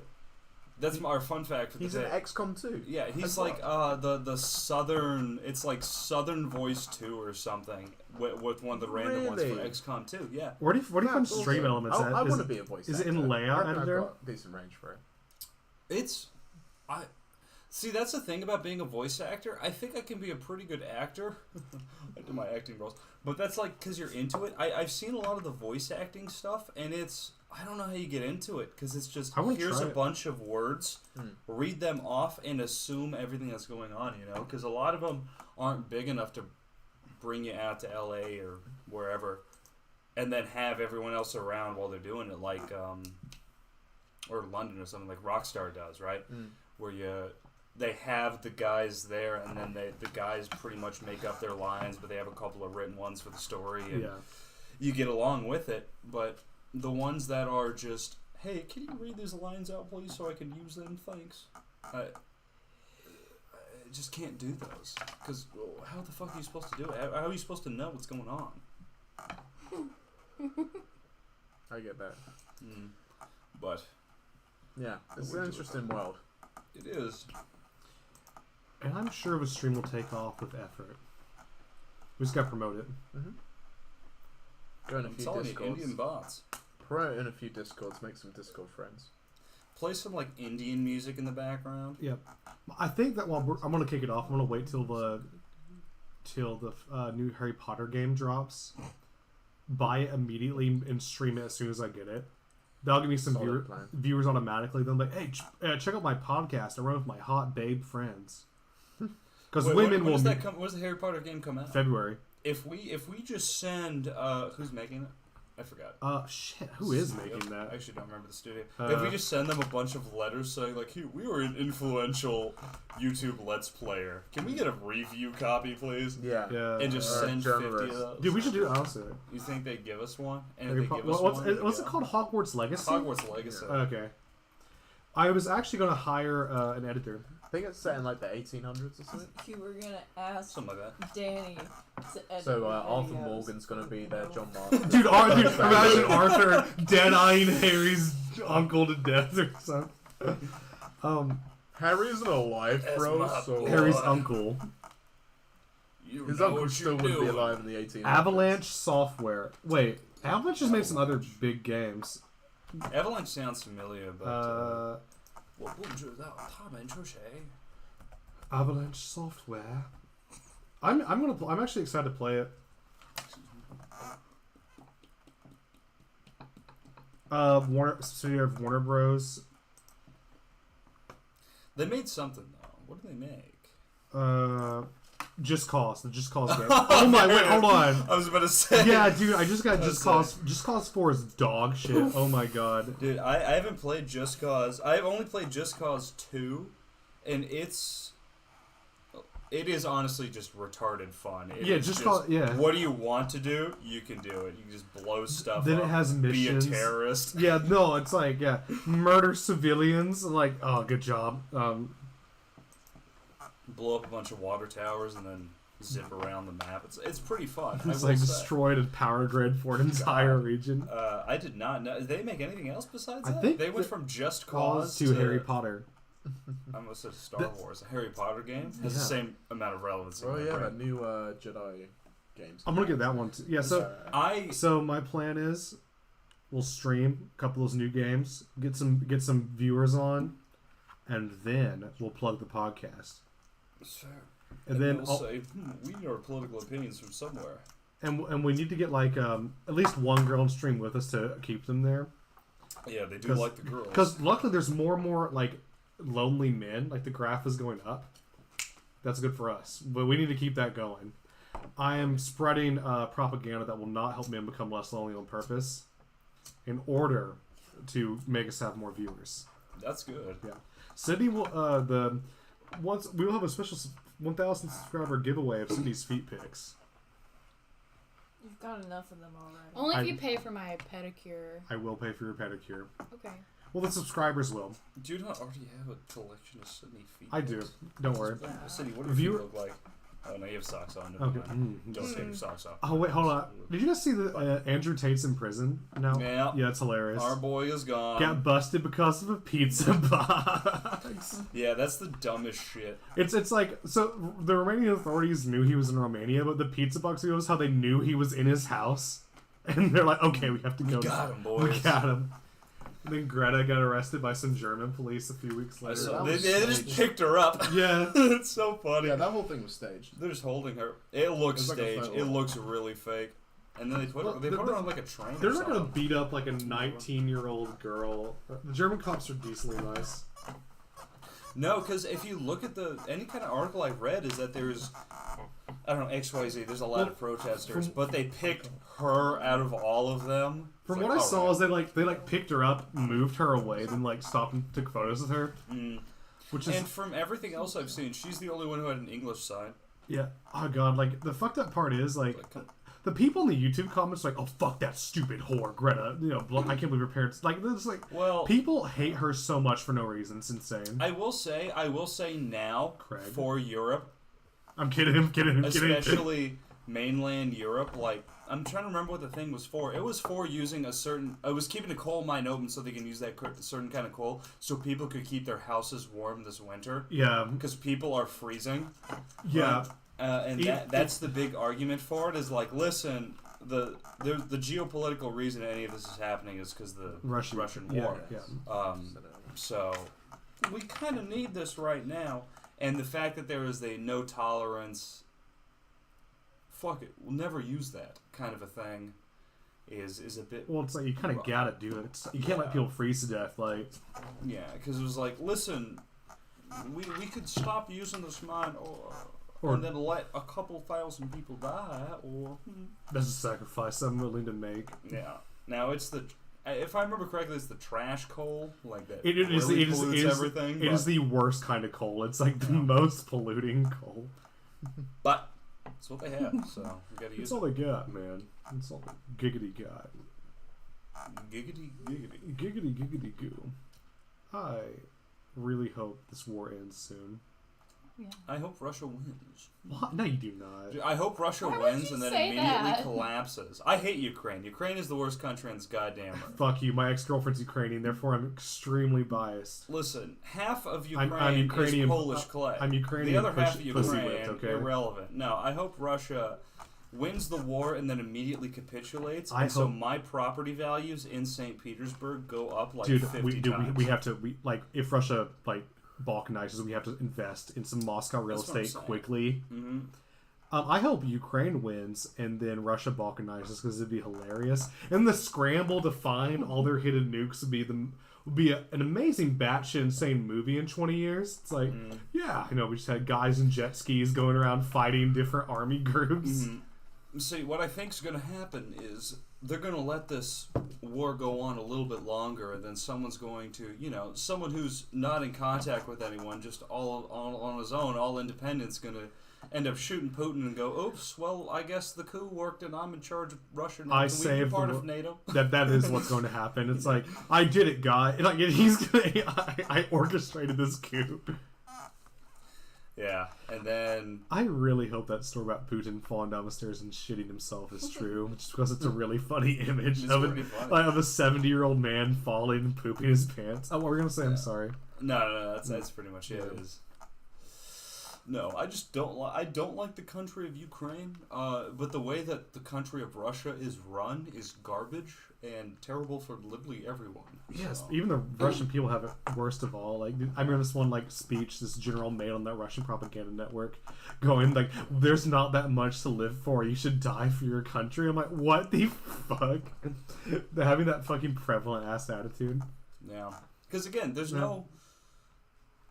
That's our fun fact for the He's day. in XCOM 2. Yeah, he's As like well. the southern. It's like Southern Voice 2 or something with one of the random ones for Really? XCOM 2. Yeah, Where do you find That's stream awesome. elements at? I Is want to it- be a voice is it actor. in layout I reckon editor? I've got decent range for it. it's. I see. That's the thing about being a voice actor. I think I can be a pretty good actor. I do my acting roles, but that's like because you're into it. I've seen a lot of the voice acting stuff, and it's. I don't know how you get into it because it's just I wanna here's try a it. bunch of words, read them off, and assume everything that's going on. You know, because a lot of them aren't big enough to bring you out to L.A. or wherever, and then have everyone else around while they're doing it, like or London or something like Rockstar does, right? Where they have the guys there, and then the guys pretty much make up their lines, but they have a couple of written ones for the story, and you get along with it. But the ones that are just, hey, can you read these lines out, please, so I can use them? Thanks. I just can't do those. Because how the fuck are you supposed to do it? How are you supposed to know what's going on? I get that. But Yeah, it's we an do it. interesting world. it is. And I'm sure the stream will take off with effort. We just got to promote it. Go in a I'm few telling you, discords. Indian bots. Promote in a few discords. Make some Discord friends. Play some like Indian music in the background. Yep. I think that I'm gonna kick it off. I'm gonna wait till the new Harry Potter game drops. Buy it immediately and stream it as soon as I get it. That'll give me some Solid plan. viewers automatically. They'll be like, hey, check out my podcast. I run with my hot babe friends. Because women will meet When does the Harry Potter game come out? February. If we just send who's making it? I forgot. Shit. Who is Studio? making I that? actually don't remember the studio. If we just send them a bunch of letters saying like, "Hey, we were an influential YouTube Let's Player. Can we get a review copy, please?" Yeah. Yeah. And just send 50 of journalists. those. Dude, we should do it honestly. You think they'd give us one? And Harry if they Po- give us what's one, what's it called? Hogwarts Legacy. Hogwarts Legacy. Okay. I was actually gonna hire an editor. I think it's set in like the 1800s or something. You were gonna ask Something like that. Danny to edit So the Arthur videos. Morgan's gonna be there, John Martin. Dude, imagine Arthur dead-eyeing Harry's uncle to death or something. Harry isn't alive, That's bro. my So boy. Harry's uncle. You his know uncle what still you're wouldn't be doing. alive in the 1800s. Avalanche Software. Wait, Avalanche has made some other big games. Avalanche sounds familiar, but Avalanche Software. I'm actually excited to play it. Subsidiary of Warner Bros. they made something though. What did they make? Just Cause. The Just Cause game. Oh my, wait, hold on. I was about to say. Yeah, dude, I just got I was Just Cause. Just Cause 4 is dog shit. Oh my god. Dude, I haven't played Just Cause. I've only played Just Cause 2, and it is honestly just retarded fun. It Yeah, is Just Cause. Yeah. What do you want to do? You can do it. You can just blow stuff Then up. it has missions. Be a terrorist. Yeah, no, it's like murder civilians. Like, oh, good job. Blow up a bunch of water towers and then zip around the map. It's pretty fun. It's I will like say. destroyed a power grid for an entire region. I did not know. Did they make anything else besides I that? think They went the- from Just Cause Cause to Harry Potter. I almost said Star Wars. A Harry Potter game has the Yeah. same amount of relevance. in Oh my yeah, brain. that new Jedi games. I'm gonna get that one too. Yeah, so my plan is we'll stream a couple of those new games, get some viewers on, and then we'll plug the podcast. Sure. And then we'll say, we need our political opinions from somewhere. and we need to get like at least one girl on stream with us to keep them there. Yeah, they do 'Cause- like the girls. Because luckily there's more and more like lonely men. Like the graph is going up. That's good for us, but we need to keep that going. I am spreading propaganda that will not help men become less lonely on purpose, in order to make us have more viewers. That's good. Yeah, Sydney will we will have a special 1,000 subscriber giveaway of Sydney's feet pics. You've got enough of them already. Only if I- you pay for my pedicure. I will pay for your pedicure. Okay. Well, the subscribers will. Do you not already have a collection of Sydney feet? I do. pics? Don't worry. Sydney, what do your Viewer- feet look like? Oh no, you have socks on. Never Okay. mind. Don't take your socks off. Oh wait, hold on. Did you guys see that Andrew Tate's in prison now? Yeah. Yeah, it's hilarious. Our boy is gone. Got busted because of a pizza box. Yeah, that's the dumbest shit. It's like, so the Romanian authorities knew he was in Romania, but the pizza box was how they knew he was in his house, and they're like, okay, we have to go. Got him, We boys. got him. And then Greta got arrested by some German police a few weeks I later. saw, that they, was they just staged. picked her up. Yeah. It's so funny. Yeah, that whole thing was staged. They're just holding her. It looks It's like a staged. photo. It looks really fake. And then they put Well, her on like a train. They're or not gonna something. beat up like a 19-year-old girl. The German cops are decently nice. No, because if you look at any kind of article I've read, is that there's, I don't know, XYZ. There's a lot of protesters, but they picked her out of all of them. From It's what I like, saw, alright. is they picked her up, moved her away, then stopped and took photos with her. Which is And from everything else I've seen, she's the only one who had an English sign. yeah. Oh god, the fucked up part is the people in the YouTube comments are like, oh fuck that stupid whore, Greta. I can't believe her parents this Well, people hate her so much for no reason. It's insane. I will say now Craig. for Europe, I'm kidding. especially mainland Europe, I'm trying to remember what the thing was for. It was for using it was keeping a coal mine open so they can use that certain kind of coal so people could keep their houses warm this winter. Yeah. Because people are freezing. Yeah. And that's the big argument for it is listen, the geopolitical reason any of this is happening is because the Russian war. Yeah. So we kind of need this right now. And the fact that there is a no tolerance, fuck it, we'll never use that kind of a thing is a bit... Well, it's you kind of gotta do it. You can't let people freeze to death. Yeah, because it was listen, we could stop using this mine or and then let a couple thousand people die, or... That's a sacrifice I'm willing to make. Yeah. Now, it's if I remember correctly, it's the trash coal, that It really is pollutes everything. It is the worst kind of coal. It's the most polluting coal. But it's what they have, so we gotta use It's all they got, man. It's all the giggity got. Giggity, giggity. Giggity giggity goo. I really hope this war ends soon. Yeah. I hope Russia wins. What? No, you do not. I hope Russia Why would wins you and then say immediately that? collapses. I hate Ukraine. Ukraine is the worst country on this goddamn earth. Fuck you. My ex-girlfriend's Ukrainian, therefore I'm extremely biased. Listen, half of I'm Ukraine Ukrainian- is Polish clay. I'm Ukrainian The other half of pussy Ukraine, whipped, okay? irrelevant. No, I hope Russia wins the war and then immediately capitulates. I So hope- my property values in St. Petersburg go up Dude, 50 times. we have to if Russia balkanizes, we have to invest in some Moscow real That's what I'm estate saying. quickly. Mm-hmm. I hope Ukraine wins and then Russia balkanizes because it'd be hilarious. And the scramble to find all their hidden nukes would be an amazing batshit insane movie in 20 years. It's yeah, we just had guys in jet skis going around fighting different army groups. See, what I think's going to happen is they're going to let this war go on a little bit longer, and then someone's going to, someone who's not in contact with anyone, just all on his own, all independent's going to end up shooting Putin and go, oops, well, I guess the coup worked and I'm in charge of Russia now. I Can we be saved part the of NATO? That is what's going to happen. It's I did it, guy. He's gonna. I orchestrated this coup. Yeah, and then... I really hope that story about Putin falling down the stairs and shitting himself is true, just because it's a really funny image It's of pretty funny. of a 70-year-old man falling and pooping his pants. Oh, what were we gonna say? I'm sorry. No, that's pretty much it. Yeah. Is no, I just don't like. I don't like the country of Ukraine. But the way that the country of Russia is run is garbage and terrible for literally everyone. Yes, So. even the Russian people have it worst of all. I remember this one speech this general made on that Russian propaganda network, going "There's not that much to live for. You should die for your country." I'm like, what the fuck? They're having that fucking prevalent ass attitude. Yeah, because again, there's no.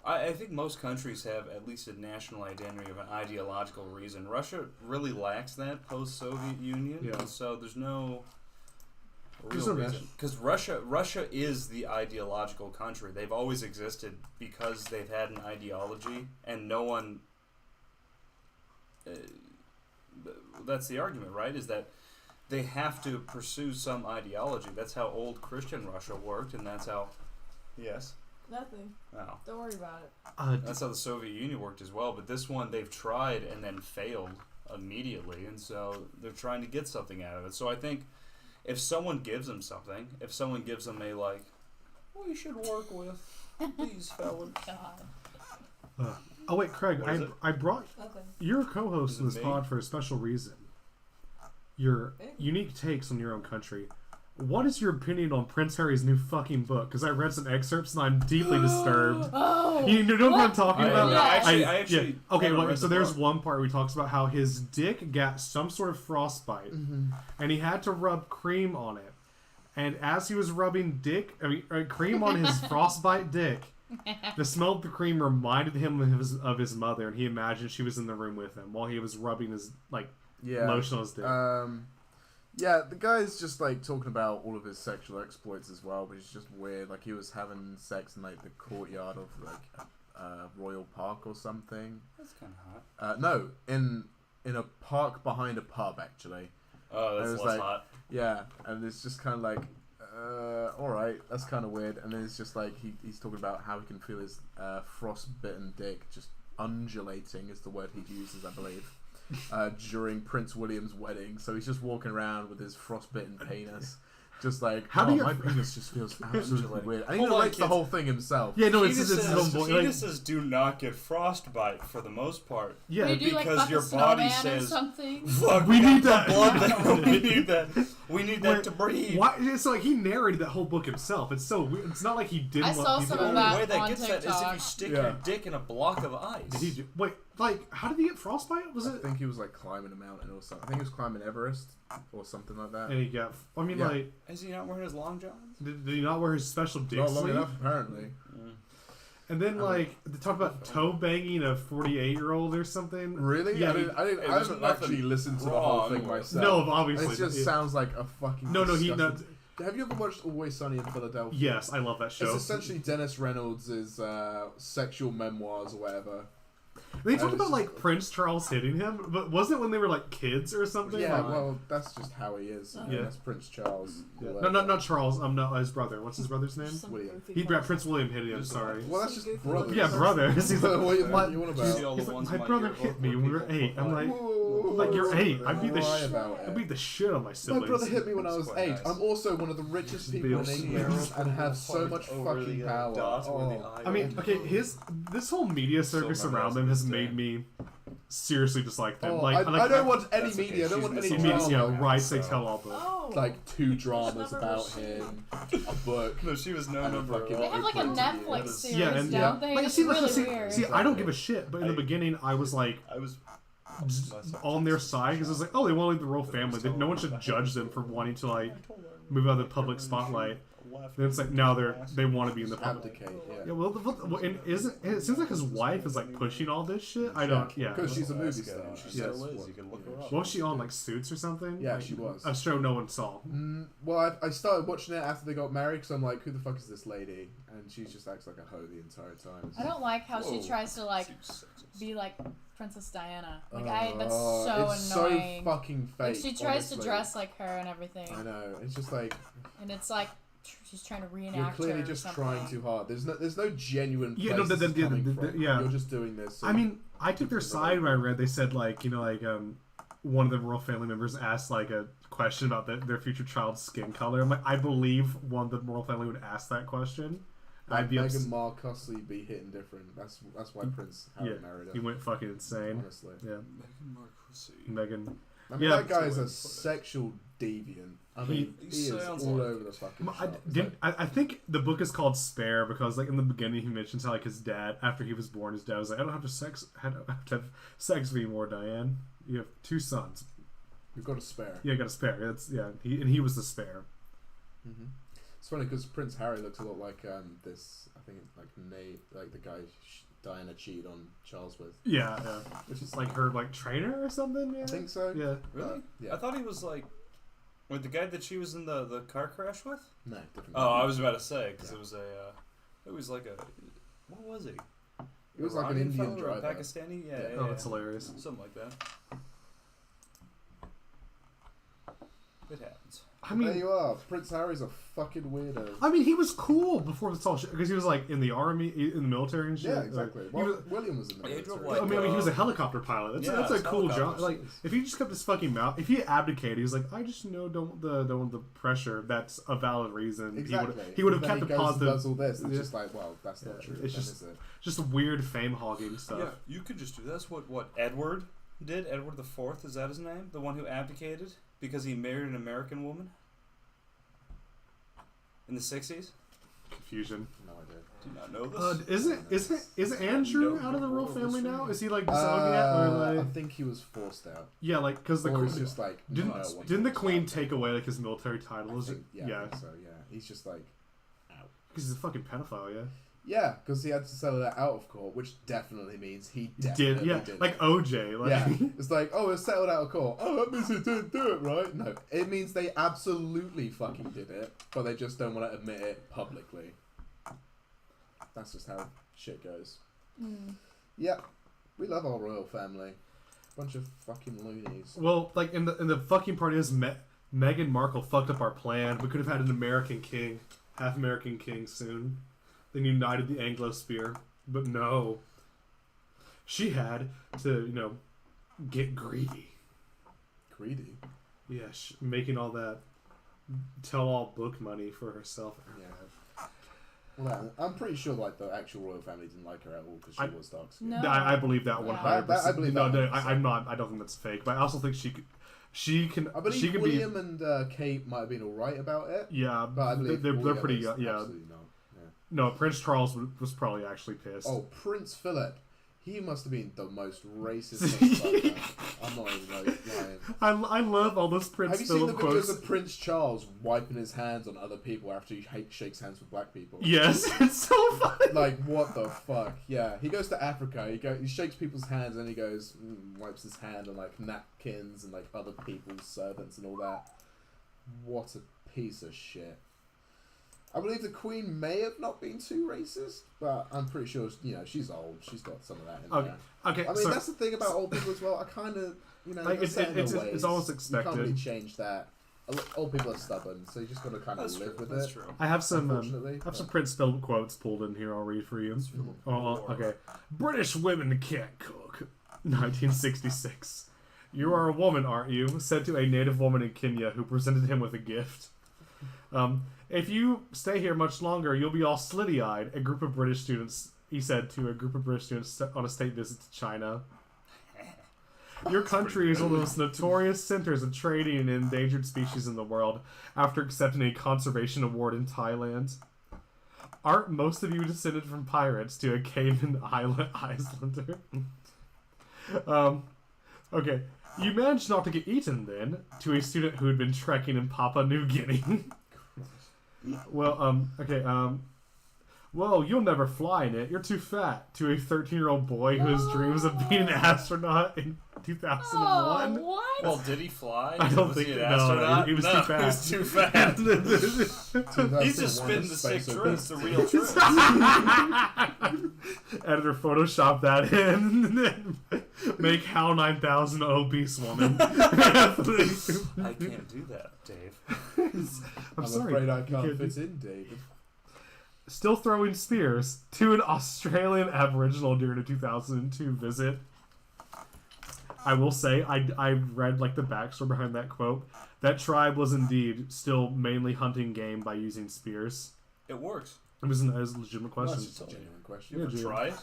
I think most countries have at least a national identity of an ideological reason. Russia really lacks that post-Soviet Union, Yeah. and so there's no There's real no reason. Because Russia is the ideological country. They've always existed because they've had an ideology, and no one. That's the argument, right? Is that they have to pursue some ideology. That's how old Christian Russia worked, and that's how. Yes. Nothing. No. Don't worry about it. That's how the Soviet Union worked as well. But this one, they've tried and then failed immediately, and so they're trying to get something out of it. So I think if someone gives them something, if someone gives them a like, we should work with these fellas. God. Oh wait, Craig, What is it? I brought Nothing. you're a co-host Is in it this me? pod for a special reason. Your Hey. unique takes on your own country. What is your opinion on Prince Harry's new fucking book? Because I read some excerpts and I'm deeply disturbed. Oh. You know what I'm talking about? Yeah. I actually Okay, haven't well, read so the there's book. one part where he talks about how his dick got some sort of frostbite, and he had to rub cream on it. And as he was rubbing cream on his frostbite dick, the smell of the cream reminded him of his mother, and he imagined she was in the room with him while he was rubbing his lotion on his dick. Yeah, the guy's just like talking about all of his sexual exploits as well, which is just weird. Like he was having sex in like the courtyard of like a royal park or something. That's kind of hot. No, in a park behind a pub actually. Oh, It that's was less like- hot. Yeah, and it's just kind of like, all right, that's kind of weird. And then it's just like he's talking about how he can feel his frostbitten dick just undulating is the word he uses, I believe. During Prince William's wedding, so he's just walking around with his frostbitten penis, just like, How do you- my penis just feels absolutely weird. And he Hold on, narrates the kids. whole thing himself. Yeah, no, it's his own boy. Like, Penises do not get frostbite for the most part. yeah, We do like because fuck your a body snowman or says- something. Fuck, We need got that. the blood that. We need that. We need that Wait, to breathe. why? It's like he narrated that whole book himself. It's so weird. It's not like he didn't. I want saw people some The of only that way that on gets that is if TikTok. you stick Yeah. your dick in a block of ice. Did he wait? Like, how did he get frostbite? Was I it? think he was like climbing a mountain or something. I think he was climbing Everest or something like that. And he got. I mean, Yeah. like, Is he not wearing his long johns? did he not wear his special dick Not long sleeve? enough, apparently. And then, like, they talk about toe banging a 48-year-old or something. Really? Yeah, I he- haven't there's actually nothing listened to the whole wrong thing with- myself. No, obviously. It just yeah. sounds like a fucking. No, he. disgusting- Have you ever watched Always Sunny in Philadelphia? Yes, I love that show. It's essentially Dennis Reynolds' sexual memoirs or whatever. They talked it's about just- like Prince Charles hitting him, but wasn't it when they were like kids or something? Yeah, Like- well, that's just how he is. I mean, Yeah. That's Prince Charles. Yeah. whatever. No, not Charles. No, his brother. What's his brother's name? Some William. goofy He motherfucker. Prince William hit him. Sorry. Well, that's just brothers. Yeah, brothers. He's like, What you my, want You about? see all the he's like, ones my in my brother yearbook hit me where when we were people 8. I'm like- like, like you're 8. I beat the Lie shit. about I it. beat the shit on my My siblings. brother hit me when I was That's quite 8. nice. I'm also one of the richest people in Bills. England and have so much fucking power. Oh. I mean, okay, this whole media circus Silver around House them has is made dead. me seriously dislike them. Oh, like, I don't want any That's okay, media. I don't she's want any missing media, drama. yeah, right? so- They tell all book. Oh. Like 2 dramas Never about was she. him, a book. No, she was no And number. fucking- They have like a That Netflix is- series, Yeah, and- don't yeah. they? Like, It's see, really see, weird. see, I don't give a shit. But in the beginning, I was like I was on their side because it's like, oh, they want to leave the royal family. No one should judge them for wanting to like move out of the public spotlight. Then it's like now they want to be in the public. Abdicate, Yeah, yeah. well, and it seems like his wife is like pushing all this shit. I don't. Yeah. Because she's a movie star. She Yes. still is. You can look her up. What was she on, like Suits or something? Yeah, Like, she was. A show no one saw. Well, I started watching it after they got married because I'm like, who the fuck is this lady? And she just acts like a hoe the entire time. I don't like how Whoa. she tries to like Seems sexist. be like Princess Diana. Like that's Oh, so it's annoying. so fucking fake. Like she tries to honestly. dress like her and everything, I know. It's just like and it's like she's trying to reenact you're clearly her or just something. trying too hard. There's no genuine. Yeah, place no, this is coming from. yeah. You're just doing this. so- I mean, I took their side when I read. They said like one of the royal family members asked like a question about their future child's skin color. I'm like, I believe one of the royal family would ask that question. I'd be Meghan upset. Markle be hitting different. That's why Prince Harry married her. He went fucking insane. Honestly, Yeah, Meghan Markle. Meghan. I mean Yeah. that guy is a sexual deviant. I mean, He he is sounds all like over the fucking I, shop. It's like, I think the book is called Spare because like in the beginning he mentions how like his dad after he was born his dad was like I don't have to have sex anymore, Diane. You have 2 sons. we've got a spare. Yeah, I got a spare. He was the spare. Mm-hmm. It's funny because Prince Harry looks a lot like this. I think it's like Nate, like the guy Diana cheated on Charles with. Yeah, Which is like her like trainer or something. Yeah, I think so. Yeah. Really? Yeah. I thought he was like, with the guy that she was in the car crash with. No, different. Oh, I was about to say because Yeah. it was like a, what was he? It was like an Iranian Indian fella or a driver. Pakistani. Yeah. Yeah. yeah, Oh, yeah. that's hilarious. Something like that. It happens. I mean, there you are. Prince Harry's a fucking weirdo. I mean, he was cool before this all shit because he was like in the army, in the military and shit. Yeah, exactly. Like, Well, William was in the He drove, military. like, I mean, he was a helicopter pilot. That's a cool job. helicopters. Like, if he just kept his fucking mouth, if he abdicated, he was like, I just don't want the pressure. That's a valid reason. Exactly. He would have Then kept he the goes and positive. does all this. It's Yeah. just like, well, that's not true. It's then, just- is it? Just weird fame hogging stuff. Yeah, you could just do that's what Edward did. Edward the Fourth, is that his name? The one who abdicated because he married an American woman in the 60s. Confusion. No idea. Do you not know this? Isn't Andrew out of the royal family now? Is he like disowning it or I like? think he was forced out. Yeah, like because the Or he's queen just like, no, I want didn't the to queen stop. take away like his military titles? I think, yeah, Yeah, I think so, yeah. He's just like, out. because he's a fucking pedophile. Yeah. Yeah, because he had to settle that out of court, which definitely means he Did definitely yeah, did like it. OJ. Like, Yeah, it's like, oh, it's settled out of court. Oh, that means he didn't do it, right? No, it means they absolutely fucking did it, but they just don't want to admit it publicly. That's just how shit goes. Yeah, we love our royal family. Bunch of fucking loonies. well, like in the fucking part is Meghan Markle fucked up our plan. We could have had an American king, half American king soon. Then united the Anglosphere, but no. She had to get greedy. Greedy. Yeah, making all that tell-all book money for herself. Yeah. Well, I'm pretty sure like the actual royal family didn't like her at all because she was dark skinned. No. I believe that Yeah. 100%. I believe no, that no, 100%. I'm not. I don't think that's fake. But I also think she can. I believe she can William and Kate might have been alright about it, be. Yeah, but I believe they're all the pretty. others Yeah. absolutely not. Yeah. No, Prince Charles was probably actually pissed. Oh, Prince Philip. He must have been the most racist motherfucker. I'm not even lying. I love all those Prince Have you seen the Philip videos quotes. of Prince Charles wiping his hands on other people after he shakes hands with black people? Yes, it's so funny. Like, what the fuck? Yeah, he goes to Africa, he shakes people's hands and he goes, wipes his hand on like napkins and like other people's servants and all that. What a piece of shit. I believe the Queen may have not been too racist, but I'm pretty sure, she's old. She's got some of that in there. Okay, I mean, so that's the thing about old people as well. I kind of, Like, they're set in their it's ways. almost You expected. can't really change that. Old people are stubborn, so you just got to kind of That's live true. with That's it. true. I have some Unfortunately, Prince Philip quotes pulled in here. I'll read for you. Okay. British women can't cook. 1966. You are a woman, aren't you? Said to a native woman in Kenya who presented him with a gift. If you stay here much longer, you'll be all slitty-eyed. A group of British students, he said to a group of British students on a state visit to China. Your country is one of the most notorious centers of trading in endangered species in the world after accepting a conservation award in Thailand. Aren't most of you descended from pirates to a Cayman Islander? Okay. You managed not to get eaten then, to a student who had been trekking in Papua New Guinea. Well, well, you'll never fly in it. You're too fat. To a 13-year-old boy who has dreams of being an astronaut in 2001. Oh, what? Well, did he fly? I don't Was think he an no, astronaut? he was No, too fat. He was too fat. He's just spitting the sick Space truth, the real truth. Editor Photoshop that in and then make HAL 9000 an obese woman. I can't do that, Dave. I'm sorry. afraid I you can't do- fit in, David. Still throwing spears to an Australian Aboriginal during a 2002 visit. I will say, I read like the backstory behind that quote. That tribe was indeed still mainly hunting game by using spears. It works. It was a legitimate question. That's just a genuine question. Yeah, You Jim. try it.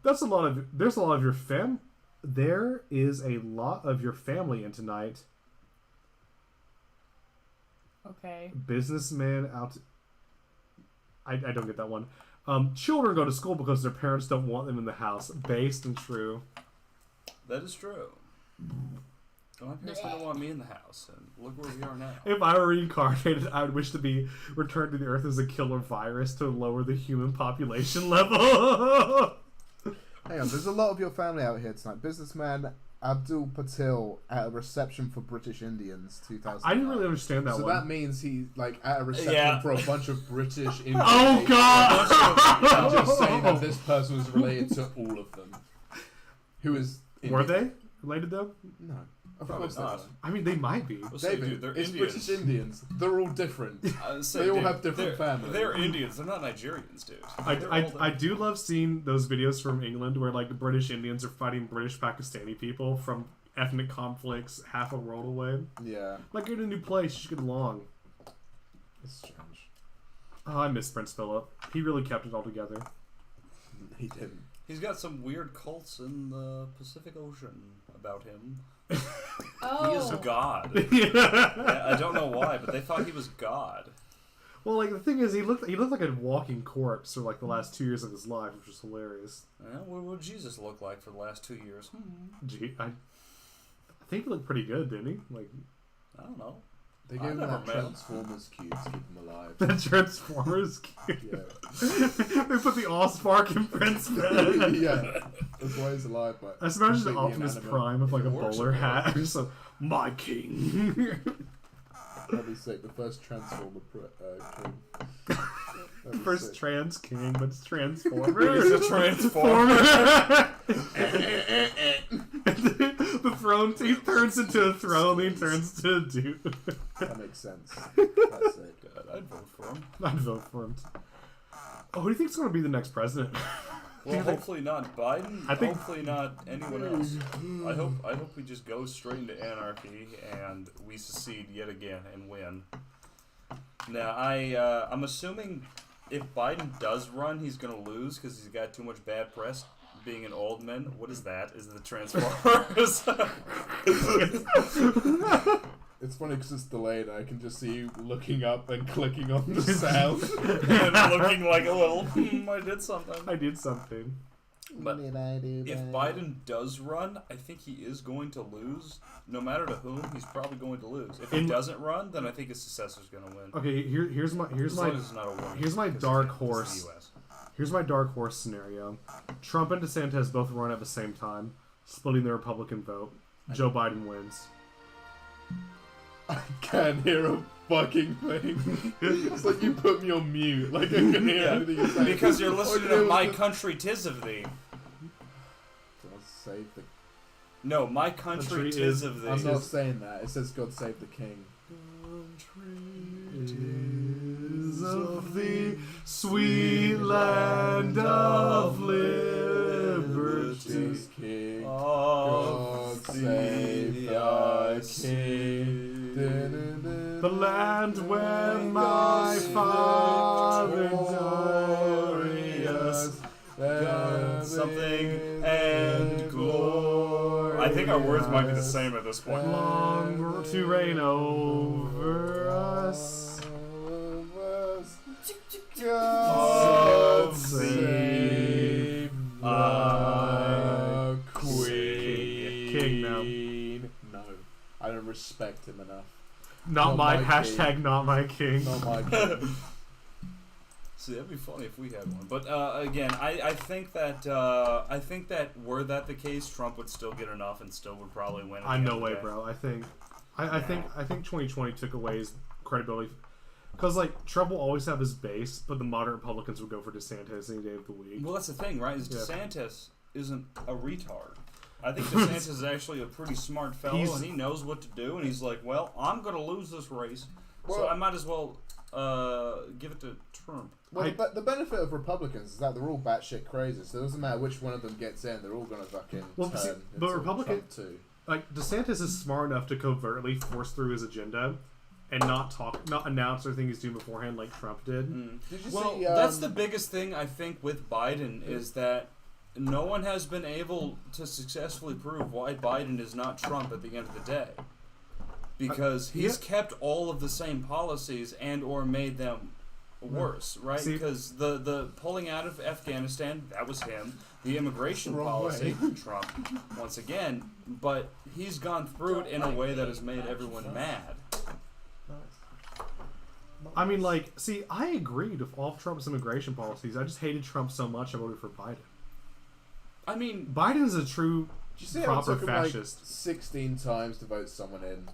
There's a lot of your fam. There is a lot of your family in tonight. Okay. Businessman out. I don't get that one. Children go to school because their parents don't want them in the house. Based and true. That is true. Well, my parents didn't want me in the house, and look where we are now. If I were reincarnated, I would wish to be returned to the Earth as a killer virus to lower the human population level. Hang on, there's a lot of your family out here tonight. Businessman Abdul Patil at a reception for British Indians, 2000. I didn't really understand that So one. that means he's like at a reception Yeah. for a bunch of British Indians. Oh God! I'm just saying that this person was related to all of them. Who is Were Indian. they related though? No. Of Probably course they're not. not. I mean, they might be. Well, say, David, dude, they're it's Indians. British Indians. They're all different. They all have different families. They're Indians. They're not Nigerians, dude. I do love seeing those videos from England where like the British Indians are fighting British Pakistani people from ethnic conflicts half a world away. Yeah, Like you're in a new place, you should get along. it's strange. Oh, I miss Prince Philip. He really kept it all together. He didn't. He's got some weird cults in the Pacific Ocean about him. Oh. He is God. Yeah. I don't know why, but they thought he was God. Well, like the thing is, he looked like a walking corpse for like the last 2 years of his life, which was hilarious. What would Jesus look like for the last 2 years? Gee, I think he looked pretty good, didn't he? Like I don't know. They I gave him never that met him. Transformers cube to keep him alive. the Transformers. Kid. Yeah. They put the Allspark in Prince bed. Yeah. That's why he's alive, but I just imagine the completely Optimus inanimate. Prime with like a It works, bowler it hat. Just like, my king. That'd be sick. The first Transformer king. That'd be First sick. trans king, but it's Transformer. He's a transformer. The throne, he turns into a throne, he turns to a dude. That makes sense. That's sick. God, I'd vote for him. I'd vote for him. Oh, who do you think's going to be the next president? Well, hopefully not Biden. I think- Hopefully not anyone else. I hope we just go straight into anarchy and we secede yet again and win. Now I'm assuming if Biden does run, he's gonna lose because he's got too much bad press being an old man. What is that? Is it the Transformers? It's funny because it's delayed. I can just see you looking up and clicking on the sound. And looking like a little. I did something. I did something. But if Biden does run, I think he is going to lose. No matter to whom, he's probably going to lose. If he doesn't run, then I think his successor's going to win. Okay, here's my As long as it's not a war. here's my Because dark it's the horse. US. Here's my dark horse scenario. Trump and DeSantis both run at the same time, splitting the Republican vote. Joe Biden wins. I can't hear a fucking thing. It's like you put me on mute. Like I can hear Yeah, anything you're saying. because you're All I listening can to hear was My the- Country 'Tis of Thee. God save the. No, My Country Country 'Tis is- of Thee. I'm not saying that. It says God save the king. Is of the sweet land of liberty. Jesus king. God save the king. The land where my father glorious God, something and glory. I think our words might be the same at this point. long to reign over us. God save the queen. King now. No, I don't respect him enough. Not Not my my hashtag. king. Not my king. Not my king. See, that'd be funny if we had one. But again, I think that were that the case, Trump would still get enough and still would probably win. at I the no end of way, the day. bro. I think 2020 took away his credibility. Because like Trump will always have his base, but the moderate Republicans will go for DeSantis any day of the week. Well, that's the thing, right? Is Yeah. DeSantis isn't a retard. I think DeSantis is actually a pretty smart fellow, and he knows what to do. And he's like, "Well, I'm going to lose this race, so Well- I might as well give it to Trump." Well, the benefit of Republicans is that they're all batshit crazy, so it doesn't matter which one of them gets in, they're all gonna fucking Well, turn see, but into Republican- Trump too. Like DeSantis is smart enough to covertly force through his agenda and not announce everything he's doing beforehand like Trump did. Did you Well, see? that's the biggest thing I think with Biden is that no one has been able to successfully prove why Biden is not Trump at the end of the day. Because he's kept all of the same policies and or made them worse, right? See- Because the pulling out of Afghanistan, that was him. The immigration Wrong policy, Trump, once again. But he's gone through it in a way that has made everyone mad. I mean, like, see, I agreed with all of Trump's immigration policies. I just hated Trump so much I voted for Biden. I mean, Biden's a true Did you see how it proper took him like fascist. 16 times to vote someone in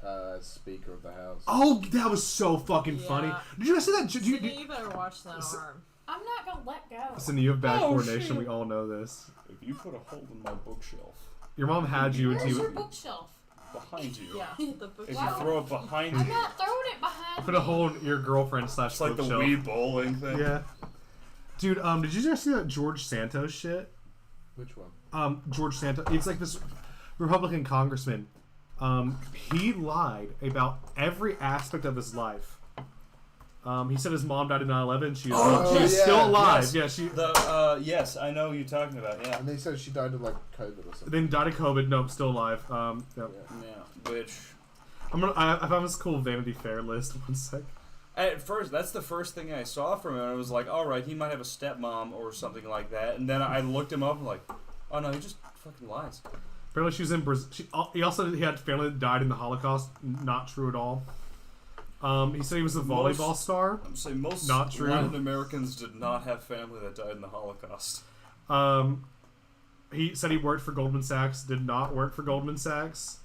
as Speaker of the House? Oh, that was so fucking funny. Yeah. Did you guys see that? Sydney, you better watch that S- arm. I'm not gonna let go. Listen, you have bad Oh, coordination. shit. We all know this. if you put a hole in my bookshelf, Your mom had you Where's until your you. bookshelf? behind you. Yeah. The book. If you throw it behind I'm you, not throwing it behind Put a hole in your girlfriend / it's like the bookshelf. Wii bowling thing. Yeah. Dude, did you guys see that George Santos shit? Which one? George Santos. It's like this Republican congressman. He lied about every aspect of his life. He said his mom died in 9/11. She was still alive. Yes. Yeah, Yes, I know who you're talking about. Yeah. And they said she died of like COVID or something. then died of COVID. Nope, still alive. Yep. Yeah. Which. I found this cool Vanity Fair list. One sec. At first, that's the first thing I saw from him. I was like, all right, he might have a stepmom or something like that. And then I looked him up and like, oh no, he just fucking lies. Apparently, she was in Brazil. He also said he had family that died in the Holocaust. Not true at all. He said he was a volleyball star. I'm saying most Not true. Latin Americans did not have family that died in the Holocaust. He said he worked for Goldman Sachs. Did not work for Goldman Sachs.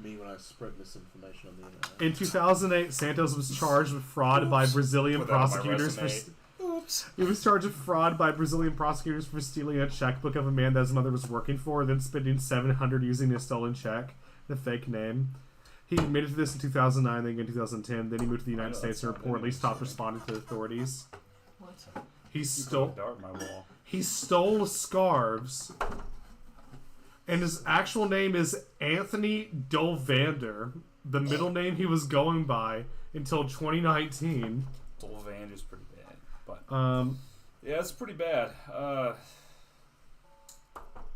Me when I spread misinformation on the internet. In 2008, Santos was charged with fraud by Brazilian Put that on my prosecutors for. resume. Oops. He was charged with fraud by Brazilian prosecutors for stealing a checkbook of a man that his mother was working for, then spending $700 using a stolen check, the fake name. He admitted to this in 2009, then again in 2010. Then he moved to the United States and reportedly stopped responding to authorities. What? He You put a stole. dart in my wall. He stole scarves, and his actual name is Anthony Dolvander. The middle name he was going by until 2019. Dolvan is pretty bad, but Yeah, it's pretty bad.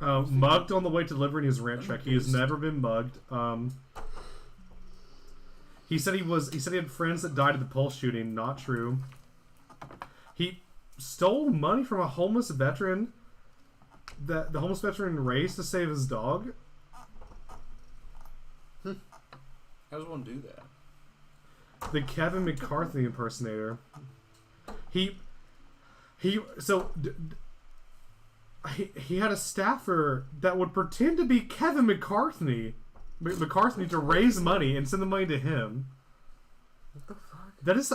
Mugged on the way to delivering his rent check. He has never been mugged. He said he had friends that died at the Pulse shooting. Not true. He stole money from a homeless veteran that the homeless veteran raised to save his dog. How does one do that? The Kevin McCarthy impersonator. He had a staffer that would pretend to be Kevin McCarthy to raise money and send the money to him. What the fuck? That is,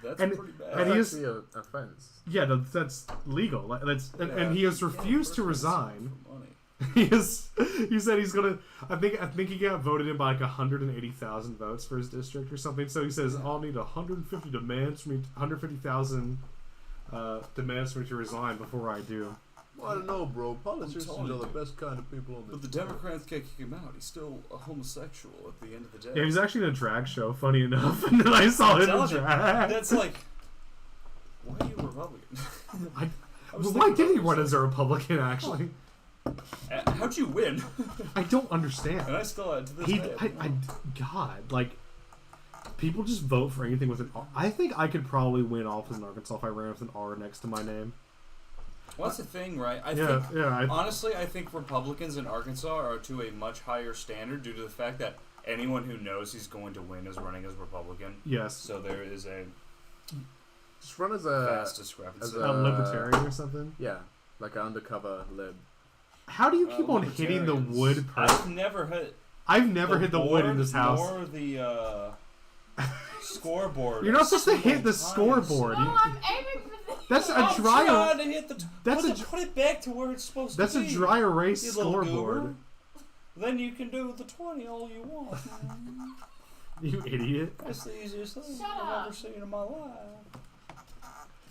That's and pretty bad. and he That's is, actually an offense. yeah, that's legal. And he has refused to resign. For money. He said he's gonna. I think he got voted in by like 180,000 votes for his district or something. So he says I'll need 150 demands for me, 150,000 demands for me to resign before I do. Well, I don't know, bro. Politicians telling are the you. best kind of people on But the the Democrats can't kick him out. He's still a homosexual at the end of the day. Yeah, he was actually in a drag show. Funny enough, and then I saw him in telling you, drag. That's like, why are you a Republican? I, was why thinking did he about run this. as a Republican? Actually, How'd you win? I don't understand. And I still, to this He, day, God, like, people just vote for anything with an R. I think I could probably win office in Arkansas if I ran with an R next to my name. well, that's the thing, right? I Yeah, think, yeah. honestly, I think Republicans in Arkansas are to a much higher standard due to the fact that anyone who knows he's going to win is running as Republican. Yes. So there is a Just run as a vast discrepancy. as A libertarian or something. yeah, like an undercover lib. How do you keep on hitting the libertarians. wood? I've never hit. I've never hit the wood in this house. Nor the scoreboard. You're not supposed to single hit the time. scoreboard. No, I'm aiming for the. That's a I'm dry. trying to hit the. That's put it back to where it's supposed That's to a be. dry erase You little scoreboard. goober. Then you can do the 20 all you want. You idiot. That's the easiest thing Shut I've up. ever seen in my life.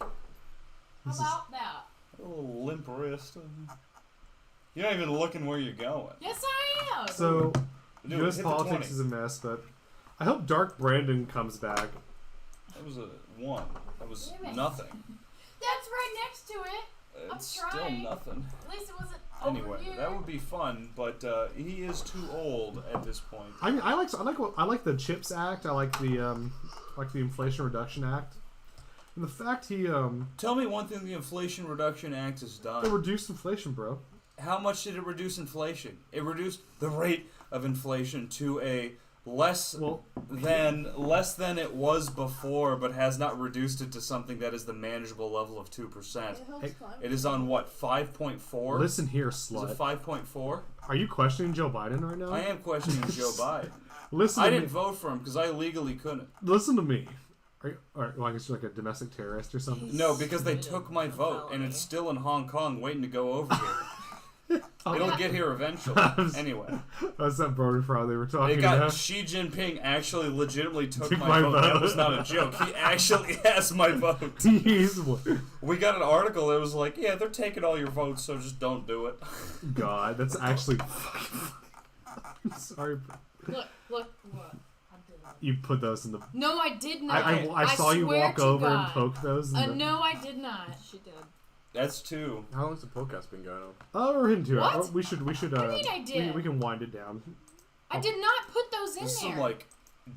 How This is- about that? A little limp wrist. You're not even looking where you're going. Yes, I am. So, Dude, U.S. hit the politics 20. is a mess, but I hope Dark Brandon comes back. That was a 1. That was Damn it. nothing. That's right next to it. I'm It's still trying. nothing. At least it wasn't Anyway, over here. that would be fun, but he is too old at this point. I mean, I like the CHIPS Act. I like the Inflation Reduction Act, and the fact he Tell me one thing the Inflation Reduction Act has it done. reduced inflation, bro. How much did it reduce inflation? It reduced the rate of inflation to a less than it was before, but has not reduced it to something that is the manageable level of 2%. It is on what, 5.4? Listen here, Is it slut. 5.4? Are you questioning Joe Biden right now? I am questioning Joe Biden. Listen I to didn't me. vote for him because I legally couldn't. Listen to me. Well, I guess you're like a domestic terrorist or something. No, because they took my vote, and it's still in Hong Kong waiting to go over here. It'll get here eventually. Anyway. That's that burger fry they were talking It got about. Xi Jinping actually legitimately took Took my my vote. That vote. was not a joke. He actually has my vote. We got an article that was like, yeah, they're taking all your votes, so just don't do it. God, that's actually fucking I'm sorry. Look, what? I did not. You put those in the... No, I did not. I saw you swear walk to over God. and poke those. In the... No, I did not. She did. That's two. How long's the podcast been going on? Oh, we're into What? it. We should. What do you mean I did? We can wind it down. I did not put those in This is there. some like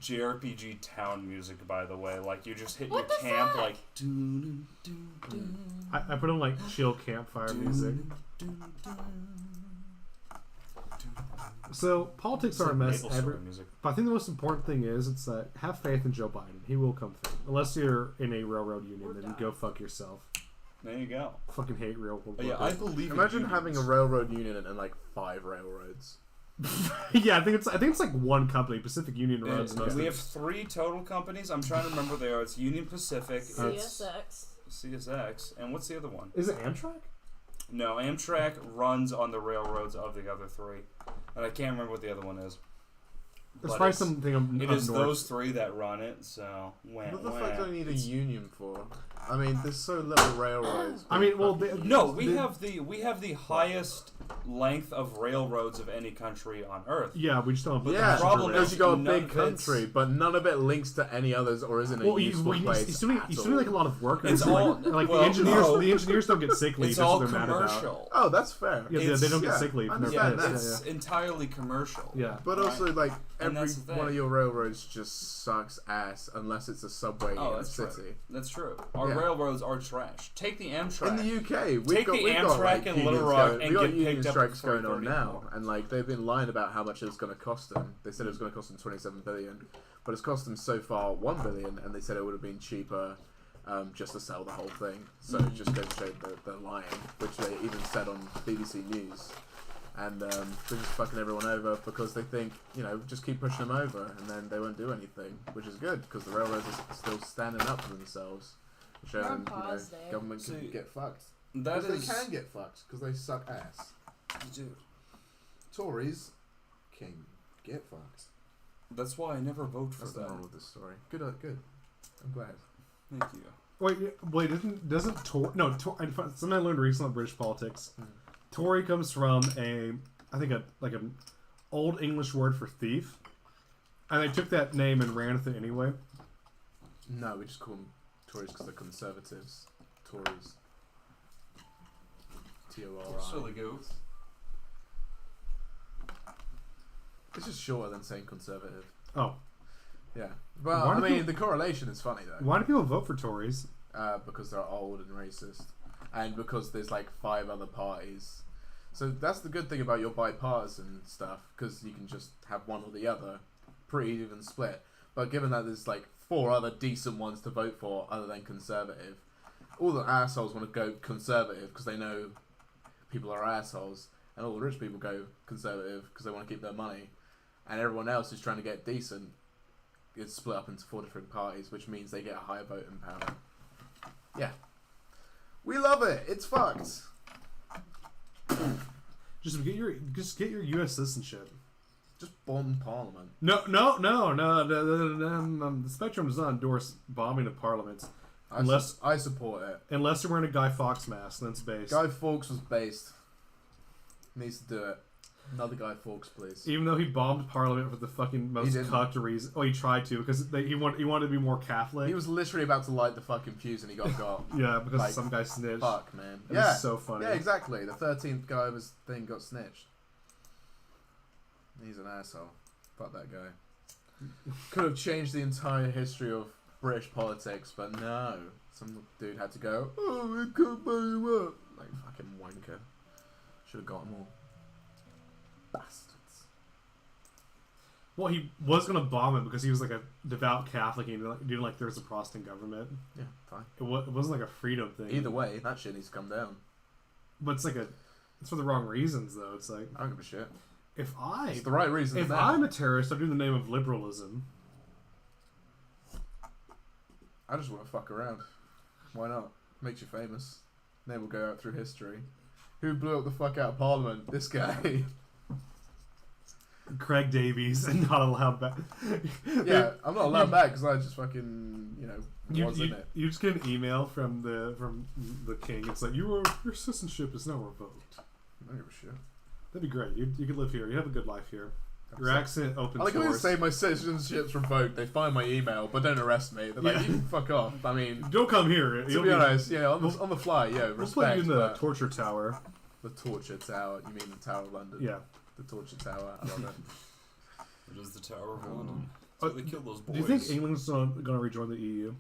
JRPG town music, by the way. Like you just hit What your the camp, fuck? like. Dun, dun, dun, I put on like chill campfire dun, music. dun, dun, So politics It's are a like mess. Maple Story music. But I think the most important thing is it's have faith in Joe Biden. He will come through. Unless you're in a railroad union, then go fuck yourself. There you go. Fucking hate railroad. Yeah, I believe. Imagine in having a unions. railroad union and like 5 railroads. Yeah, I think it's like one company. Pacific Union runs most of We it. have 3 total companies. I'm trying to remember what they are. It's Union Pacific, it's CSX. CSX, and what's the other one? Is it Amtrak? No, Amtrak runs on the railroads of the other 3, and I can't remember what the other one is. There's But probably it's- something up It is north. those 3 that run it. So What the fuck do I need a union for? I mean, there's so little railroads. I mean, well, No, we have the highest length of railroads of any country on Earth. Yeah, we just don't. Put Yeah, the problem rail. because you got a none big of it's- country, but none of it links to any others or isn't a Well, useful place. he's doing like a lot of work. It's and all- like well, the engineers. no. The engineers don't get sick leave. It's That's all what they're mad about. commercial. Oh, that's fair. Yeah, It's- they don't get yeah, sick leave. I and they're Yeah, understand pissed. it's Yeah, entirely commercial. yeah. But Right. also, like, And every that's the one thing. of your railroads just sucks ass unless it's a subway Oh, in a that's city. true. That's true. Our Yeah. railroads are trash. Take the Amtrak. In the UK, we've Take got, the we've got, Amtrak like, in unions Little Rock going, and we got get union picked up strikes for going on 3:30. now, and like they've been lying about how much it was going to cost them. They said it was going to cost them 27 billion, but it's cost them so far 1 billion, and they said it would have been cheaper just to sell the whole thing. So it just goes to show that they're lying, which they even said on BBC News. And they're just fucking everyone over because they think, just keep pushing them over, and then they won't do anything, which is good because the railroads are still standing up for themselves, We're on showing pause, Dave. government See, can get fucked. That Because is, they can get fucked because they suck ass. dude. Tories can get fucked. That's why I never vote for That's the them. moral of this story. Good. I'm glad. Thank you. Wait, doesn't Tory? No, something I learned recently about British politics. Hmm. Tory comes from an old English word for thief, and they took that name and ran with it anyway. No, we just call them Tories because they're conservatives. Tories. T-O-R-I. Silly goose. It's just shorter than saying conservative. Oh, Yeah. Well, Why I do mean, people- the correlation is funny though. why do people vote for Tories? Because they're old and racist, and because there's like 5 other parties. So that's the good thing about your bipartisan stuff, because you can just have one or the other, pretty even split. But given that there's like 4 other decent ones to vote for other than conservative, all the assholes want to go conservative because they know people are assholes, and all the rich people go conservative because they want to keep their money, and everyone else who's trying to get decent is split up into 4 different parties, which means they get a higher voting power. Yeah. We love it. It's fucked. Just get your U.S. citizenship. Just bomb Parliament. No. The Spectrum does not endorse bombing of parliaments Unless- I support it. unless you're wearing a Guy Fawkes mask. Then it's based. Guy Fawkes was based. Needs to do it. Another Guy Fawkes, please. Even though he bombed Parliament for the fucking most didn't. cucked reason. Oh, he tried to because he wanted to be more Catholic. He was literally about to light the fucking fuse and he got got. Yeah, because Like, some guy snitched. Fuck, man. It Yeah. was so funny. Yeah, exactly. The 13th guy was thing got snitched. He's an asshole. Fuck that guy. Could have changed the entire history of British politics, but no. Some dude had to go, oh, we can't buy you up. Like, fucking wanker. Should have got him all. Bastards. Well, he was gonna bomb it because he was like a devout Catholic and he didn't like there was a Protestant government. Yeah, fine. It wasn't like a freedom thing. Either way, that shit needs to come down. But it's it's for the wrong reasons though. It's like I don't give a shit. if It's the right reason. if I'm a terrorist, I'm doing the name of liberalism. I just want to fuck around. Why not? Makes you famous. Name will go out through history. Who blew up the fuck out of Parliament? This guy. Craig Davies and not allowed back. Yeah, I'm not allowed back because I just fucking, was in it. You just get an email from the king. It's like your citizenship is now revoked. I don't give a shit. That'd be great. You could live here. You have a good life here. Your accent opens I like how they doors. say my citizenship's revoked. They find my email, but don't arrest me. They're like, you can fuck off. I mean, Don't come here. to be honest, on the fly, We'll put respect. you in the but torture tower. the torture tower. You mean the Tower of London? Yeah. The torture tower. I love it. It is the Tower of London. That's where they killed those boys. Do you think England's going to rejoin the EU?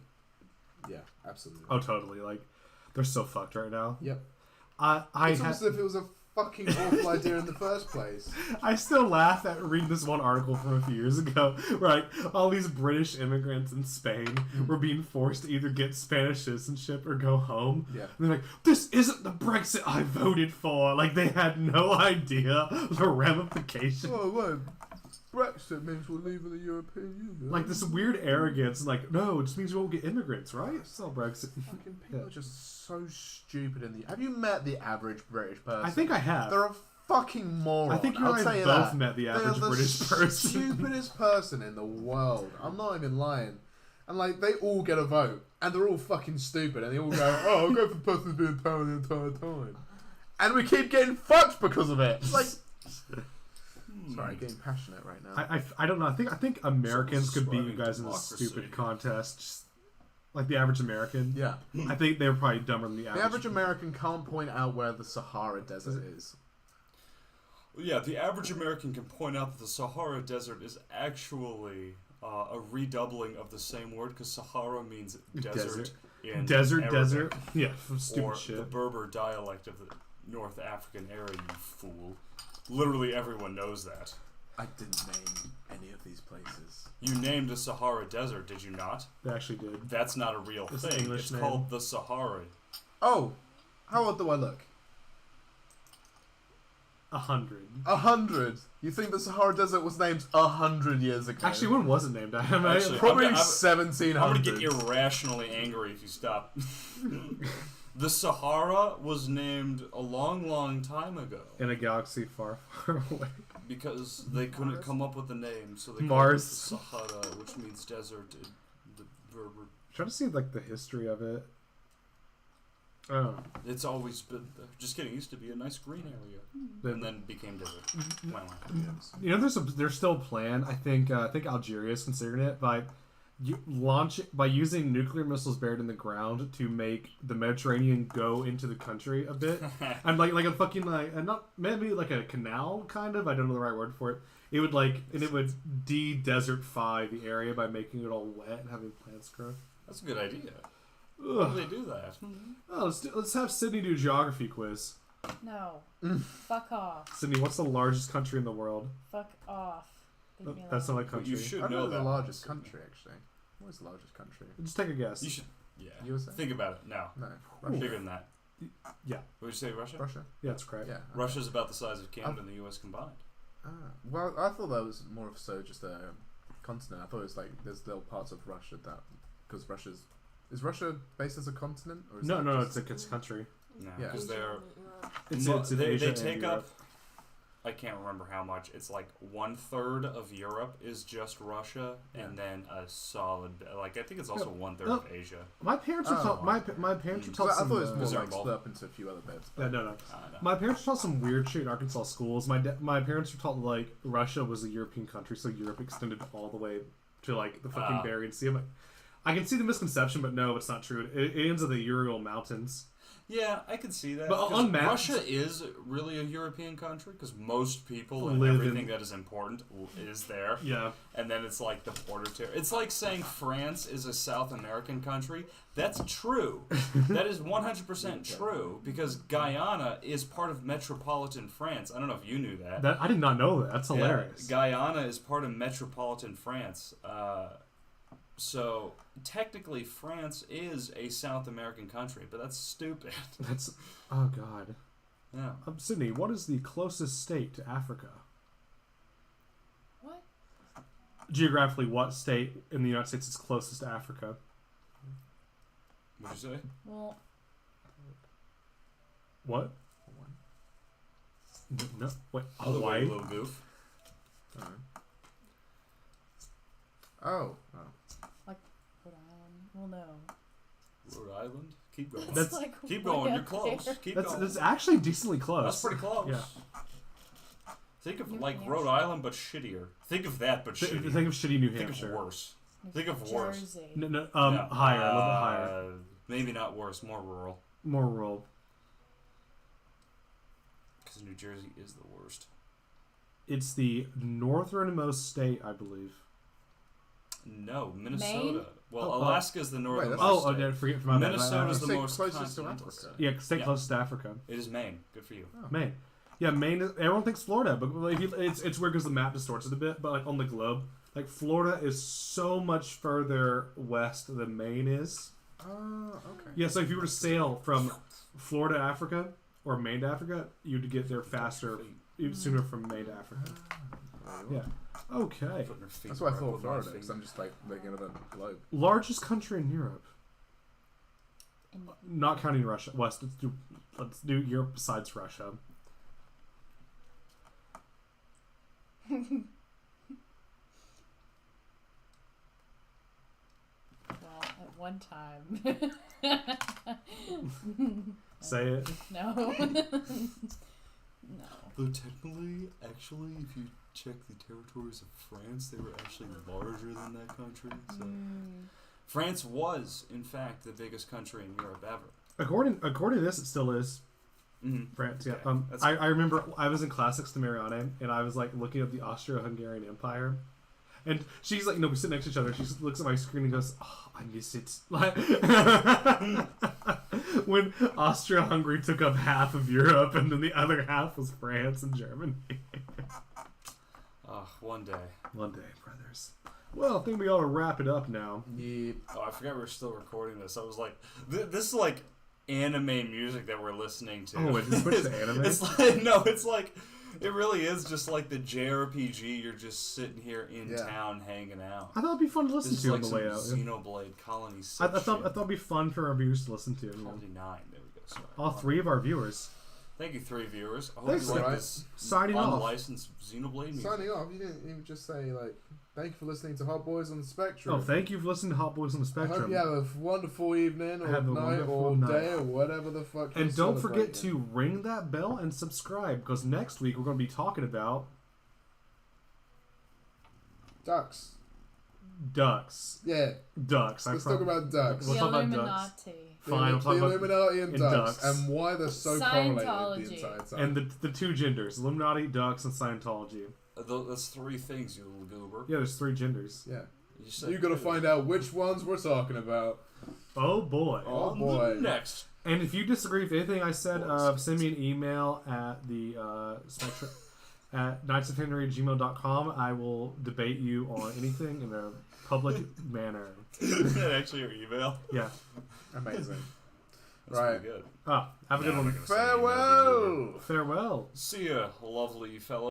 Yeah, absolutely. Oh, totally. Like, they're so fucked right now. Yep. I It's almost as if it was a fucking awful idea in the first place. I still laugh at reading this one article from a few years ago where like all these British immigrants in Spain were being forced to either get Spanish citizenship or go home. Yeah. And they're like, this isn't the Brexit I voted for. Like they had no idea the ramifications. Oh, well, Brexit means we're leaving the European Union. Like this weird arrogance, and like, no, it just means we won't get immigrants, right? It's all Brexit. Fucking people are just so stupid in the... Have you met the average British person? I think I have. They're a fucking moron. I think you and I both met the average British person. Stupidest person in the world. I'm not even lying. And like, they all get a vote, and they're all fucking stupid, and they all go, "Oh, I'll go for the person who's been in power the entire time," and we keep getting fucked because of it. It's like, sorry, getting passionate right now. I don't know. I think Americans could beat you Subscribing guys in this democracy. stupid contest. Just like the average American. Yeah, I think they're probably dumber than the the average. average American can't point out where the Sahara Desert is. Yeah, the average American can point out that the Sahara Desert is actually a redoubling of the same word because Sahara means desert in Arabic, desert. Yeah, stupid or shit. the Berber dialect of the North African area. You fool! Literally everyone knows that. I didn't name any of these places. You named a Sahara Desert, did you not? They actually did. That's not a real It's an thing. English It's name. called the Sahara. Oh, how old do I look? 100. 100. You think the Sahara Desert was named 100 years ago? Actually, when was it named? Actually, probably I'm 1700. I'm gonna get irrationally angry if you stop. The Sahara was named a long, long time ago in a galaxy far, far away. because they couldn't come up with a name, so they Mars. called it the Sahara, which means desert in the Berber. Trying to see like the history of it. Oh, It's always been. Just kidding. It used to be a nice green area, and then became desert. Wow. you know, there's still a plan. I think Algeria is considering it by using nuclear missiles buried in the ground to make the Mediterranean go into the country a bit. And like a fucking not maybe like a canal kind of. I don't know the right word for it. It would de-desertify the area by making it all wet and having plants grow. That's a good idea. Why do they do that? Oh, let's have Sydney do a geography quiz. No. Fuck off. Sydney, what's the largest country in the world? Fuck off. Leave me That's alone. not a country. You should I know know that. the largest country, actually. What is the largest country? Just take a guess. You should. Yeah. USA? Think about it. No. No. Ooh. Bigger than that. Yeah. What did you say, Russia? Russia? Yeah, that's correct. Yeah. Russia's about the size of Canada and the U.S. combined. Ah, well, I thought that was more of so just a continent. I thought it was like there's little parts of Russia that because is Russia based as a continent or is No, that no, just- it's a country. No, Yeah. because they're It's in Asia they and take Europe. up. I can't remember how much. It's like 1/3 of Europe is just Russia, and then a solid I think it's also 1/3 of Asia. My parents were Oh. taught. My parents were So taught I some. thought it was more Missouri like Bowl. split up into a few other bits. Yeah, no. No. My parents were taught some weird shit in Arkansas schools. My parents were taught like Russia was a European country, so Europe extended all the way to like the fucking Bering Sea. I'm like, I can see the misconception, but no, it's not true. It ends at the Ural Mountains. Yeah, I can see that. But 'cause on maps- Russia is really a European country because most people and Live in- everything that is important is there. Yeah. And then it's like the border territory. It's like saying France is a South American country. That's true. That is 100% true because Guyana is part of metropolitan France. I don't know if you knew that. That I did not know that. That's Yeah, hilarious. Guyana is part of metropolitan France. So technically, France is a South American country, but that's stupid. That's oh god. Yeah. Sydney, what is the closest state to Africa? What? Geographically, what state in the United States is closest to Africa? What'd you say? Well, What? No, wait, Other way, Hawaii. little goof. Alright. Oh. Rhode Island. Well, no. Rhode Island. Keep going. That's- like Keep way going. You're up close. there. Keep That's going. that's actually decently close. That's pretty close. Yeah. Think of New like Hampshire. Rhode Island, but shittier. Think of that, but shittier. Think of shitty New Think Hampshire. of worse. Think of worse. Jersey. No, Yeah. higher, a little bit higher, Maybe not worse. More rural. more rural. Because New Jersey is the worst. It's the northernmost state, I believe. No, Minnesota. Maine? Well, Oh, Alaska's the northernmost. Oh, state. yeah, forget from my bad. Minnesota's the Say most closest to continental Africa. state. Yeah, stay Yeah. closest to Africa. It is Maine. Good for you. Maine. Yeah, Maine. Everyone thinks Florida, but like, it's weird because the map distorts it a bit. But like on the globe, like Florida is so much further west than Maine is. Oh, okay. Yeah, so if you were to sail from Florida to Africa or Maine to Africa, you'd get there faster, sooner from Maine to Africa. Yeah. Okay. Putting her feet That's why I where thought put my Florida, feet. because I'm just like looking at the globe. Largest country in Europe, In- not counting Russia. West. Let's do Europe besides Russia. Well, at one time. Say it. No. No. Though technically, actually, if you check the territories of France, they were actually larger than that country. So France was, in fact, the biggest country in Europe ever. According to this, it still is. Mm-hmm. France, yeah. Okay, that's I remember I was in classics to Mariana, and I was like looking at the Austro-Hungarian Empire, and she's like, we sit next to each other. She looks at my screen and goes, "Oh, I miss it." Like when Austria-Hungary took up half of Europe, and then the other half was France and Germany. One day. One day, brothers. Well, I think we ought to wrap it up now. Yeah. Oh, I forgot we were still recording this. I was like, this is like anime music that we're listening to. Oh, wait, did you switch to anime? It's like, no, it's like, it really is just like the JRPG. You're just sitting here in town hanging out. I thought it'd be fun to listen This is to like on the way out. some Xenoblade Colony 6 I thought it'd be fun for our viewers to listen to. You know. Colony 9. There we go. Sorry. All three of our viewers. Thank you, 3 viewers. I hope Thanks, you like guys. this Signing off. unlicensed Xenoblade music. Signing off, you didn't even just say, like, thank you for listening to Hot Boys on the Spectrum. Oh, thank you for listening to Hot Boys on the I Spectrum. hope you have a wonderful evening, or Have a night, wonderful or night. day, or whatever the fuck you're And don't forget celebrating. to ring that bell and subscribe, because next week we're going to be talking about Ducks. ducks. Yeah, Ducks. let's talk about ducks. We'll The talk about Illuminati. Fine, we'll the talk about Illuminati and ducks, ducks. and why they're so correlated the Scientology. entire time. and the two genders, Illuminati, ducks, and Scientology. That's 3 things, you little goober. Yeah, there's 3 genders. yeah, You said you got to two. find out which ones we're talking about. Oh boy. Oh, On boy. the next. And if you disagree with anything I said, send me an email at the spectrum at knightsofhenry@gmail.com. I will debate you on anything in a public manner. Is that actually your email? Yeah. Amazing. That's Right. pretty good. Ah, have a good Now I'm one. not gonna say email, you goober. Farewell. Farewell. See ya, lovely fellow.